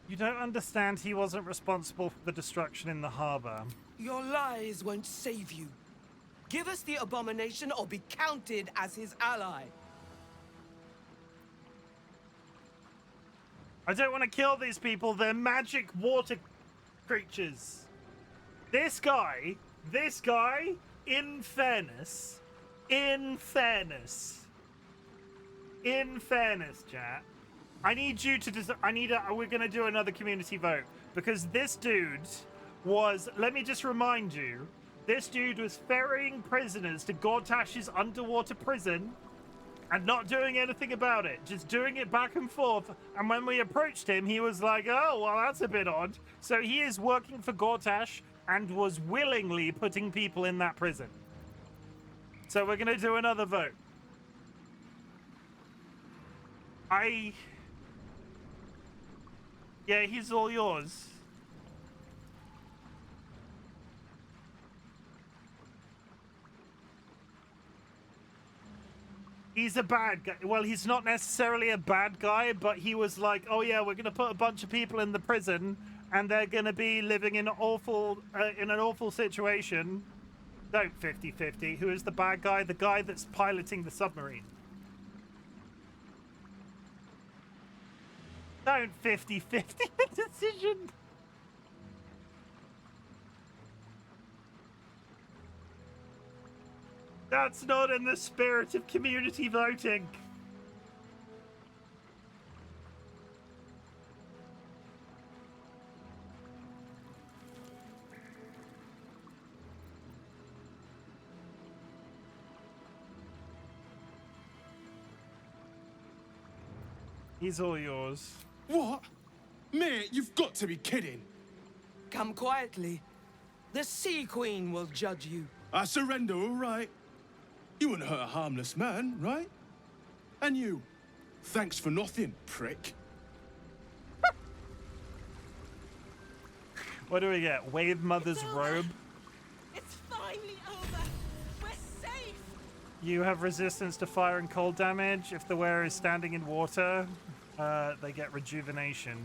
You don't understand he wasn't responsible for the destruction in the harbor. Your lies won't save you. Give us the abomination or be counted as his ally. I don't want to kill these people. They're magic water creatures. This guy, in fairness, chat, I need you to, we're going to do another community vote, because this dude was, let me just remind you, this dude was ferrying prisoners to Gortash's underwater prison and not doing anything about it, just doing it back and forth. And when we approached him, he was like, oh, well, that's a bit odd. So he is working for Gortash and was willingly putting people in that prison. So we're going to do another vote. Yeah, he's all yours. He's a bad guy. Well, he's not necessarily a bad guy, but he was like, oh yeah, we're going to put a bunch of people in the prison and they're going to be living in an awful situation. Don't 50-50. Who is the bad guy? The guy that's piloting the submarine. Don't 50-50 the decision. That's not in the spirit of community voting. He's all yours. What? Mate, you've got to be kidding. Come quietly. The Sea Queen will judge you. I surrender, all right. You wouldn't hurt a harmless man, right? And you, thanks for nothing, prick. What do we get? Wave Mother's robe? It's finally over. We're safe. You have resistance to fire and cold damage. If the wearer is standing in water, they get rejuvenation.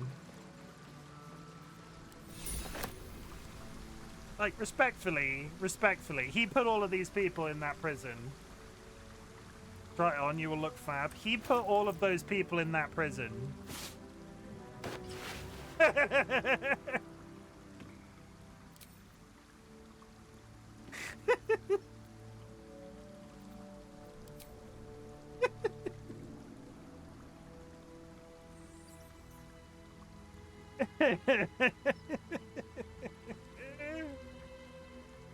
Like, respectfully, he put all of these people in that prison. Try it on, you will look fab. He put all of those people in that prison.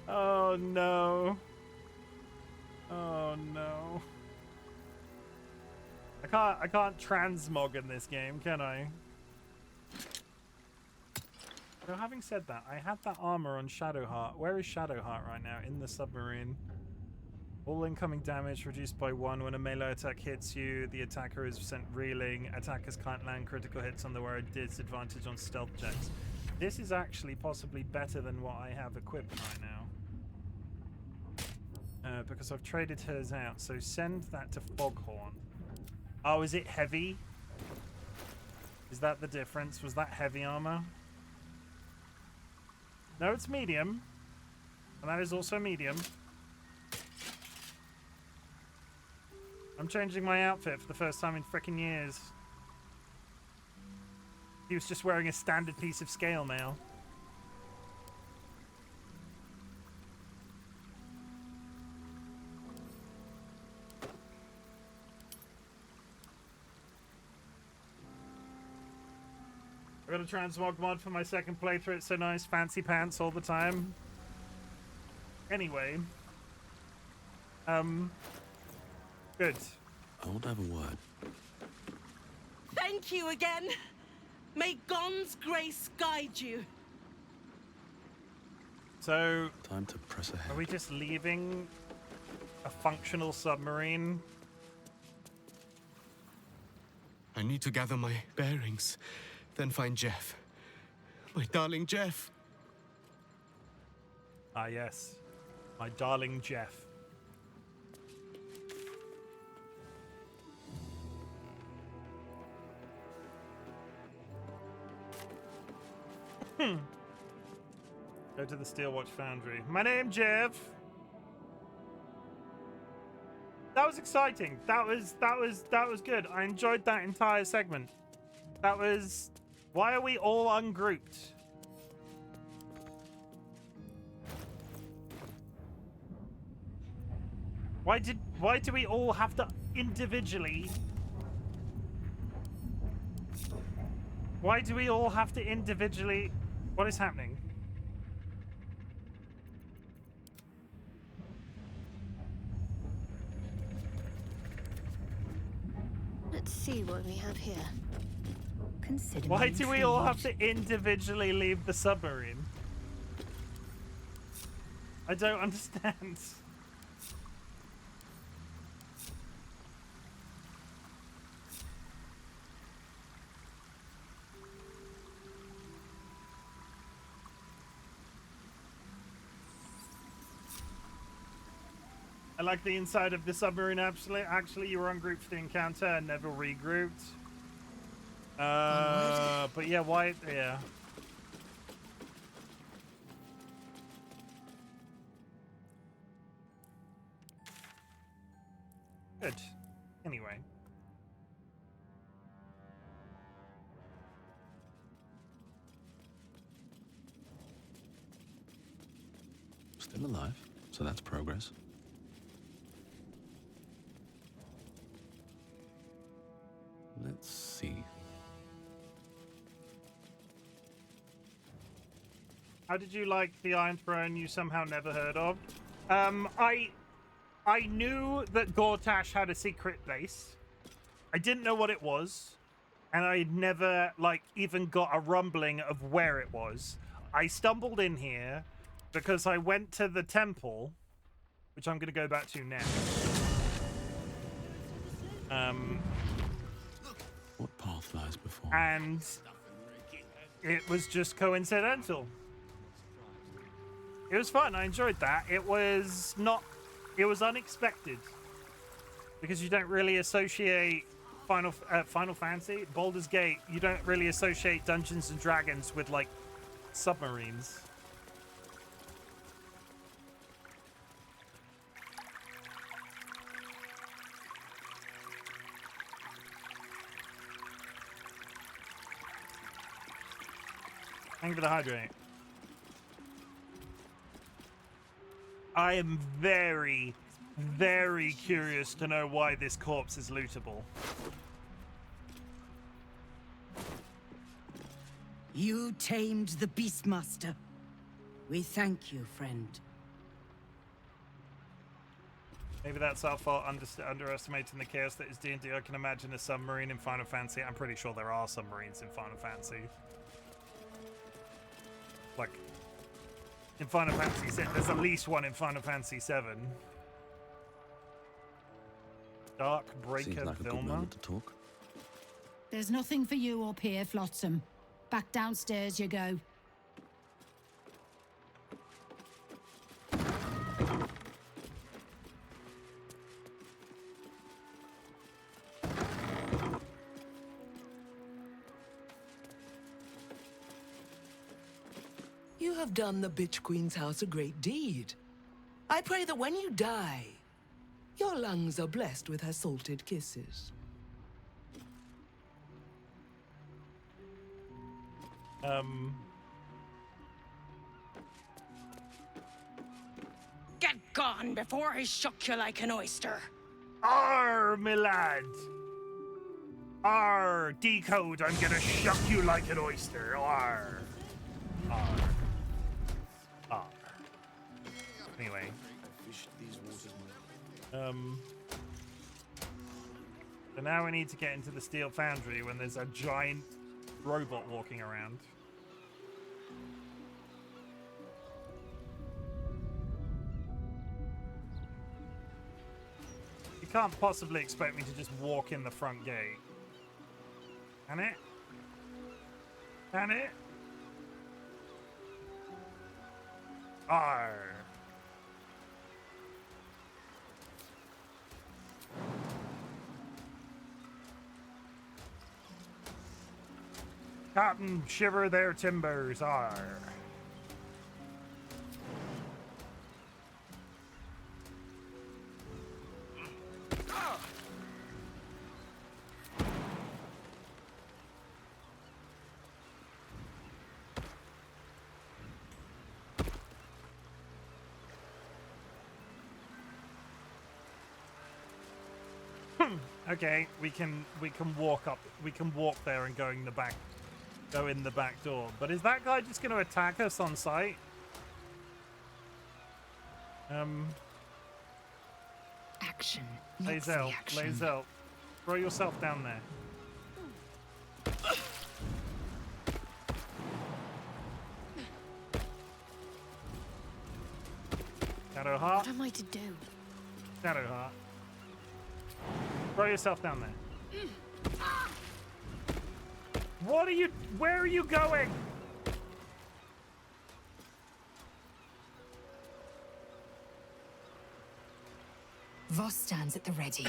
Oh no. Oh no. I can't transmog in this game, can I? So having said that, I had that armor on Shadowheart. Where is Shadowheart right now? In the submarine. All incoming damage reduced by 1 when a melee attack hits you. The attacker is sent reeling. Attackers can't land critical hits on the where a disadvantage on stealth checks. This is actually possibly better than what I have equipped right now. Because I've traded hers out. So send that to Foghorn. Oh, is it heavy? Is that the difference? Was that heavy armor? No, it's medium. And that is also medium. I'm changing my outfit for the first time in frickin' years. He was just wearing a standard piece of scale mail. I got a transmog mod for my second playthrough. It's so nice. Fancy pants all the time. Anyway. Good. I want to have a word. Thank you again. May Gon's grace guide you. So... Time to press ahead. Are we just leaving a functional submarine? I need to gather my bearings, then find Jeff. My darling Jeff. Ah, yes. My darling Jeff. Go to the Steelwatch Foundry. My name, Jeff. That was exciting. That was good. I enjoyed that entire segment. That was... Why are we all ungrouped? Why do we all have to individually... Why do we all have to individually... What is happening? Let's see what we have here. Consider Why me do we all have intrigued. to individually leave the submarine? I don't understand. I like the inside of the submarine. Actually, you were ungrouped for the encounter and never regrouped. But yeah, why? Yeah. Good. Anyway. Still alive, so that's progress. Let's see. How did you like the Iron Throne you somehow never heard of? I knew that Gortash had a secret base. I didn't know what it was. And I never, like, even got a rumbling of where it was. I stumbled in here because I went to the temple, which I'm going to go back to now. What path lies before? And it was just coincidental. It was fun. I enjoyed that. It was not... It was unexpected. Because you don't really associate Final Fantasy, Baldur's Gate, you don't really associate Dungeons and Dragons with, like, submarines. Thank you for the hydrate. I am very, very curious to know why this corpse is lootable. You tamed the Beastmaster. We thank you, friend. Maybe that's our fault underestimating the chaos that is D&D. I can imagine a submarine in Final Fantasy. I'm pretty sure there are submarines in Final Fantasy. Like, in Final Fantasy VII, there's at least one in Final Fantasy VII. Dark breaker Seems like a good filmer. moment to talk. There's nothing for you up here, Flotsam. Back downstairs you go. You have done the Bitch Queen's house a great deed. I pray that when you die, your lungs are blessed with her salted kisses. Get gone before I shock you like an oyster. Arr, my lad. Arr, decode, I'm gonna shuck you like an oyster. Arr. Arr. Arr. Anyway. So now we need to get into the steel foundry when there's a giant robot walking around. You can't possibly expect me to just walk in the front gate. Can it? Can it? Arr. Captain, shiver their timbers, arr. Okay, we can walk up. We can walk there and go in the back door. But is that guy just going to attack us on sight? Action. Lae'zel, throw yourself down there. Shadowheart. What am I to do? Shadowheart. Throw yourself down there. What are you... Where are you going? Voss stands at the ready.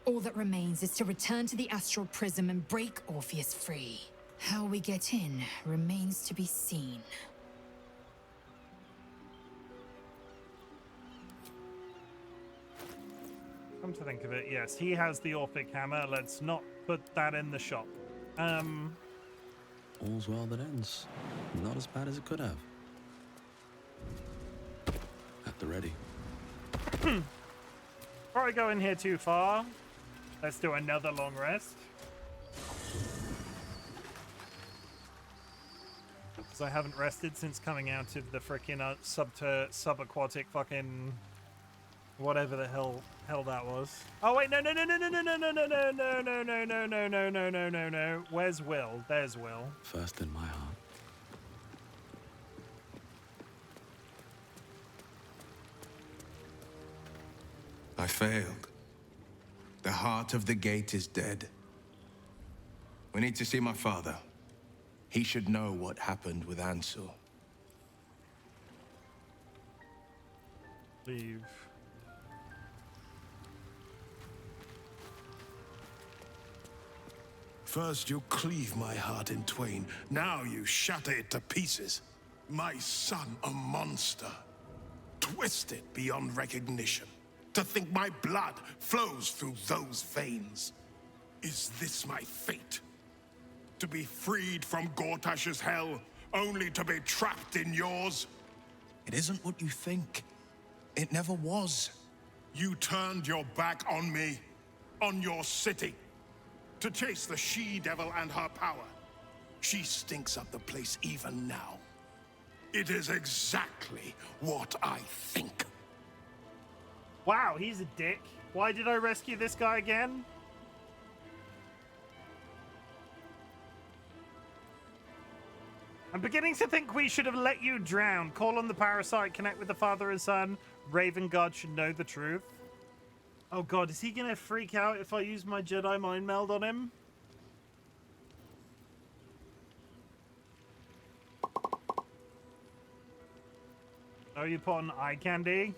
All that remains is to return to the astral prism and break Orpheus free. How we get in remains to be seen. Come to think of it, yes, he has the Orphic hammer. Let's not put that in the shop. All's well that ends. Not as bad as it could have. At the ready. Before I go in here too far, let's do another long rest. Because I haven't rested since coming out of the frickin' subaquatic fucking whatever the hell that was. Oh wait, no. Where's Will? There's Will. First in my heart. I failed. The heart of the gate is dead. We need to see my father. He should know what happened with Ansel. Leave. First you cleave my heart in twain, now you shatter it to pieces. My son, a monster. Twisted beyond recognition. To think my blood flows through those veins. Is this my fate? To be freed from Gortash's hell, only to be trapped in yours? It isn't what you think. It never was. You turned your back on me, on your city, to chase the she-devil and her power. She stinks up the place even now. It is exactly what I think. Wow, he's a dick. Why did I rescue this guy again? I'm beginning to think we should have let you drown. Call on the parasite, connect with the father and son. Raven God should know the truth. Oh god, is he gonna freak out if I use my Jedi mind meld on him? Oh, you put on eye candy?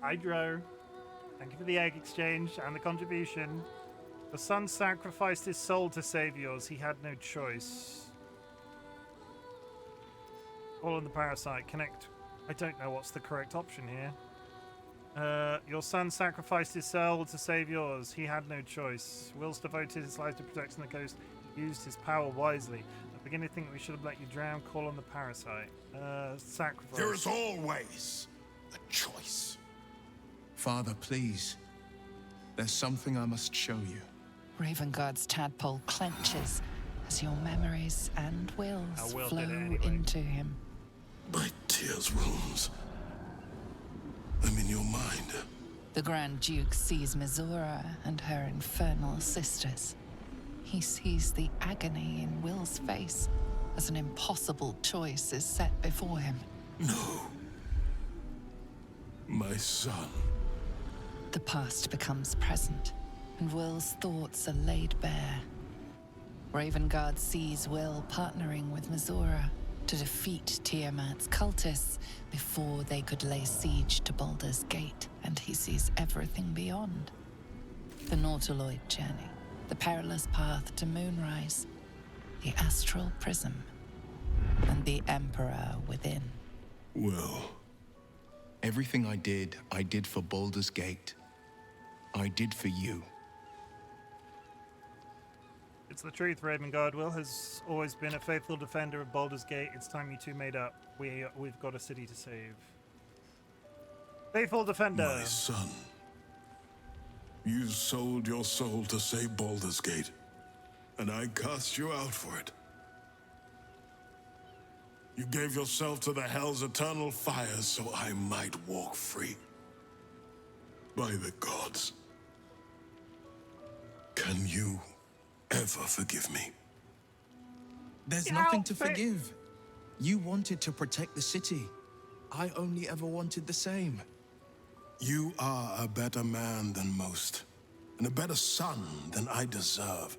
Hydro. Thank you for the egg exchange and the contribution. The son sacrificed his soul to save yours. He had no choice. All on the parasite. Connect. I don't know what's the correct option here. Your son sacrificed his soul to save yours. He had no choice. Will's devoted his life to protecting the coast. He used his power wisely. I begin to think we should have let you drown. Call on the parasite. Sacrifice. There is always a choice. Father, please. There's something I must show you. Ravengard's tadpole clenches as your memories and wills Will flow did it anyway. into him. My tears wounds. I'm in your mind. The Grand Duke sees Mizora and her infernal sisters. He sees the agony in Will's face as an impossible choice is set before him. No. My son. The past becomes present, and Will's thoughts are laid bare. Ravengard sees Will partnering with Mizora to defeat Tiamat's cultists before they could lay siege to Baldur's Gate, and he sees everything beyond. The Nautiloid journey, the perilous path to Moonrise, the astral prism, and the Emperor within. Will. Everything I did for Baldur's Gate. I did for you. It's the truth, Ravengard. Will has always been a faithful defender of Baldur's Gate. It's time you two made up. We've got a city to save. Faithful defender. My son. You sold your soul to save Baldur's Gate, and I cast you out for it. You gave yourself to the Hell's eternal fires so I might walk free. By the gods. Can you ever forgive me? There's nothing to forgive. You wanted to protect the city. I only ever wanted the same. You are a better man than most, and a better son than I deserve.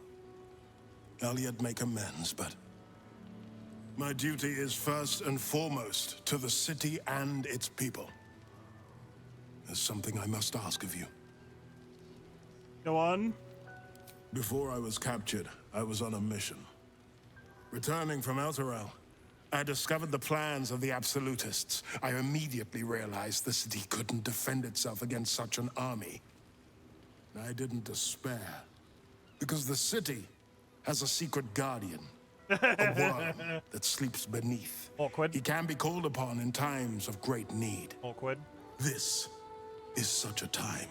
I'll yet make amends, but my duty is first and foremost to the city and its people. There's something I must ask of you. Go on. Before I was captured, I was on a mission. Returning from Elturel, I discovered the plans of the Absolutists. I immediately realized the city couldn't defend itself against such an army. I didn't despair, because the city has a secret guardian, a worm that sleeps beneath. Awkward. He can be called upon in times of great need. Awkward. This is such a time.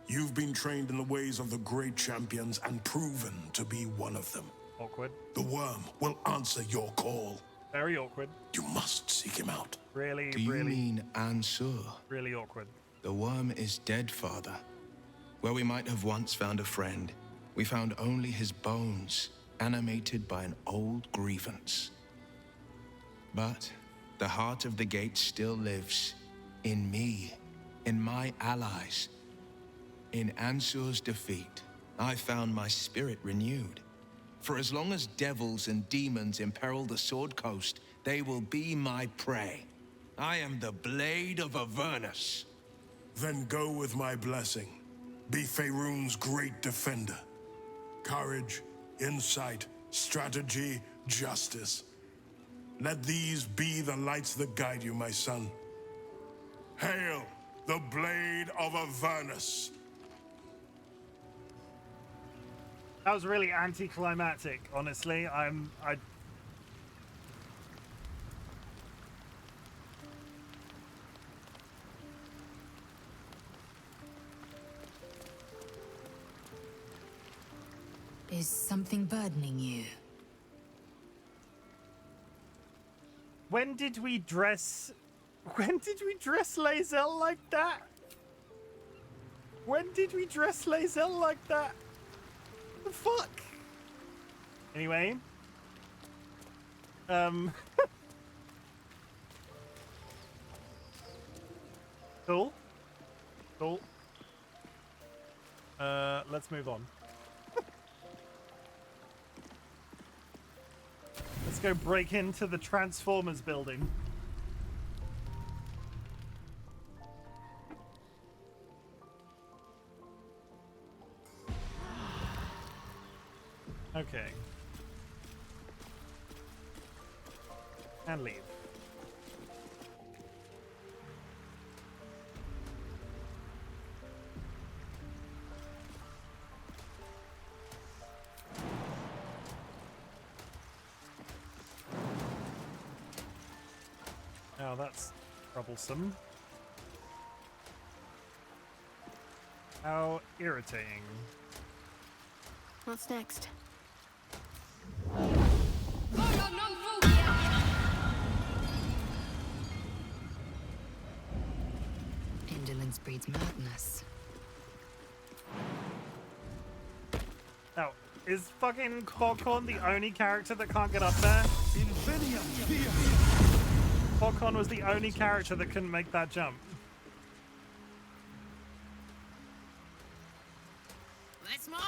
You've been trained in the ways of the great champions and proven to be one of them. Awkward. The worm will answer your call. Very awkward. You must seek him out. Really, Do you really, mean Ansur? really awkward. The worm is dead, Father. Where we might have once found a friend, we found only his bones, animated by an old grievance. But the heart of the gate still lives. In me, in my allies. In Ansur's defeat, I found my spirit renewed. For as long as devils and demons imperil the Sword Coast, they will be my prey. I am the blade of Avernus. Then go with my blessing. Be Faerun's great defender. Courage, insight, strategy, justice. Let these be the lights that guide you, my son. Hail, the blade of Avernus! That was really anticlimactic, honestly. I Is something burdening you? When did we dress Lae'zel like that? When did we dress Lae'zel like that? The fuck? Anyway. Cool. Cool. let's move on. Let's go break into the Transformers building. Okay. And leave. Oh, that's troublesome. How irritating. What's next? Indolence breeds madness. Oh, is fucking Corcorn the only character that can't get up there? Corcorn was the only character that couldn't make that jump. Let's march.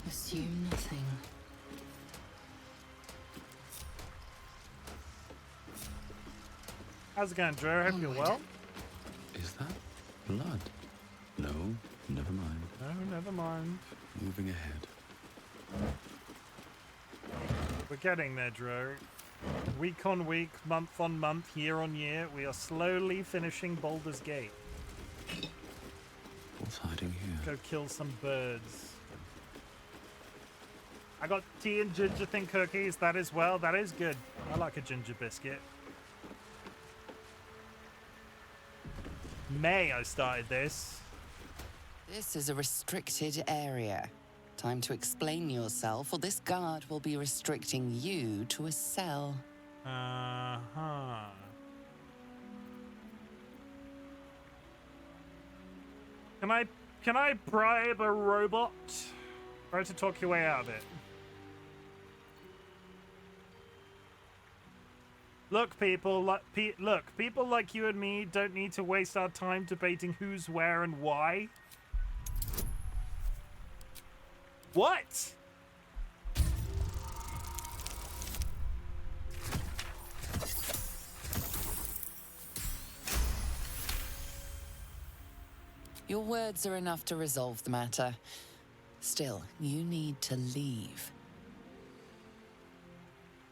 Assume nothing. How's it going, Drew? Hope you're well. Is that blood? No, never mind. No, never mind. Moving ahead. We're getting there, Drew. Week on week, month on month, year on year, we are slowly finishing Baldur's Gate. What's hiding here? Go kill some birds. I got tea and ginger thin cookies. That is well. That is good. I like a ginger biscuit. May I started this. This is a restricted area. Time to explain yourself, or this guard will be restricting you to a cell. Uh-huh. Can I bribe a robot? Try to talk your way out of it. Look, people, people like you and me don't need to waste our time debating who's where and why. What? Your words are enough to resolve the matter. Still, you need to leave.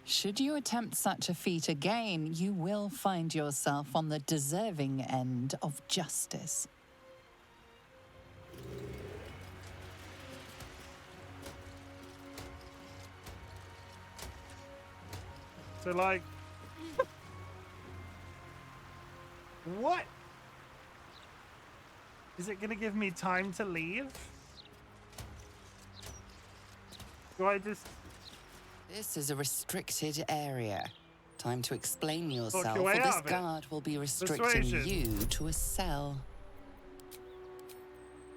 Should you attempt such a feat again, you will find yourself on the deserving end of justice. So, like... What? Is it gonna give me time to leave? Do I just... This is a restricted area. Time to explain yourself, your or way this out of it. guard will be restricting Persuasion. you to a cell.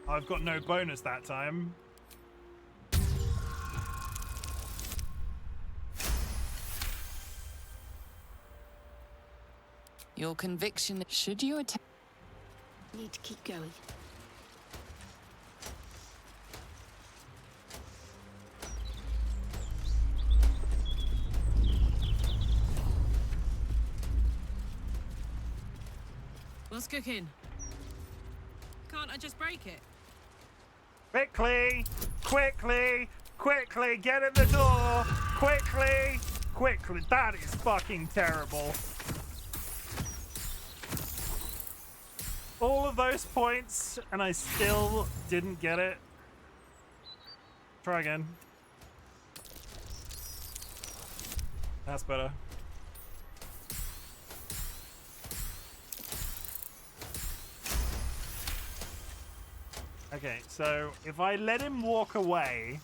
I've got no bonus that time. Your conviction, should you attempt... Need to keep going. What's cooking? Can't I just break it? Quickly! Quickly! Quickly! Get in the door! Quickly! Quickly! That is fucking terrible. All of those points, and I still didn't get it. Try again. That's better. Okay, so if I let him walk away,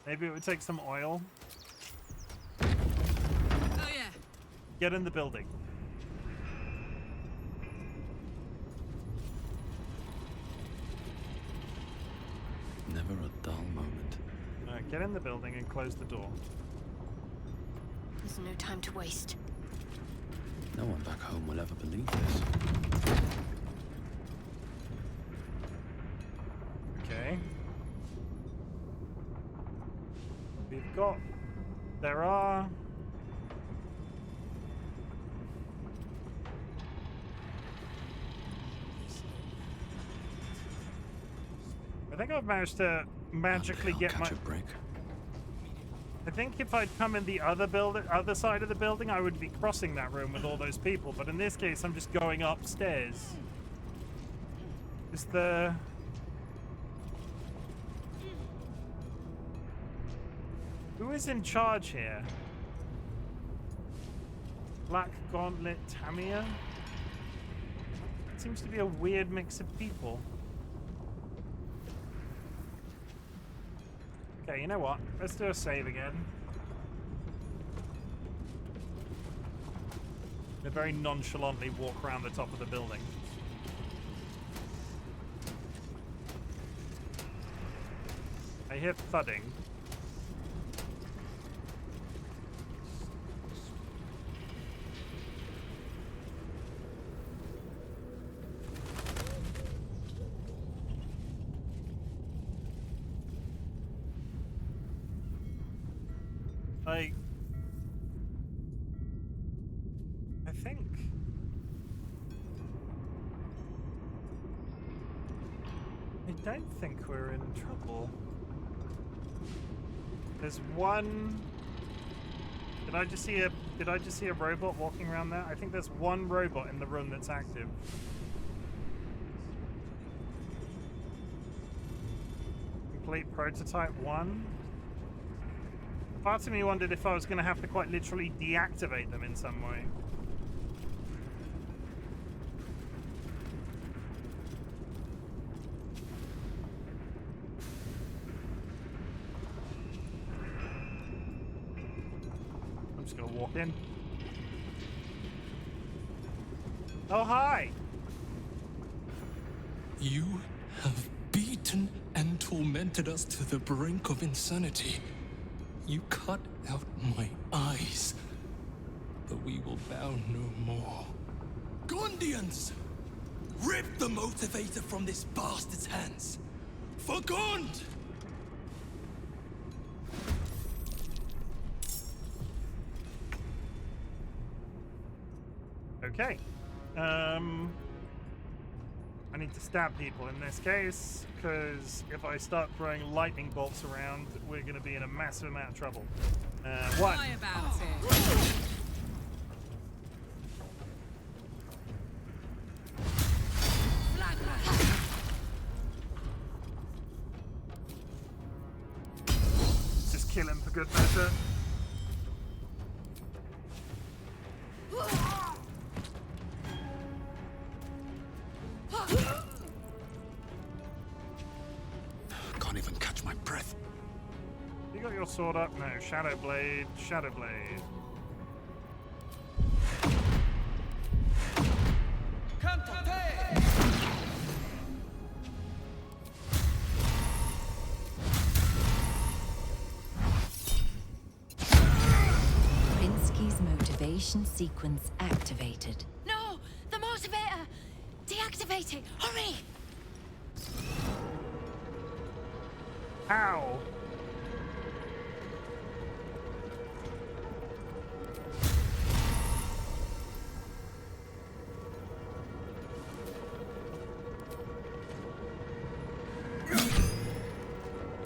maybe it would take some oil. Oh yeah. Get in the building. Never a dull moment. Get in the building and close the door. There's no time to waste. No one back home will ever believe this. Okay. We've got... There are... I think I've managed to magically get my... break. I think if I'd come in the other side of the building, I would be crossing that room with all those people. But in this case, I'm just going upstairs. Is the... Who is in charge here? Black Gauntlet Tamia? Seems to be a weird mix of people. Okay, you know what? Let's do a save again. They very nonchalantly walk around the top of the building. I hear thudding. I don't think we're in trouble. There's one... Did I just see a robot walking around there? I think there's one robot in the room that's active. Complete prototype 1. Part of me wondered if I was going to have to quite literally deactivate them in some way. I'm just going to walk in. Oh, hi! You have beaten and tormented us to the brink of insanity. You cut out my eyes, but we will bow no more. Gondians! Rip the motivator from this bastard's hands! For Gond! Okay. I need to stab people in this case, because if I start throwing lightning bolts around, we're going to be in a massive amount of trouble. One. Lie about it. Just kill him for good measure. Can't even catch my breath. You got your sword up? No. Shadow Blade. Shadow Blade. Come to pay! Rinsky's motivation sequence activated. No! The motivator! Deactivate it! Hurry! How?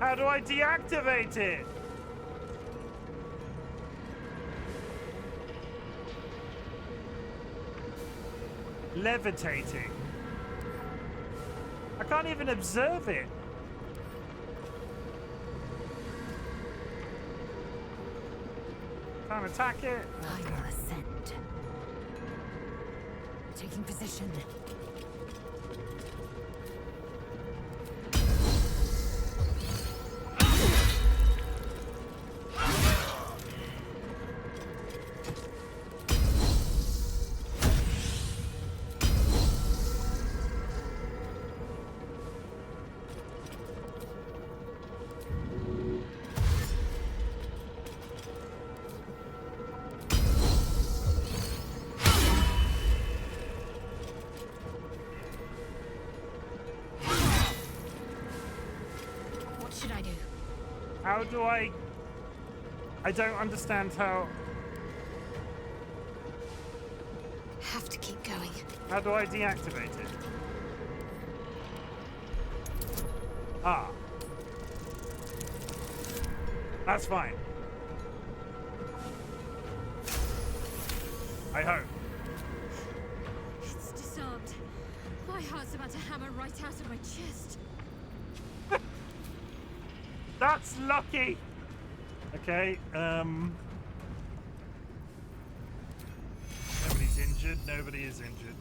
How do I deactivate it? Levitating. I can't even observe it. Can't attack it. Final ascent. Taking position. How do I don't understand how. Have to keep going. How do I deactivate it? Ah. That's fine. I hope. It's disarmed. My heart's about to hammer right out of my chest. That's lucky. Okay, nobody's injured. Nobody is injured.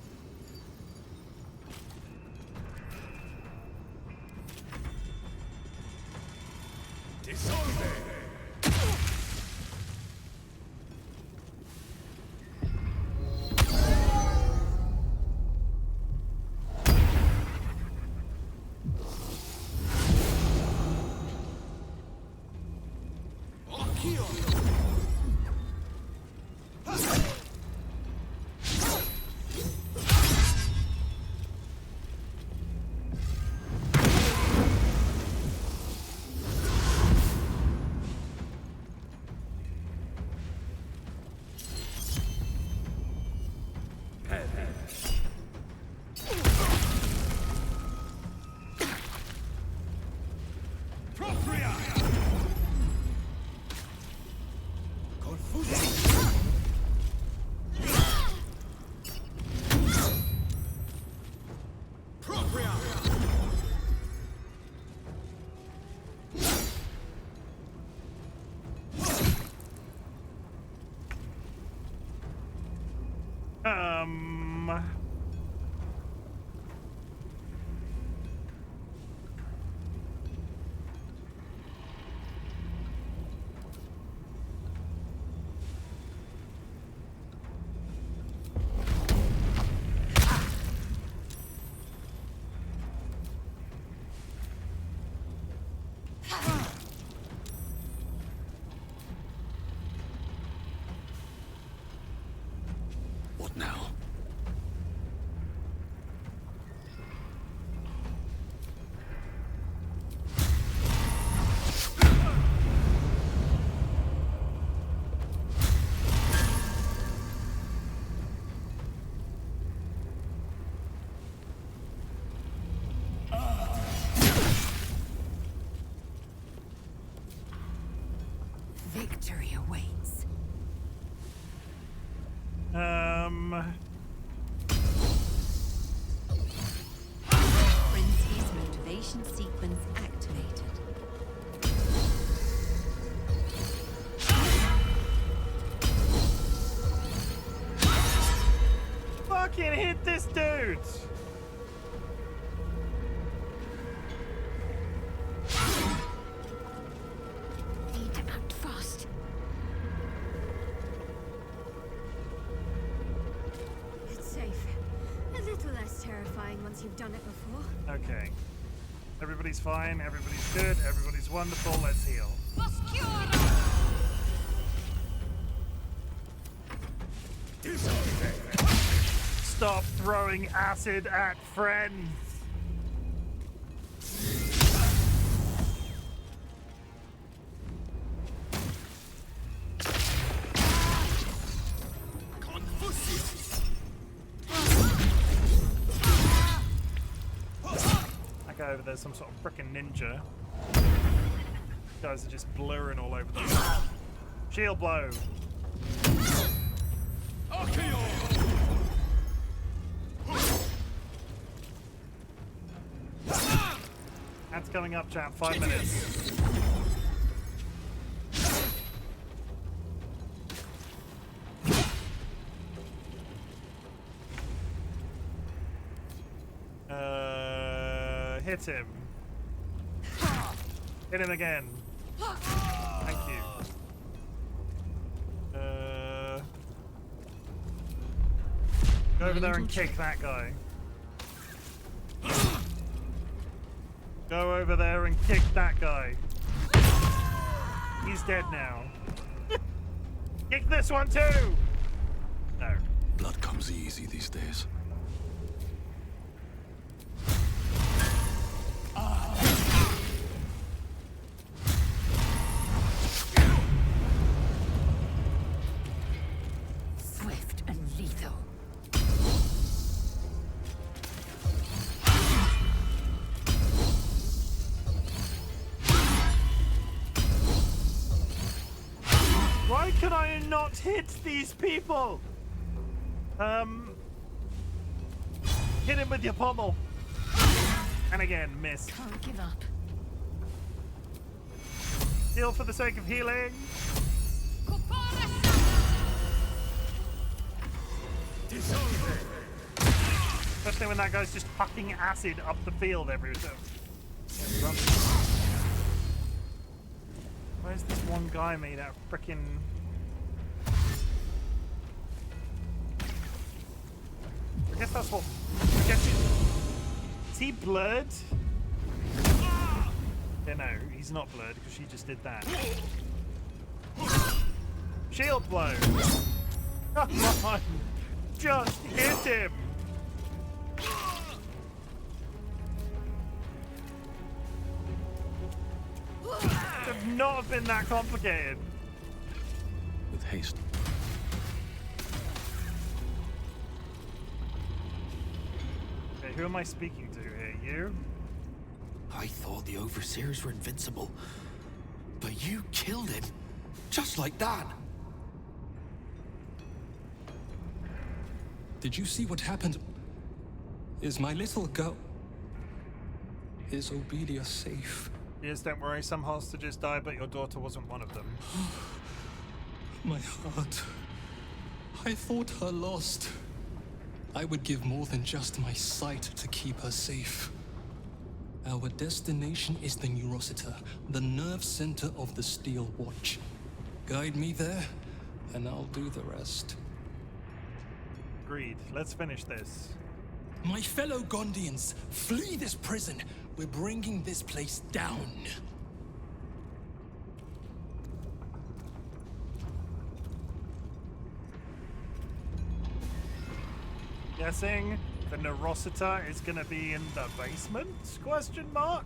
What now? Victory awaits. Princey's motivation sequence activated. Fucking hit this dude! Need to act fast. It's safe. A little less terrifying once you've done it before. Okay. Everybody's fine, everybody's good, everybody's wonderful, let's heal. Stop throwing acid at friends! That guy over there's some sort of frickin' ninja. Guys are just blurring all over the place. Shield blow! That's coming up, chat. 5 minutes. Hit him. Hit him again. Thank you. Go over there and kick that guy. Go over there and kick that guy. He's dead now. Kick this one too! No. Blood comes easy these days. Why can I not hit these people? Hit him with your pommel. And again, miss. Can't give up. Heal for the sake of healing. Especially when that guy's just fucking acid up the field every time. Where's this one guy made out of frickin'... I guess that's what... I guess is he blurred? Yeah, no, he's not blurred because she just did that. Shield blow! Come on! Just hit him! Could not have been that complicated. With haste. Okay, who am I speaking to here? You? I thought the overseers were invincible, but you killed him, just like that. Did you see what happened? Is my little girl... Is Obedia safe? Yes, don't worry, some hostages died, but your daughter wasn't one of them. My heart. I thought her lost. I would give more than just my sight to keep her safe. Our destination is the Neurosita, the nerve center of the Steel Watch. Guide me there, and I'll do the rest. Agreed. Let's finish this. My fellow Gondians, flee this prison. We're bringing this place down. Guessing the Neurosita is gonna be in the basement? Question mark?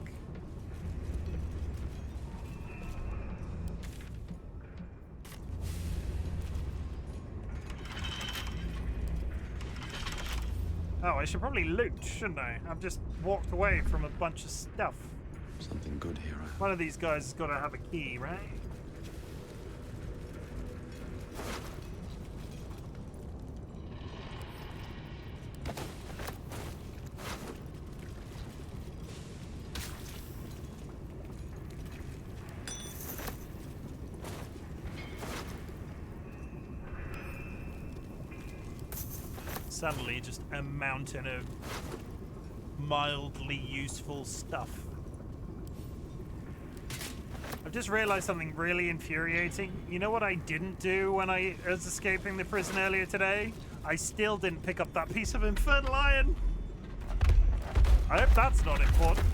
Oh, I should probably loot, shouldn't I? I've just walked away from a bunch of stuff. Something good here. One of these guys has got to have a key, right? Suddenly, just a mountain of mildly useful stuff. I've just realized something really infuriating. You know what I didn't do when I was escaping the prison earlier today? I still didn't pick up that piece of infernal iron. I hope that's not important.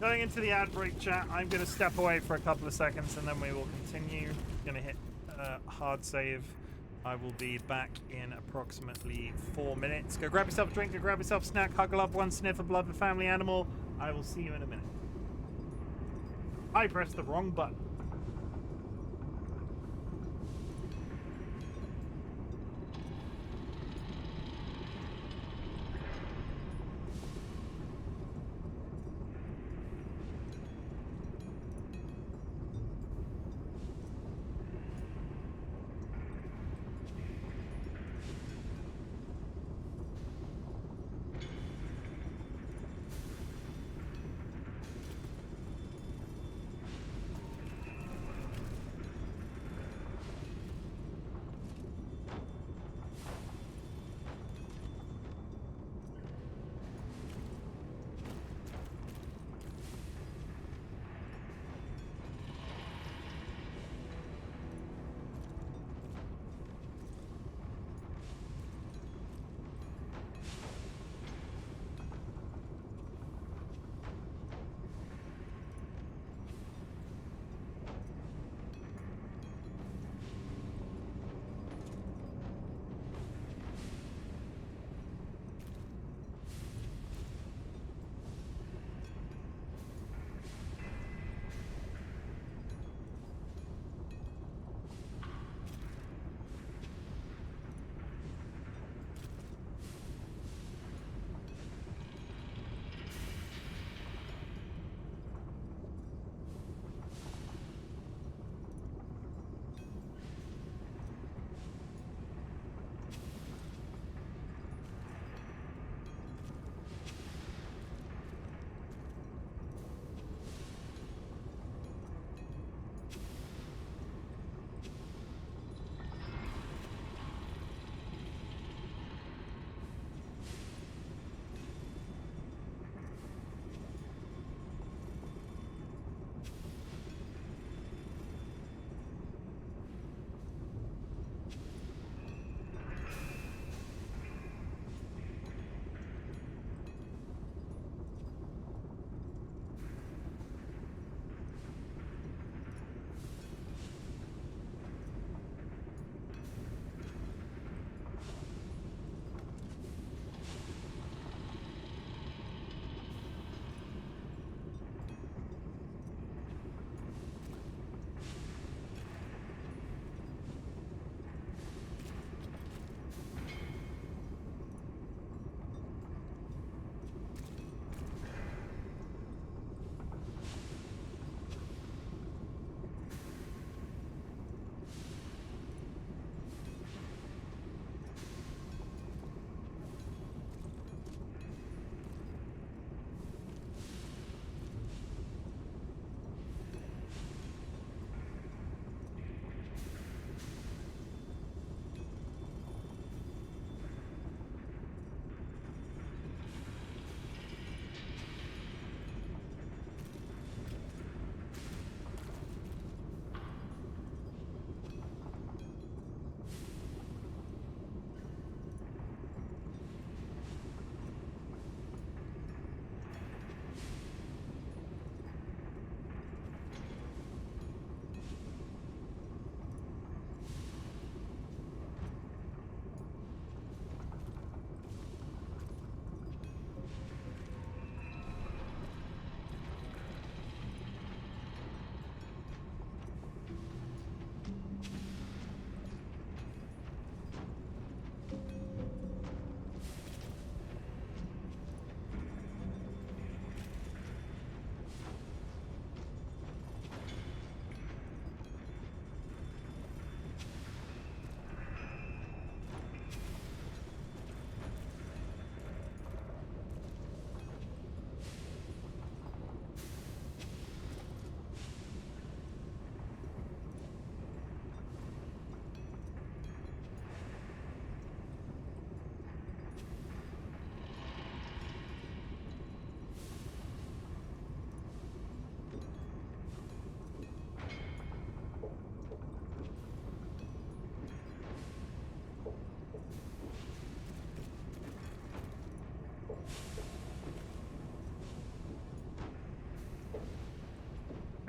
Going into the ad break chat, I'm going to step away for a couple of seconds and then we will continue. Going to hit hard save. I will be back in approximately 4 minutes. Go grab yourself a drink, go grab yourself a snack, hug a loved one, sniff a blood of a family animal. I will see you in a minute. I pressed the wrong button.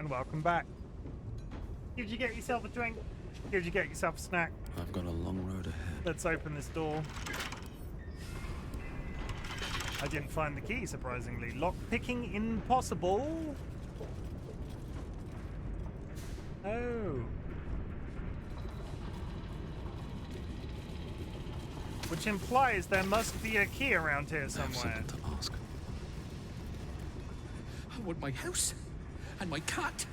and welcome back. Did you get yourself a drink? Did you get yourself a snack? I've got a long road ahead. Let's open this door. I didn't find the key, surprisingly. Lock-picking impossible. Oh. Which implies there must be a key around here somewhere. I have something to ask. I want my house, and my cat,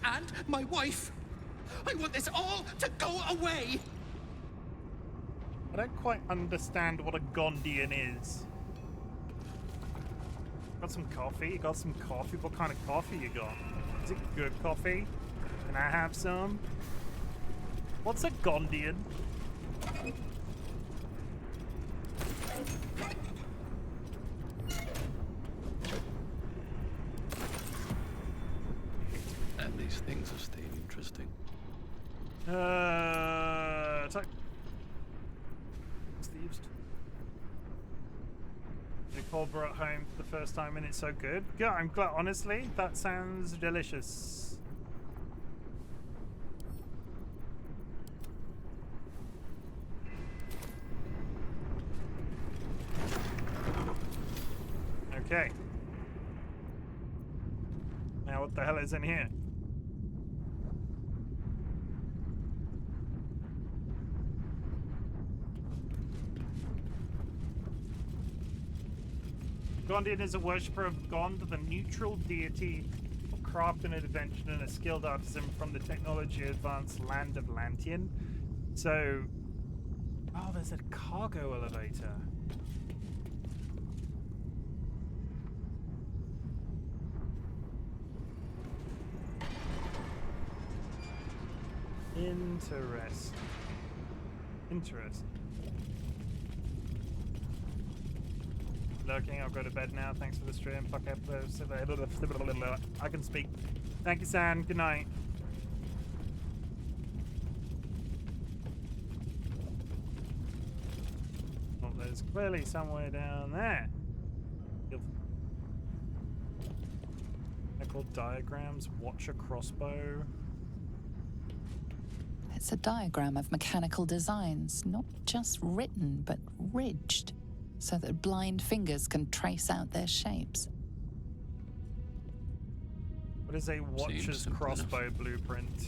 and my wife. I want this all to go away! I don't quite understand what a Gondian is. Got some coffee? You got some coffee? What kind of coffee you got? Is it good coffee? Can I have some? What's a Gondian? And these things are staying interesting. So Thieves. Nicole brought home for the first time and it's so good. Yeah, I'm glad. Honestly, that sounds delicious. Okay. Now what the hell is in here? Gondian is a worshipper of Gond, the neutral deity of craft and invention, and a skilled artisan from the technology-advanced land of Lantian. So, oh, there's a cargo elevator. Interesting. Lurking, I'll go to bed now. Thanks for the stream. Fuck up. I can speak. Thank you, San. Good night. Well, there's clearly somewhere down there. They're called diagrams. Watch a crossbow. It's a diagram of mechanical designs, not just written, but ridged, so that blind fingers can trace out their shapes. What is a watcher's crossbow blueprint?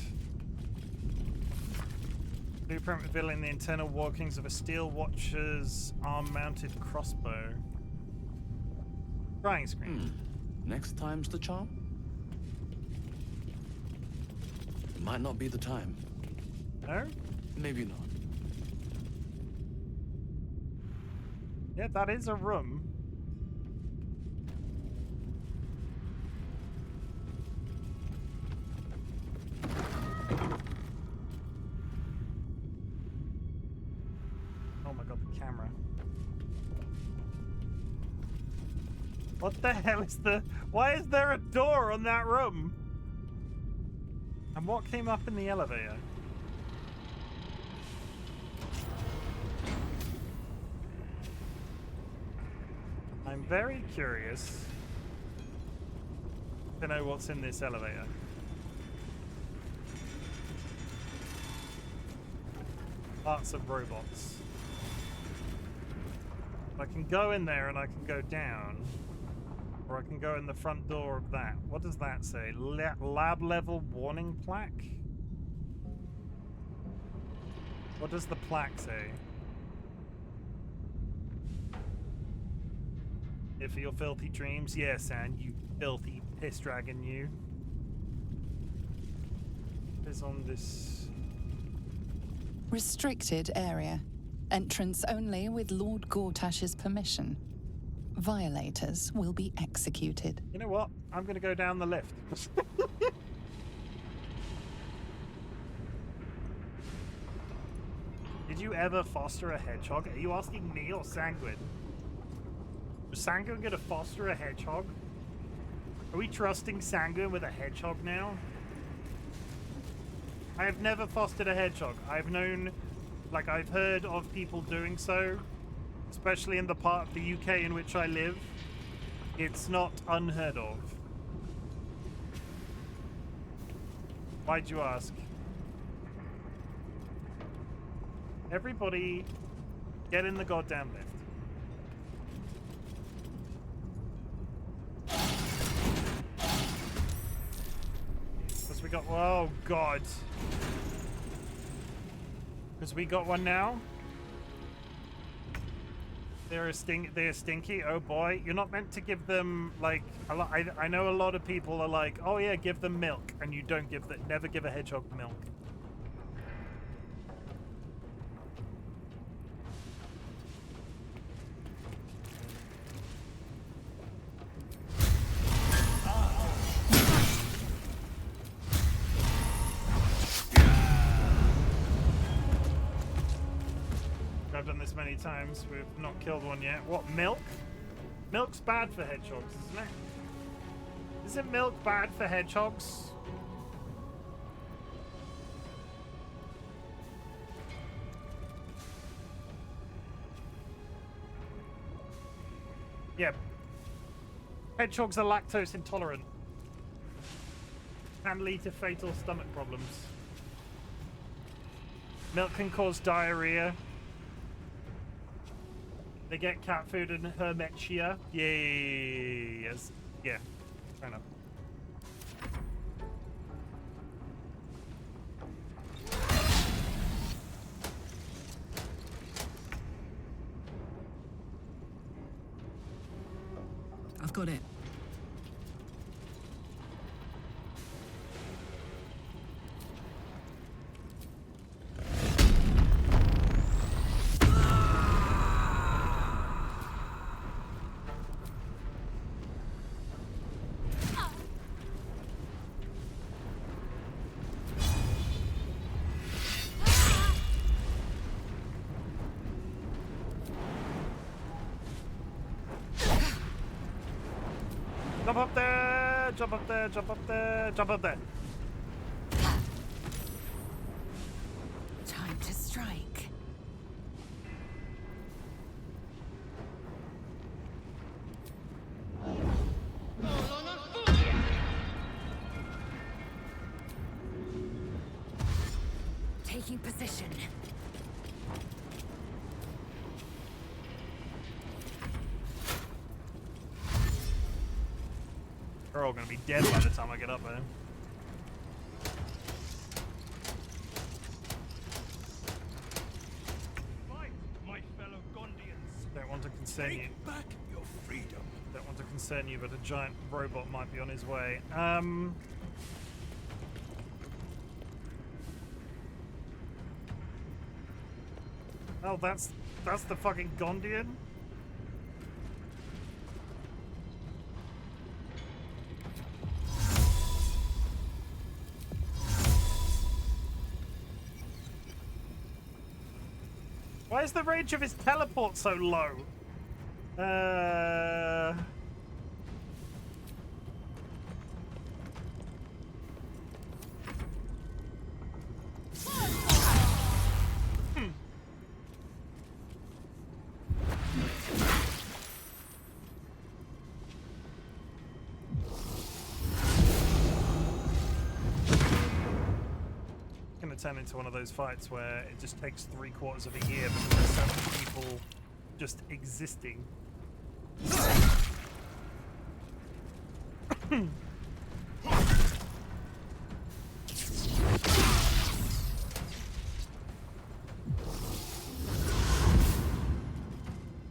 Blueprint revealing the internal workings of a steel watcher's arm-mounted crossbow. Drawing screen. Next time's the charm? Might not be the time. No? Maybe not. Yeah, that is a room. Oh my god, the camera. What the hell is the... Why is there a door on that room? And what came up in the elevator? I'm very curious to know what's in this elevator. Parts of robots. I can go in there and I can go down. Or I can go in the front door of that. What does that say? Lab level warning plaque? What does the plaque say? If for your filthy dreams, yes, and you filthy piss dragon, you. Is on this restricted area. Entrance only with Lord Gortash's permission. Violators will be executed. You know what? I'm going to go down the lift. Did you ever foster a hedgehog? Are you asking me or Sanguine? Was Sanguine going to foster a hedgehog? Are we trusting Sanguine with a hedgehog now? I have never fostered a hedgehog. I've known, like, I've heard of people doing so, especially in the part of the UK in which I live. It's not unheard of. Why'd you ask? Everybody, get in the goddamn lift. Because we got... Oh, God. Because we got one now. They're stinky. Oh boy, you're not meant to give them like a lot. I know a lot of people are like, oh yeah, give them milk, and you don't give that. Never give a hedgehog milk. I've done this many times. We've not killed one yet. What, milk? Milk's bad for hedgehogs, isn't it? Isn't milk bad for hedgehogs? Yeah. Hedgehogs are lactose intolerant. Can lead to fatal stomach problems. Milk can cause diarrhea. They get cat food and hermetia. Yes. Yeah. Fair enough. I've got it. Jump up there! Jump up there! Jump up there! Jump up there! Time to strike. Taking position. They're all gonna be dead by the time I get up there. Fight, my fellow Gondians. Don't want to concern you. Take back your freedom. Don't want to concern you, but a giant robot might be on his way. Oh, that's the fucking Gondian? Why is the range of his teleport so low? Turn into one of those fights where it just takes 3/4 of a year because there's so many people just existing.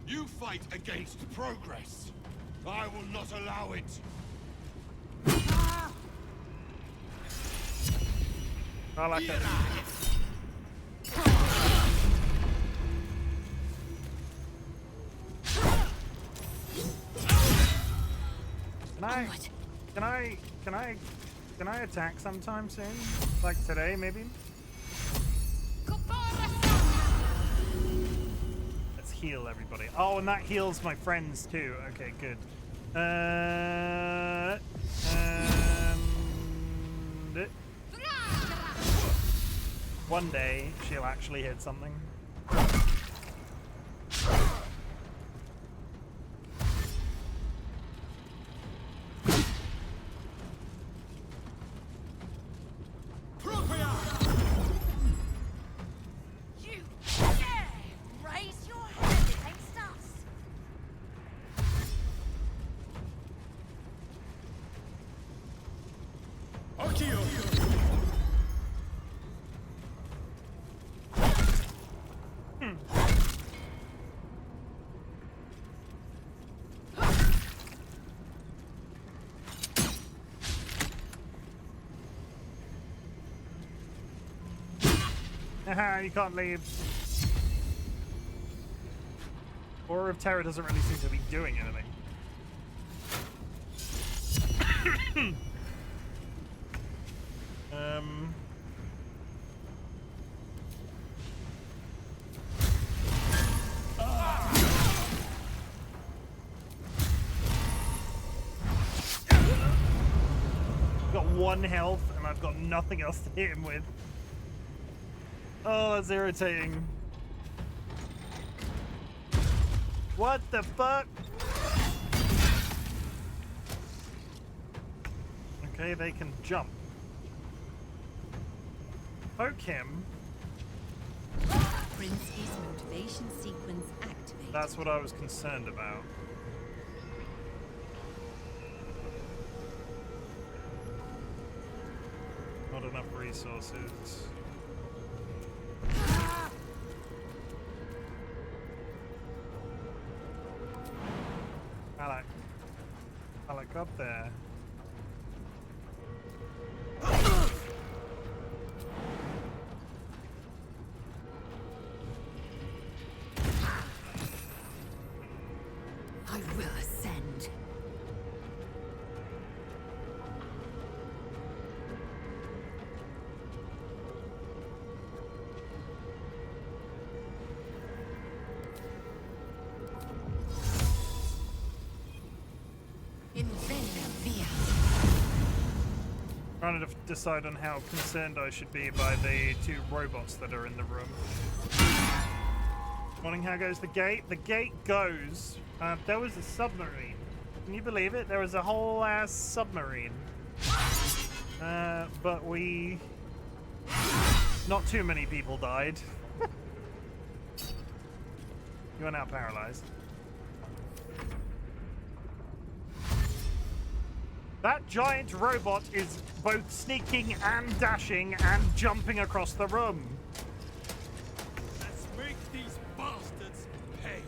You fight against progress. I will not allow it. I like that. Can I attack sometime soon? Like today, maybe? Let's heal everybody. Oh, and that heals my friends too. Okay, good. And one day she'll actually hit something. Haha, you can't leave. Aura of Terror doesn't really seem to be doing anything. Got 1 health and I've got nothing else to hit him with. Oh, that's irritating. What the fuck? Okay, they can jump. Poke him. Princey's motivation sequence activated. That's what I was concerned about. Not enough resources. Alec up there. I will ascend. Trying to decide on how concerned I should be by the 2 robots that are in the room. Morning, how goes the gate? The gate goes. There was a submarine. Can you believe it? There was a whole ass submarine. But not too many people died. You are now paralyzed. That giant robot is both sneaking and dashing and jumping across the room. Let's make these bastards pay.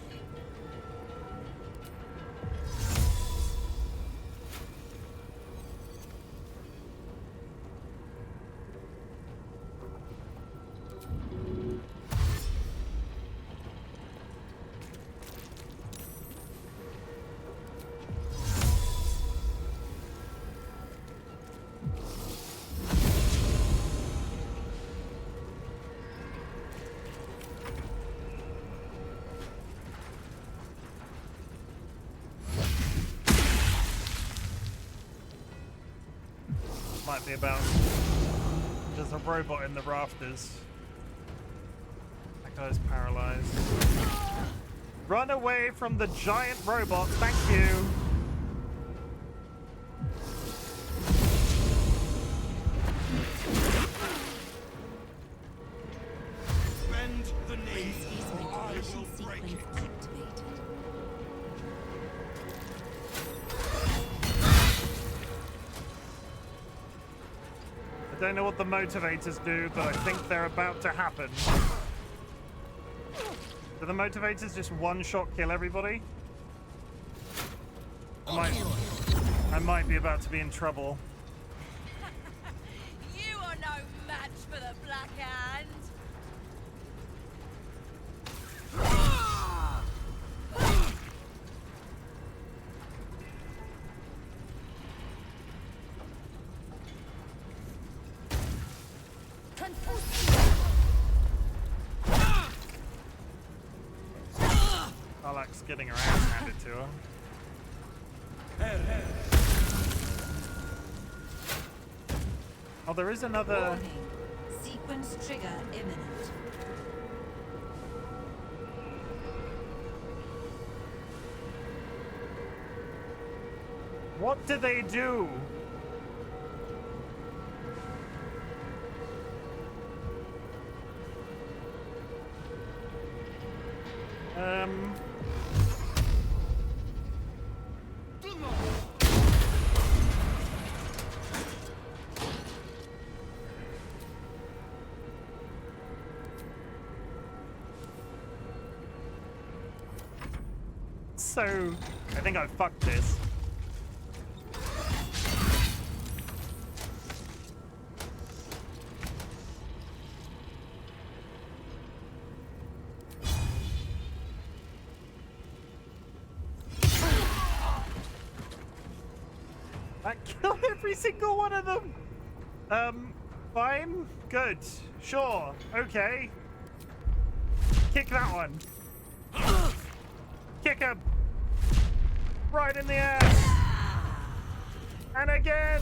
Might be about. There's a robot in the rafters. That guy's paralyzed. Run away from the giant robot, thank you. Bend the knee, or I will break it. I don't know what the motivators do, but I think they're about to happen. Do the motivators just one-shot kill everybody? I might be about to be in trouble. You are no match for the Black Hand. Alec's getting her ass handed to her. Oh, there is another. Warning. Sequence trigger imminent. What do they do? So, I think I fucked this. That killed every single one of them. Fine. Good. Sure. Okay. Kick that one. Kick him. Right in the ass. And again.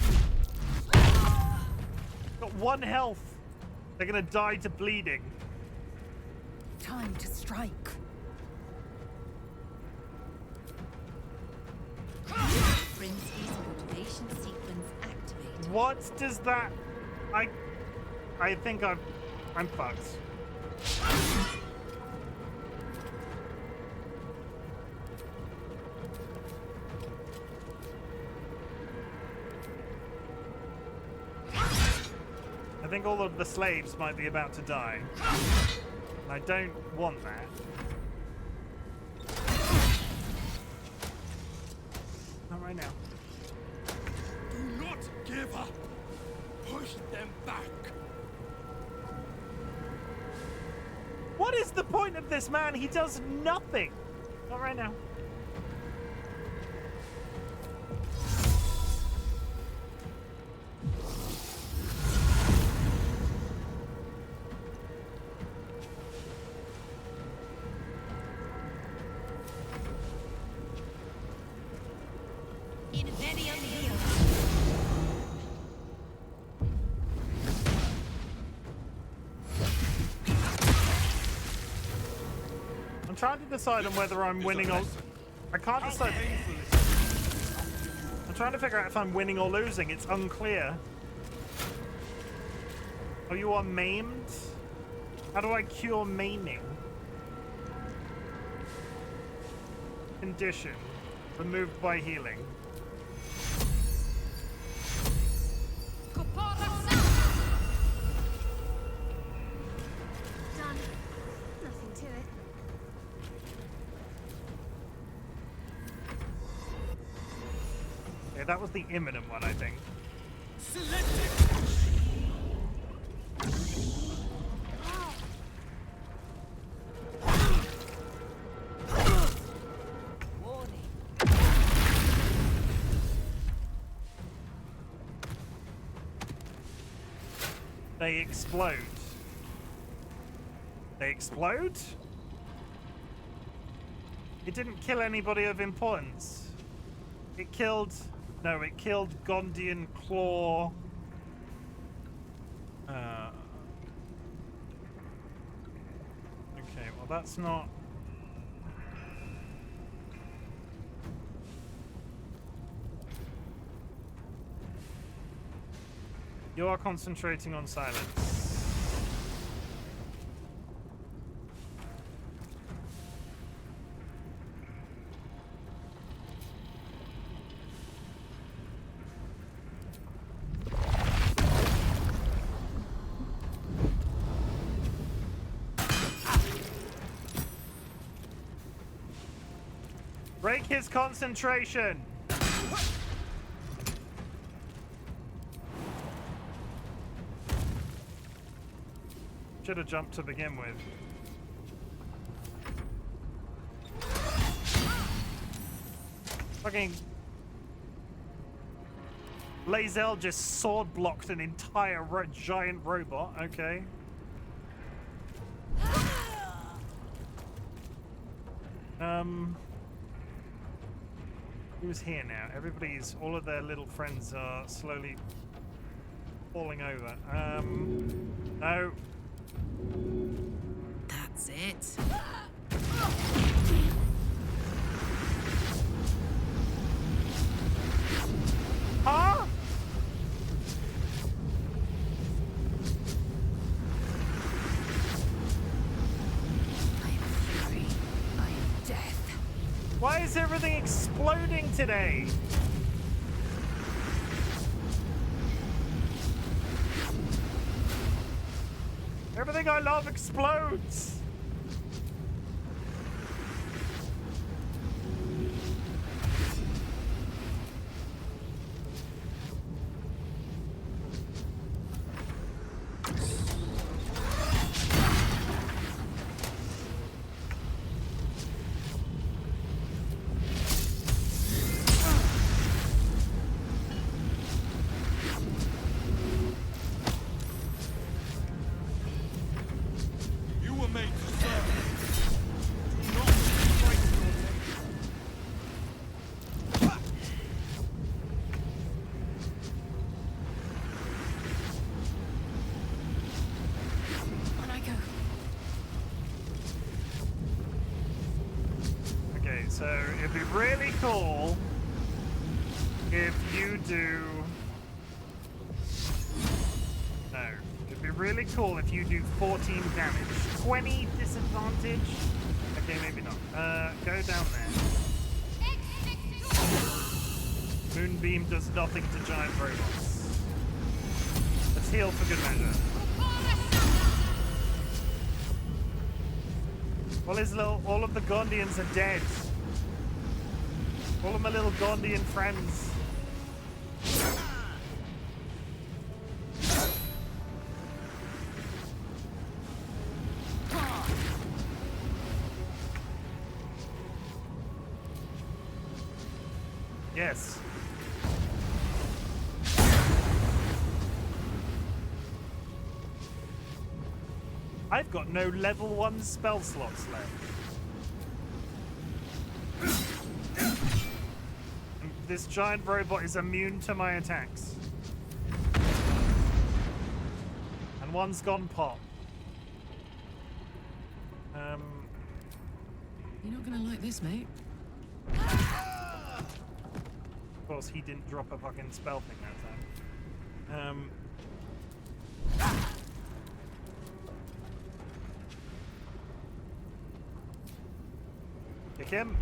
Got 1 health. They're gonna die to bleeding. Time to strike. Prince's motivation sequence activated. What does that... I think I'm fucked. I think all of the slaves might be about to die. And I don't want that. Not right now. Do not give up. Push them back. What is the point of this man? He does nothing. Not right now. I'm trying to decide on whether I'm winning or... I can't decide. I'm trying to figure out if I'm winning or losing. It's unclear. Oh, you are maimed? How do I cure maiming? Condition. Removed by healing. Done. Nothing to it. Yeah, that was the imminent one, I think. They explode. They explode? It didn't kill anybody of importance. It killed... No, it killed Gondian Claw. Okay, well that's not... You are concentrating on silence. Break his concentration. Should have jumped to begin with. Fucking Lae'zel just sword blocked an entire giant robot. Okay. Who's here now? Everybody's, all of their little friends are slowly falling over. No. That's it. Huh? Why is everything exploding today? Everything I love explodes. cool if you do... No. It'd be really cool if you do 14 damage. 20 disadvantage? Okay, maybe not. Go down there. Moonbeam does nothing to giant robots. Let's heal for good measure. All of the Gondians are dead. All of my little Gondian friends. Yes. I've got no level 1 spell slots left. This giant robot is immune to my attacks. And one's gone pop. You're not gonna like this, mate. Of course, he didn't drop a fucking spell thing that time. Kick him.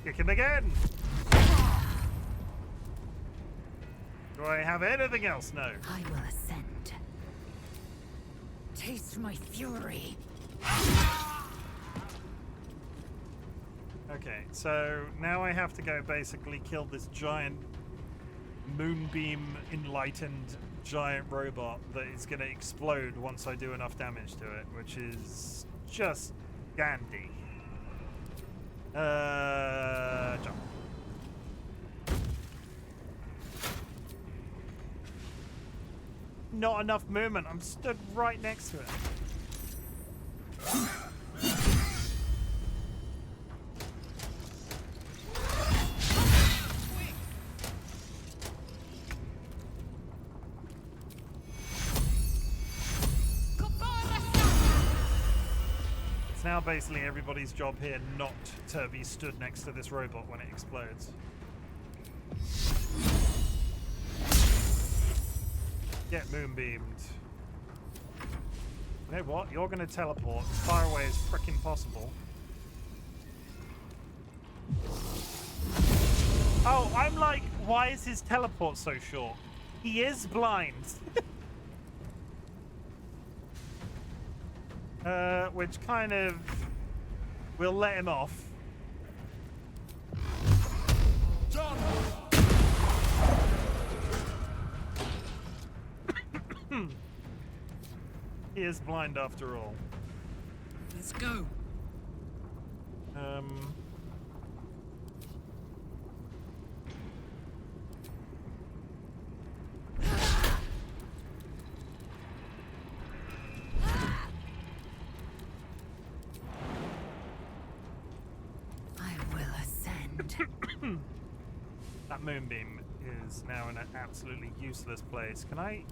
Kick him again. Do I have anything else? No. I will ascend. Taste my fury. Okay, so now I have to go basically kill this giant moonbeam enlightened giant robot that is going to explode once I do enough damage to it, which is just dandy. Jump. Not enough movement. I'm stood right next to it. It's now basically everybody's job here not to be stood next to this robot when it explodes. Get moonbeamed. You know what? You're going to teleport as far away as frickin' possible. Oh, I'm like, why is his teleport so short? He is blind. Which kind of will let him off. John! He is blind after all. Let's go. That moonbeam is now in an absolutely useless place. Can I...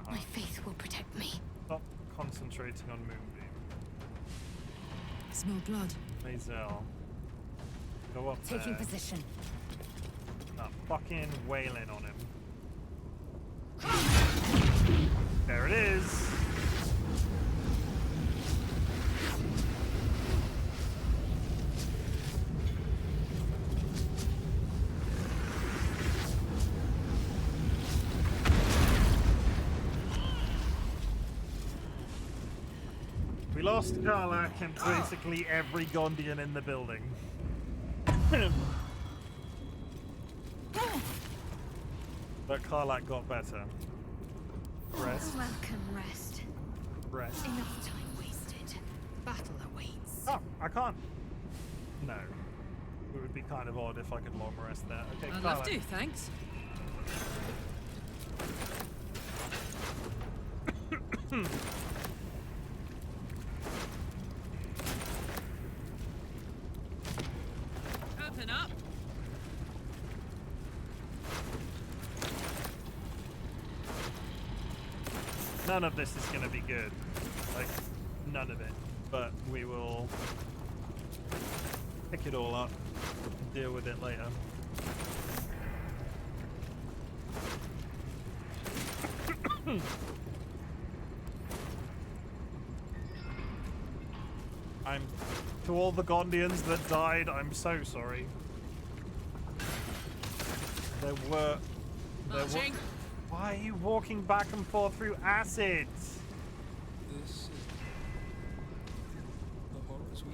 My faith will protect me. Stop concentrating on moonbeam. I smell blood. Mazel. Go up Taking there. position. Start fucking wailing on him. There it is. We lost Karlak and basically every Gondian in the building. But Karlak got better. Rest. Welcome, rest. Rest. Enough time wasted. Battle awaits. Oh, I can't. No. It would be kind of odd if I could long rest there. Okay, I'd Karlak. love to, thanks. Open up. none of this is going to be good. Like, none of it. But we will pick it all up and deal with it later. To all the Gondians that died, I'm so sorry. There were... Why are you walking back and forth through acid? This is the horrors we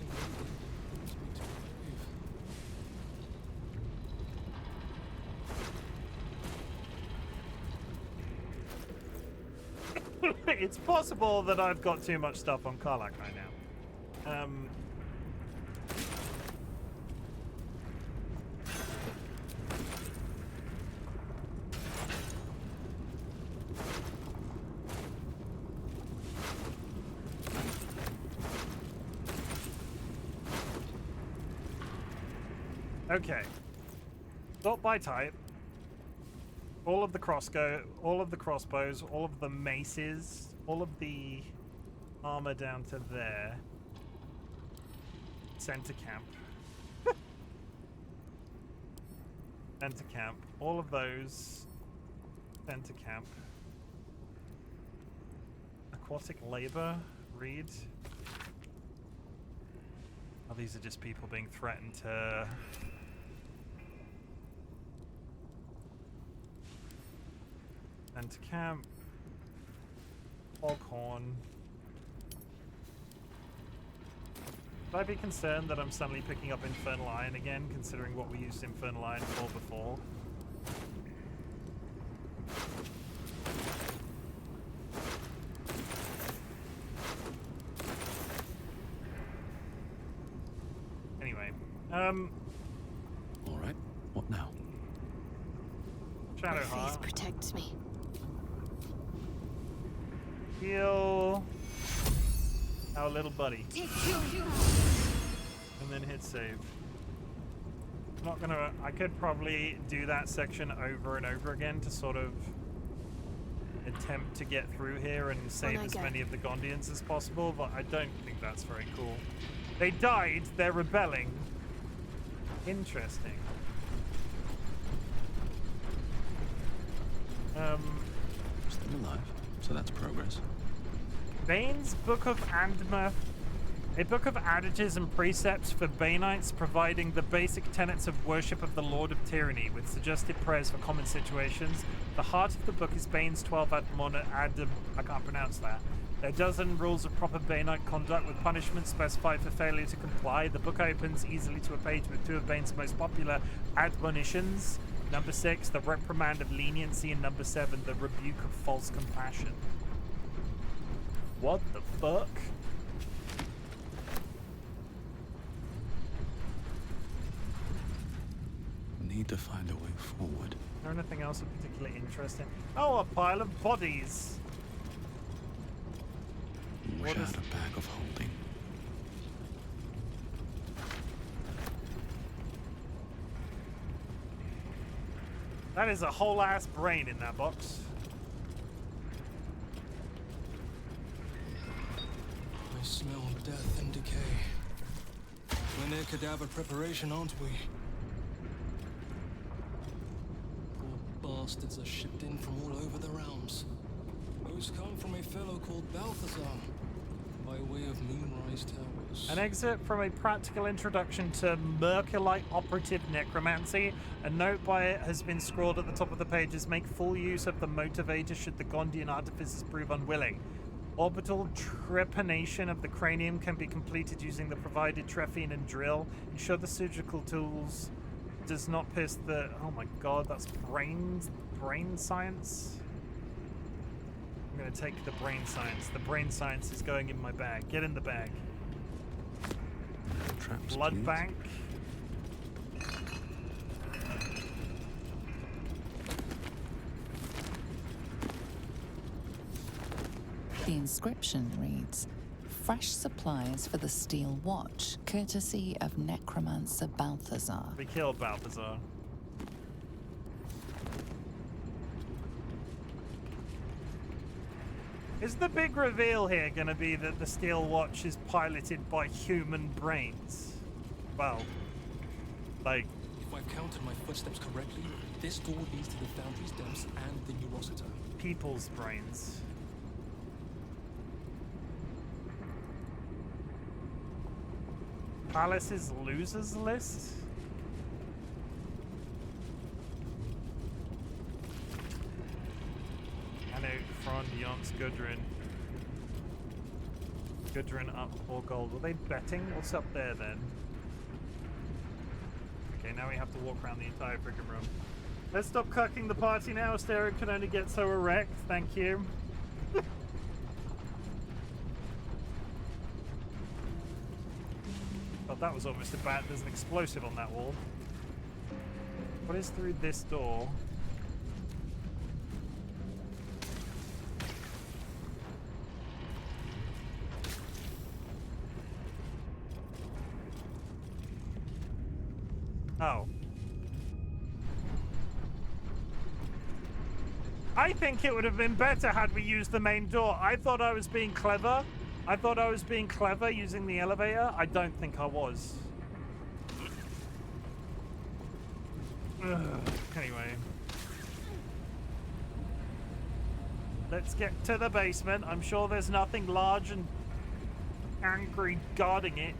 need. It's possible that I've got too much stuff on Karlach right now. Okay. Sort by type. All of the crossbows, all of the maces, all of the armor down to there. Center camp. Center camp. All of those. Center camp. Aquatic labor. Read. Oh, these are just people being threatened to... Center camp. Foghorn. Should I be concerned that I'm suddenly picking up Infernal Iron again, considering what we used Infernal Iron for before? Anyway, all right, what now? Shadowheart. Face protects me. Heal our little buddy. And then hit save. I'm not gonna... I could probably do that section over and over again to sort of attempt to get through here and save as many of the Gondians as possible, but I don't think that's very cool. They died, they're rebelling. Interesting. Still alive, so that's progress. Bane's Book of Andmer, a book of adages and precepts for Baneites, providing the basic tenets of worship of the Lord of Tyranny, with suggested prayers for common situations. The heart of the book is Bane's 12 I can't pronounce that. A dozen rules of proper Baneite conduct with punishments specified for failure to comply. The book opens easily to a page with two of Bane's most popular admonitions. Number 6, the reprimand of leniency, and number 7, the rebuke of false compassion. What the fuck? Need to find a way forward. Is there anything else particularly interesting? Oh, a pile of bodies. Wish I had a bag of holding. That is a whole ass brain in that box. I smell death and decay. We're near cadaver preparation, aren't we? Poor bastards are shipped in from all over the realms. Those come from a fellow called Balthazar, by way of Moonrise Towers. An excerpt from a practical introduction to Merculite operative necromancy. A note by it has been scrawled at the top of the pages. Make full use of the motivator should the Gondian artificers prove unwilling. Orbital trepanation of the cranium can be completed using the provided trephine and drill. Ensure the surgical tools does not pierce the... Oh my god, that's brain science? I'm going to take the brain science. The brain science is going in my bag. Get in the bag. Blood bank. The inscription reads, "Fresh supplies for the Steel Watch, courtesy of Necromancer Balthazar." We killed Balthazar. Is the big reveal here going to be that the Steel Watch is piloted by human brains? Well, like... If I've counted my footsteps correctly, this door leads to the Foundry's depths and the Neurosita. People's brains. Palace's losers list? Anuk, Frond, Yonce, Gudrun. Gudrun up 4 gold. Were they betting? What's up there then? Okay, now we have to walk around the entire freaking room. Let's stop cucking the party now. Astera can only get so erect. Thank you. Oh, that was almost a bat. There's an explosive on that wall. What is through this door? Oh. I think it would have been better had we used the main door. I thought I was being clever. I thought I was being clever using the elevator. I don't think I was. Ugh. Anyway. Let's get to the basement. I'm sure there's nothing large and angry guarding it.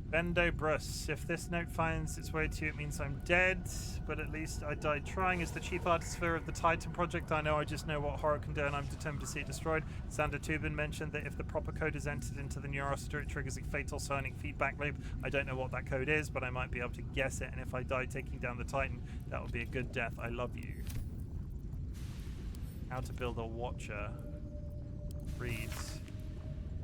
Bendo Brus. If this note finds its way to you, it means I'm dead, but at least I died trying. As the chief artificer of the Titan project, I know I just know what horror can do, and I'm determined to see it destroyed. Sander Tubin mentioned that if the proper code is entered into the Neurosita, it triggers a fatal sonic feedback loop. I don't know what that code is, but I might be able to guess it, and if I die taking down the Titan, that would be a good death. I love you. How to build a Watcher. Reads.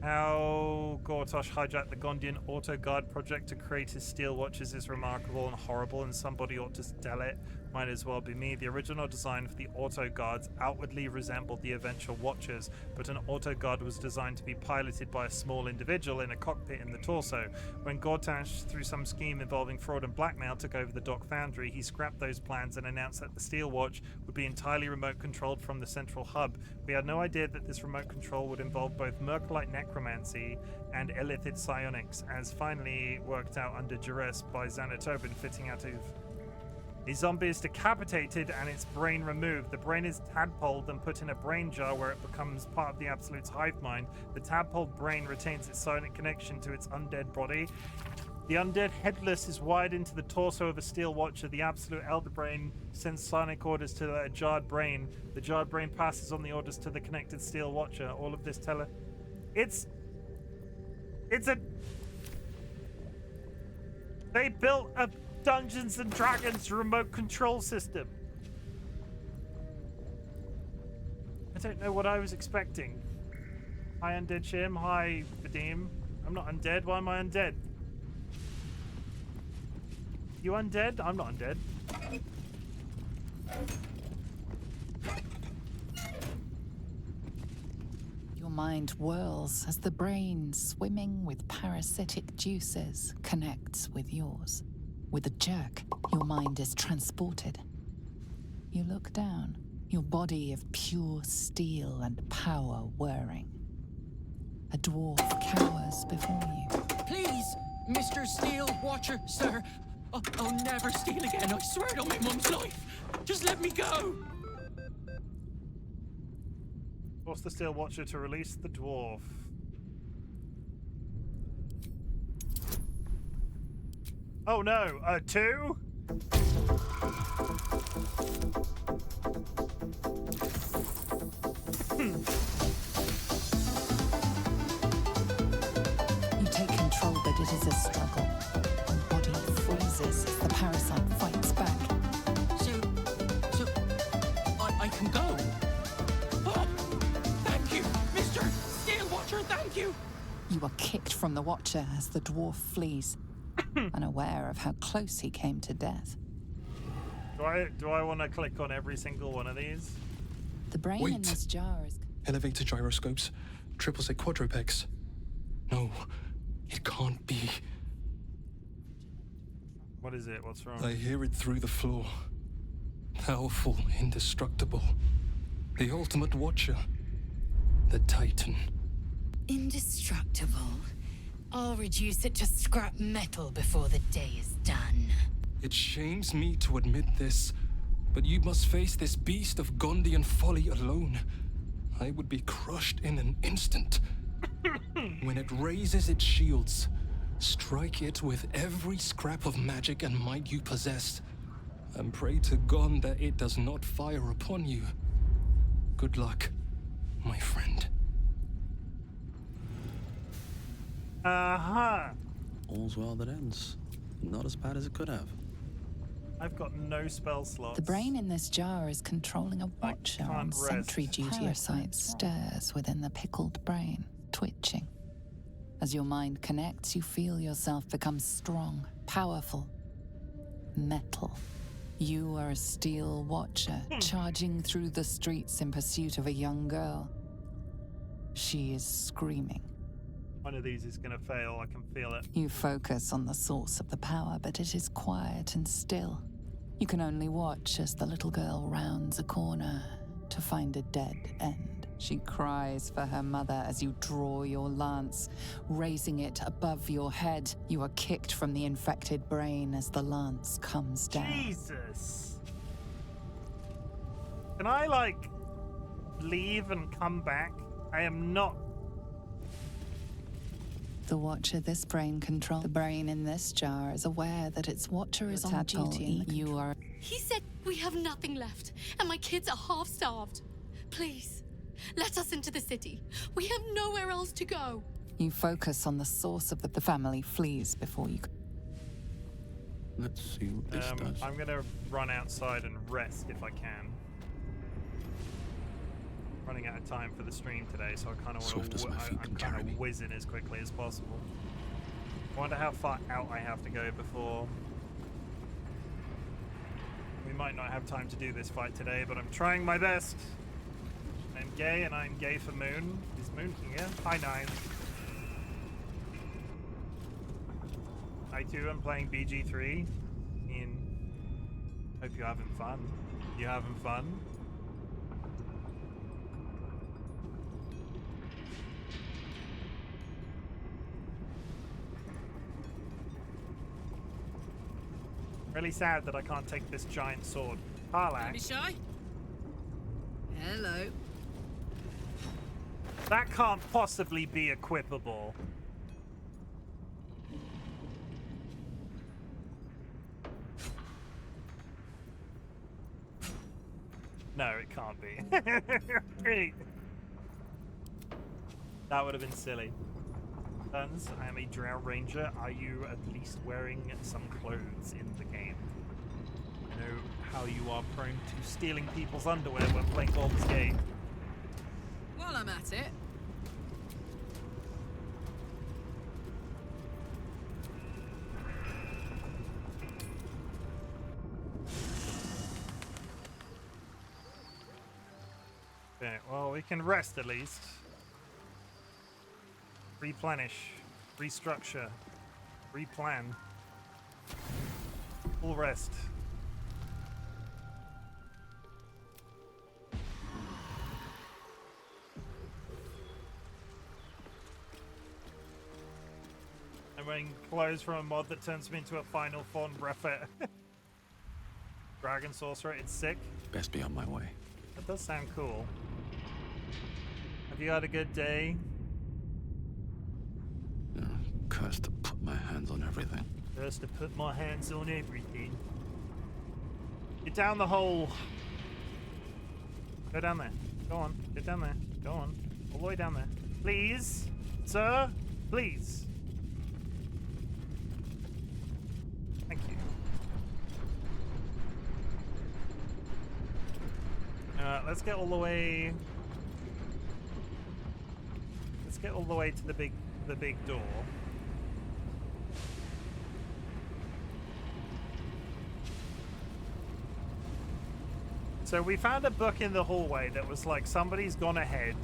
How Gortosh hijacked the Gondian Auto Guard project to create his steel watches is remarkable and horrible, and somebody ought to tell it. Might as well be me. The original design for the Auto Guards outwardly resembled the eventual watches, but an Auto Guard was designed to be piloted by a small individual in a cockpit in the torso. When Gortash, through some scheme involving fraud and blackmail, took over the Dock Foundry, he scrapped those plans and announced that the Steel Watch would be entirely remote controlled from the central hub. We had no idea that this remote control would involve both Mercolite necromancy and Elithid psionics, as finally worked out under duress by Xanatobin fitting out of... The zombie is decapitated and its brain removed. The brain is tadpoled and put in a brain jar where it becomes part of the Absolute's hive mind. The tadpoled brain retains its psionic connection to its undead body. The undead headless is wired into the torso of a Steel Watcher. The Absolute Elder Brain sends psionic orders to a jarred brain. The jarred brain passes on the orders to the connected Steel Watcher. All of this It's a... They built a Dungeons and Dragons remote control system. I don't know what I was expecting. Hi, Undead Chim. Hi, Vadim. I'm not undead. Why am I undead? You undead? I'm not undead. Your mind whirls as the brain, swimming with parasitic juices, connects with yours. With a jerk, your mind is transported. You look down, your body of pure steel and power whirring. A dwarf cowers before you. Please, Mr. Steel Watcher, sir. I'll never steal again, I swear it on my mum's life. Just let me go. Force the Steel Watcher to release the dwarf. Oh no, 2? You take control, but it is a struggle. Your body freezes as the parasite fights back. So, I can go? Oh, thank you, Mr. Steel Watcher, thank you! You are kicked from the Watcher as the dwarf flees, unaware of how close he came to death. Do I want to click on every single one of these? The brain in this jar is... Elevator gyroscopes. Triple set quadrupex. No, it can't be. What is it? What's wrong? I hear it through the floor. Powerful, indestructible. The ultimate watcher. The Titan. Indestructible. I'll reduce it to scrap metal before the day is done. It shames me to admit this, but you must face this beast of Gondian folly alone. I would be crushed in an instant. When it raises its shields, strike it with every scrap of magic and might you possess, and pray to God that it does not fire upon you. Good luck, my friend. Uh-huh. All's well that ends. Not as bad as it could have. I've got no spell slots. The brain in this jar is controlling a watcher on sentry duty. Parasite stirs within the pickled brain, twitching. As your mind connects, you feel yourself become strong, powerful, metal. You are a steel watcher, charging through the streets in pursuit of a young girl. She is screaming. One of these is going to fail, I can feel it. You focus on the source of the power, but it is quiet and still. You can only watch as the little girl rounds a corner to find a dead end. She cries for her mother as you draw your lance, raising it above your head. You are kicked from the infected brain as the lance comes down. Jesus. Can I, like, leave and come back? I am not... The watcher this brain controls. The brain in this jar is aware that its watcher is on duty. You are... He said we have nothing left, and my kids are half-starved. Please, let us into the city. We have nowhere else to go. You focus on the source of the family flees before you... Let's see what this does. I'm going to run outside and rest if I can. Running out of time for the stream today, so I kind of want to whiz in as quickly as possible. I wonder how far out I have to go before... We might not have time to do this fight today, but I'm trying my best. I'm gay, and I'm gay for Moon. Is Moon here? Hi, Nine. I too am playing BG3. Hope you're having fun. You having fun? Really sad that I can't take this giant sword. Harlack. Don't be shy. Hello. That can't possibly be equipable. No, it can't be. Great. That would have been silly. Turns, I am a Drow Ranger. Are you at least wearing some clothes in the game? I know how you are prone to stealing people's underwear when playing Baldur's Gate. While I'm at it. Okay, well, we can rest at least. Replenish, restructure, replan. Full rest. I'm wearing clothes from a mod that turns me into a final form breather. Dragon Sorcerer, it's sick. Best be on my way. That does sound cool. Have you had a good day? Cursed to put my hands on everything. Cursed to put my hands on everything. Get down the hole. Go down there. Go on. Get down there. Go on. All the way down there. Please. Sir. Please. Thank you. Let's get all the way... Let's get all the way to the big door. So we found a book in the hallway that was like, somebody's gone ahead.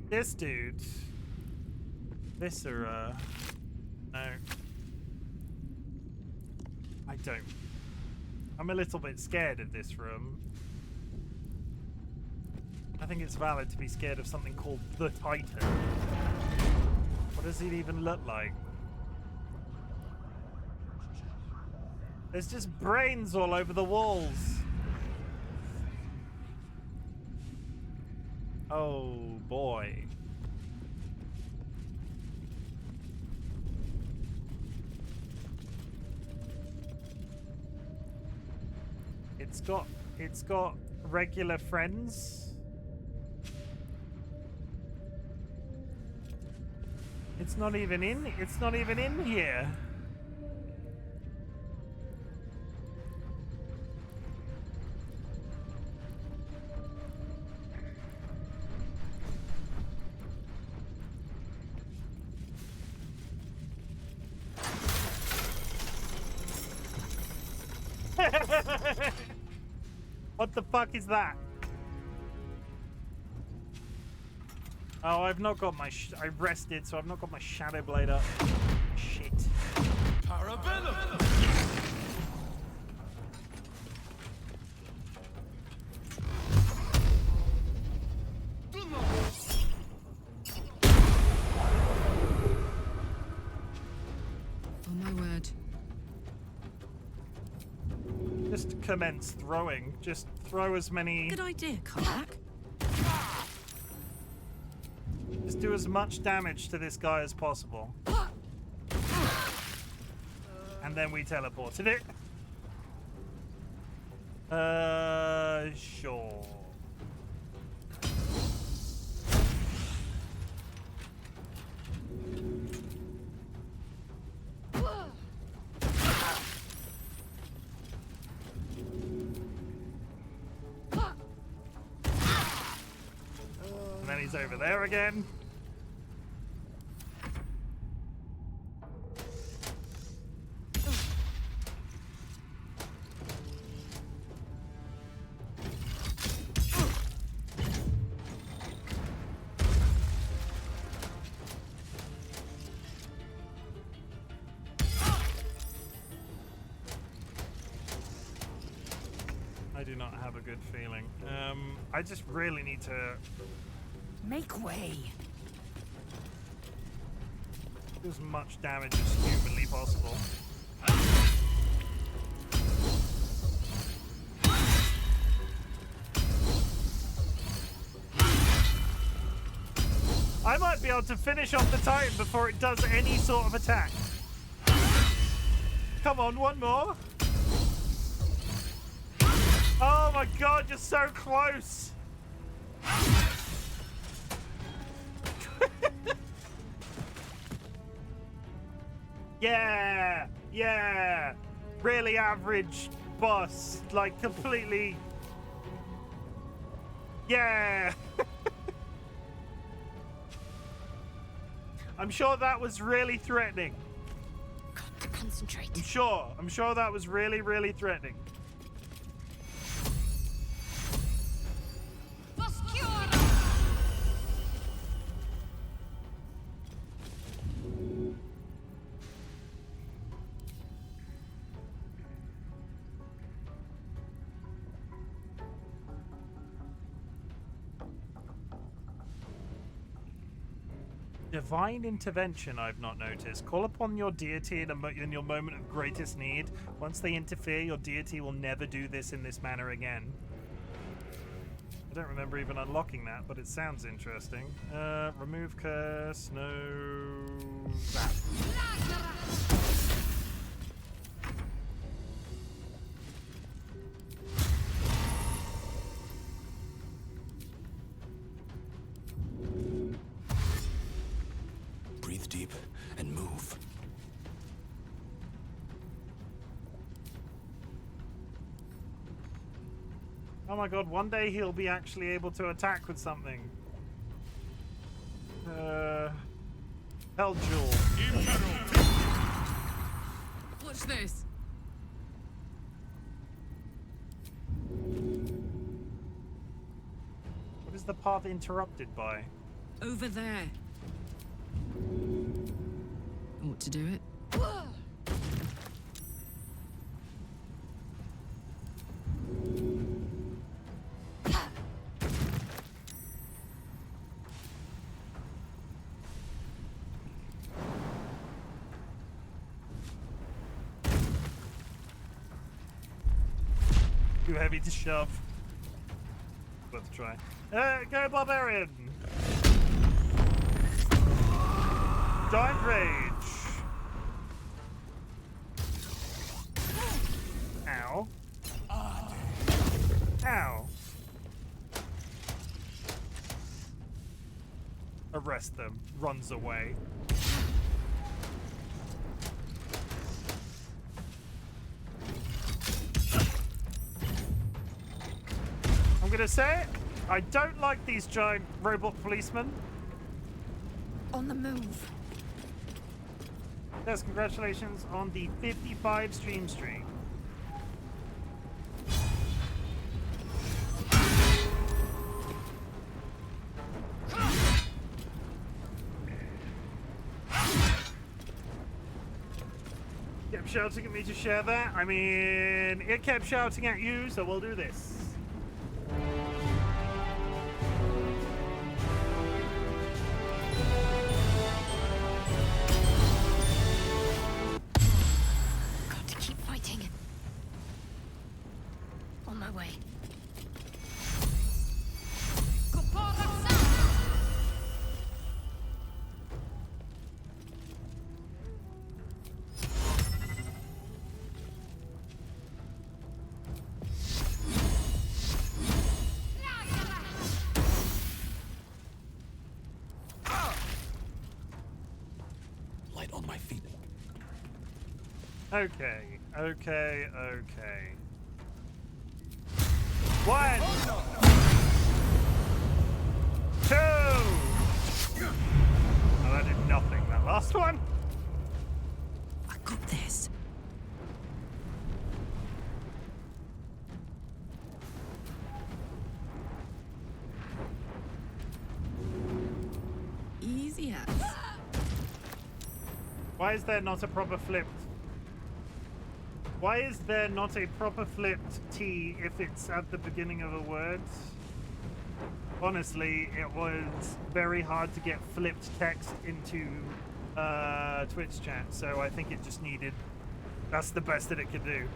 This dude. Viscera. No. I don't. I'm a little bit scared of this room. I think it's valid to be scared of something called the Titan. What does it even look like? There's just brains all over the walls. Oh boy. It's got regular friends. It's not even in here. What the fuck is that? Oh, I've not got my... I rested, so I've not got my Shadow Blade up. Shit. Parabellum! Oh my word. Just commence throwing. Just throw as many... Good idea, Kodak. Just do as much damage to this guy as possible. And then we teleported it. Sure. And then he's over there again. I do not have a good feeling. I just really need to make way. Do as much damage as humanly possible. I might be able to finish off the Titan before it does any sort of attack. Come on, one more. Oh my god, you're so close. Yeah, yeah. Really average boss, like completely. Yeah. I'm sure that was really threatening. Got to concentrate. I'm sure that was really, really threatening. Divine intervention, I've not noticed. Call upon your deity in your moment of greatest need. Once they interfere, your deity will never do this in this manner again. I don't remember even unlocking that, but it sounds interesting. Remove curse, no... that. Breathe deep and move. Oh my god, one day he'll be actually able to attack with something. Hell Jewel. Watch this. What is the path interrupted by? Over there. Ought to do it. Too heavy to shove. Worth a try. Go barbarian! Giant rage! Ow. Ow. Arrest them. Runs away. I'm gonna say it. I don't like these giant robot policemen. On the move. Yes, congratulations on the 55 stream streak. Kept shouting at me to share that. I mean, it kept shouting at you, so we'll do this. Got to keep fighting. On my way. Light on my feet. Okay. 1, 2. Oh, that did nothing. That last one. I got this. Easy as. Why is there not a proper flipped? Why is there not a proper flipped T if it's at the beginning of a word? Honestly, it was very hard to get flipped text into Twitch chat, so I think it just needed... That's the best that it could do.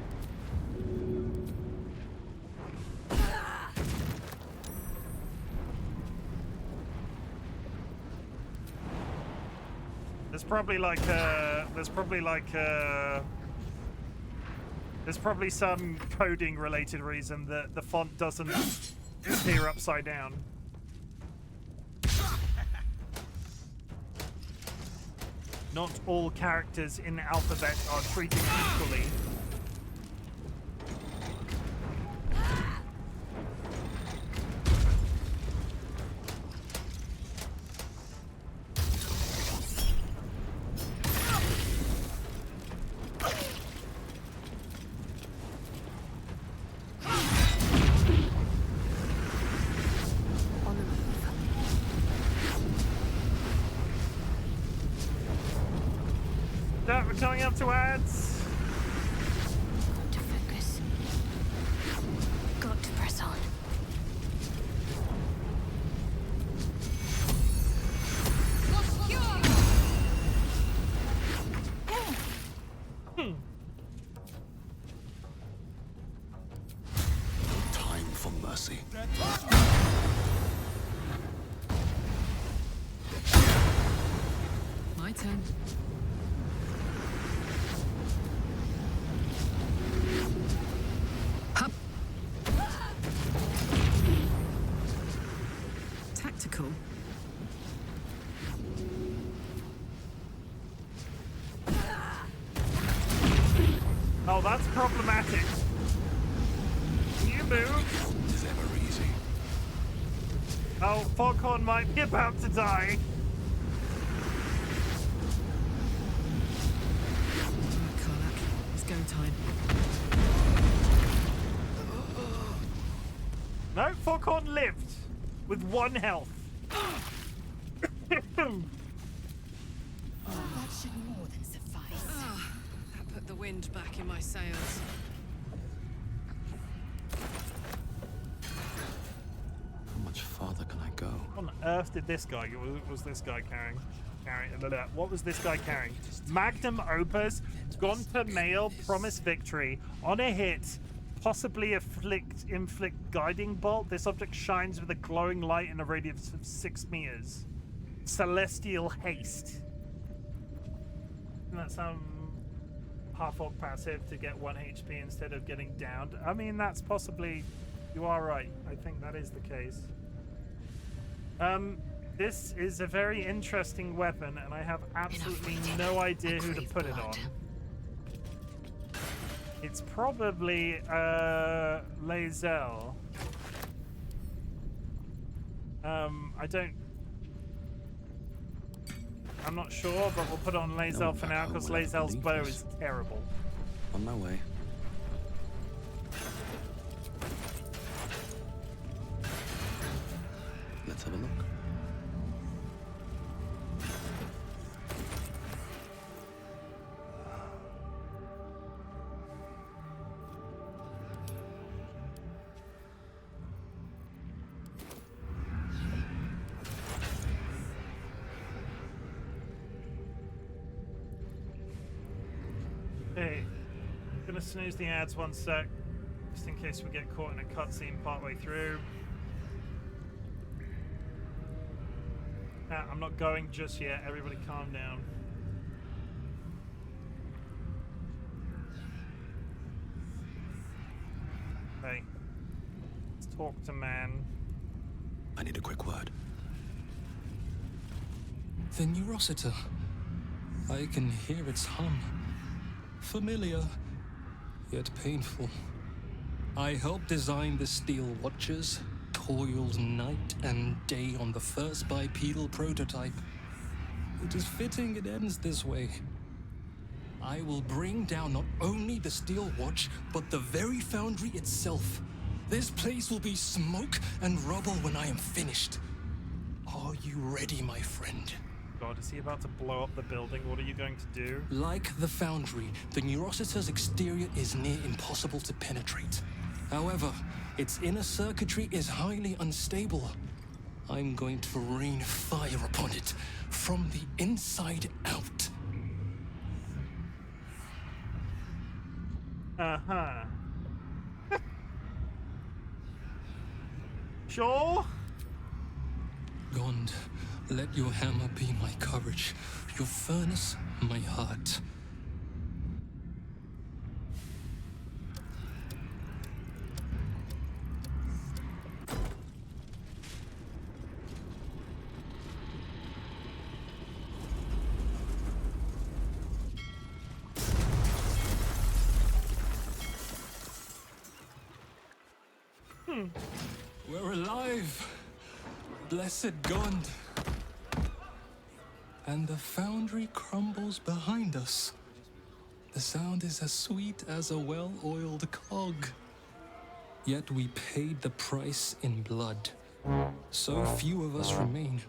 There's probably some coding related reason that the font doesn't appear upside down. Not all characters in the alphabet are treated equally. We're coming up to ads. Got to focus. Got to press on. Time for mercy. My turn. Hup. Tactical. Oh, that's problematic. Can you move? Is ever easy. Oh, Foghorn might be about to die. time. No, Foghorn lived with 1 health. That should more than suffice. That put the wind back in my sails. How much farther can I go? What on earth did this guy? What was this guy carrying? What was this guy carrying? Magnum opus, Gonta mail, promise victory. On a hit, possibly inflict guiding bolt. This object shines with a glowing light in a radius of 6 meters. Celestial haste. Doesn't that sound half-orc passive to get 1 HP instead of getting downed? I mean, that's possibly... You are right. I think that is the case. This is a very interesting weapon, and I have absolutely no idea who to put it on. It's probably Lae'zel. I'm not sure, but we'll put on Lae'zel for now because Lae'zel's bow is terrible. On my way. Let's have a look. Hey, I'm gonna snooze the ads 1 sec, just in case we get caught in a cutscene partway through. I'm not going just yet. Everybody calm down. Hey, let's talk to man. I need a quick word. The Neurosita. I can hear its hum. Familiar, yet painful. I helped design the Steel Watchers, toiled night and day on the first bipedal prototype. It is fitting it ends this way. I will bring down not only the Steel Watch, but the very foundry itself. This place will be smoke and rubble when I am finished. Are you ready, my friend? God, is he about to blow up the building? What are you going to do? Like the foundry, the Neurosita's exterior is near impossible to penetrate. However, its inner circuitry is highly unstable. I'm going to rain fire upon it from the inside out. Uh-huh. Sure? Gond, let your hammer be my courage, your furnace my heart. We're alive! Blessed Gond! And the foundry crumbles behind us. The sound is as sweet as a well-oiled cog. Yet we paid the price in blood. So few of us remain.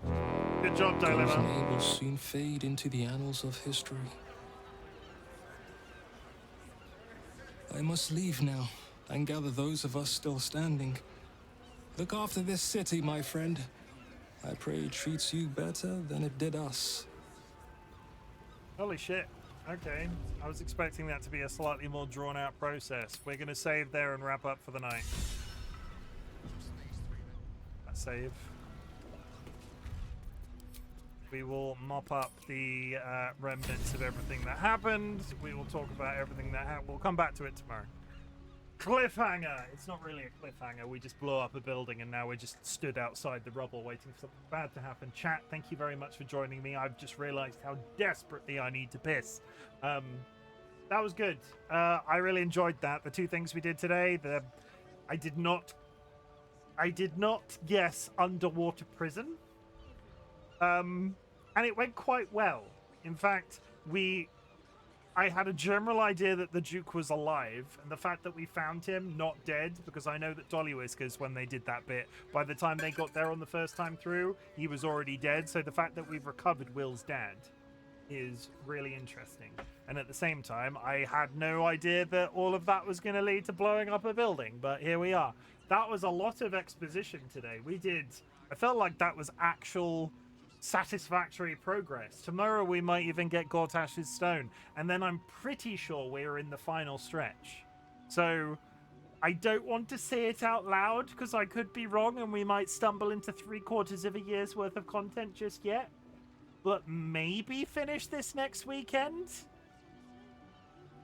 Good job, Dilemma. Those names will soon fade into the annals of history. I must leave now and gather those of us still standing. Look after this city, my friend. I pray it treats you better than it did us. Holy shit. Okay. I was expecting that to be a slightly more drawn-out process. We're going to save there and wrap up for the night. Save. We will mop up the remnants of everything that happened. We will talk about everything that happened. We'll come back to it tomorrow. Cliffhanger! It's not really a cliffhanger. We just blow up a building and now we're just stood outside the rubble waiting for something bad to happen. Chat, thank you very much for joining me. I've just realized how desperately I need to piss. That was good. I really enjoyed that. The 2 things we did today, I did not guess underwater prison. And it went quite well. In fact, we I had a general idea that the Duke was alive, and the fact that we found him not dead, because I know that DollyWhiskers, when they did that bit, by the time they got there on the first time through, he was already dead. So the fact that we've recovered Will's dad is really interesting. And at the same time, I had no idea that all of that was going to lead to blowing up a building, but here we are. That was a lot of exposition today. I felt like that was actual satisfactory progress. Tomorrow we might even get Gortash's stone, and then I'm pretty sure we're in the final stretch. So I don't want to say it out loud because I could be wrong and we might stumble into 3/4 of a year's worth of content just yet, but maybe finish this next weekend.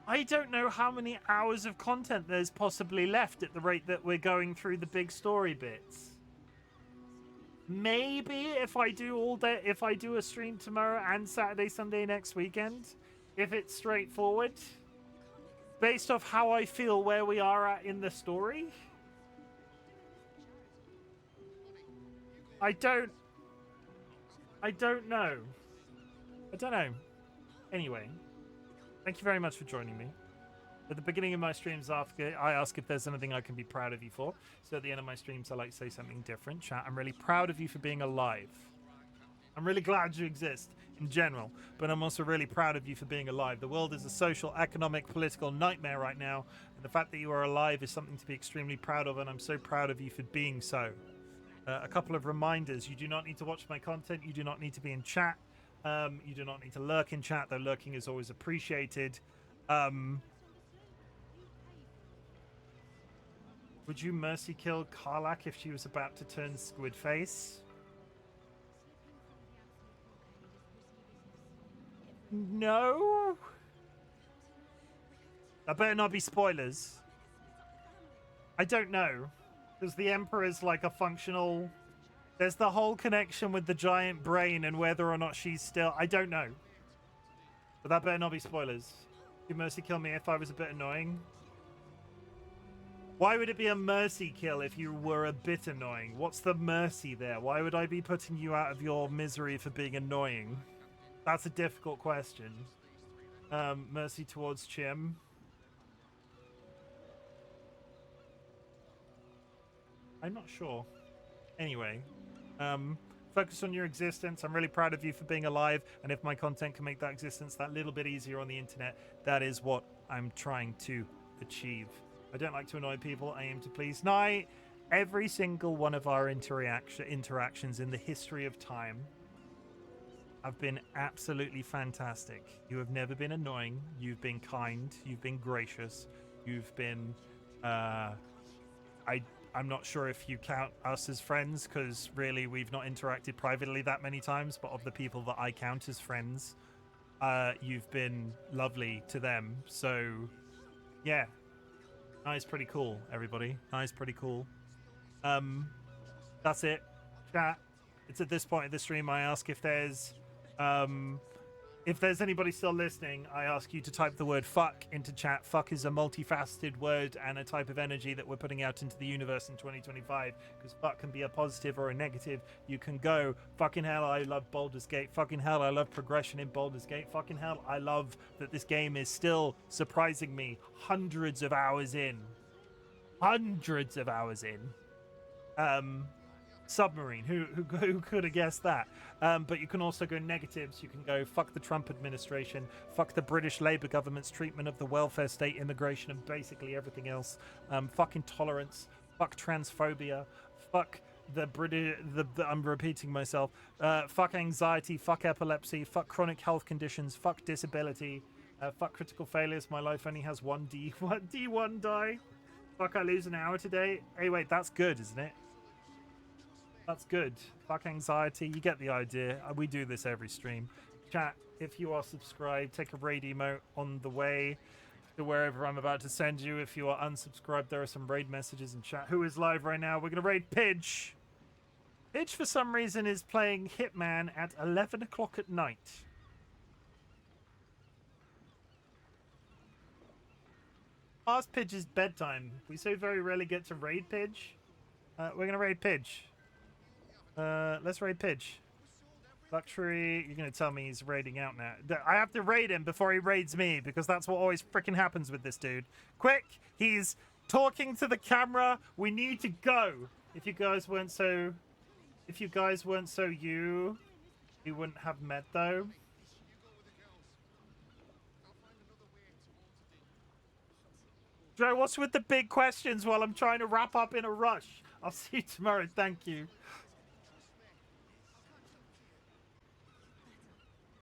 I don't know how many hours of content there's possibly left at the rate that we're going through the big story bits. Maybe if I do a stream tomorrow and Saturday, Sunday next weekend, if it's straightforward, based off how I feel where we are at in the story. I don't know. Anyway, thank you very much for joining me. At the beginning of my streams, I ask if there's anything I can be proud of you for. So at the end of my streams, I like to say something different. Chat, I'm really proud of you for being alive. I'm really glad you exist in general, but I'm also really proud of you for being alive. The world is a social, economic, political nightmare right now, and the fact that you are alive is something to be extremely proud of, and I'm so proud of you for being so. A couple of reminders. You do not need to watch my content. You do not need to be in chat. You do not need to lurk in chat, though lurking is always appreciated. Would you mercy kill Karlak if she was about to turn squid face? No. That better not be spoilers. I don't know. Because the Emperor's like a functional... There's the whole connection with the giant brain and whether or not she's still... I don't know. But that better not be spoilers. Would you mercy kill me if I was a bit annoying? Why would it be a mercy kill if you were a bit annoying? What's the mercy there? Why would I be putting you out of your misery for being annoying? That's a difficult question. Mercy towards Chim. I'm not sure. Anyway, focus on your existence. I'm really proud of you for being alive, and if my content can make that existence that little bit easier on the internet, that is what I'm trying to achieve. I don't like to annoy people. I aim to please. Night. Every single one of our interactions in the history of time have been absolutely fantastic. You have never been annoying. You've been kind. You've been gracious. You've been... I'm not sure if you count us as friends, because really we've not interacted privately that many times, but of the people that I count as friends, you've been lovely to them. So, yeah. Nice, pretty cool, everybody. Nice, pretty cool. That's it. Chat. It's at this point of the stream I ask if there's anybody still listening, I ask you to type the word fuck into chat. Fuck is a multifaceted word and a type of energy that we're putting out into the universe in 2025, because fuck can be a positive or a negative. You can go, fucking hell, I love Baldur's Gate. Fucking hell, I love progression in Baldur's Gate. Fucking hell, I love that this game is still surprising me hundreds of hours in. Submarine, who could have guessed that? But you can also go negatives. You can go fuck the Trump administration, fuck the British Labour government's treatment of the welfare state, immigration, and basically everything else. Fuck intolerance, fuck transphobia, fuck the British. I'm repeating myself. Fuck anxiety, fuck epilepsy, fuck chronic health conditions, fuck disability, fuck critical failures. My life only has one D1 die. Fuck, I lose an hour today. Hey, wait, that's good, isn't it? That's good. Fuck anxiety. You get the idea. We do this every stream. Chat, if you are subscribed, take a raid emote on the way to wherever I'm about to send you. If you are unsubscribed, there are some raid messages in chat. Who is live right now? We're going to raid Pidge. Pidge, for some reason, is playing Hitman at 11 o'clock at night. Past Pidge's bedtime. We so very rarely get to raid Pidge. We're going to raid Pidge. Let's raid Pidge. Luxury, you're going to tell me he's raiding out now. I have to raid him before he raids me, because that's what always freaking happens with this dude. Quick, he's talking to the camera. We need to go. If you guys weren't so... you, we wouldn't have met, though. Joe, what's with the big questions while I'm trying to wrap up in a rush? I'll see you tomorrow. Thank you.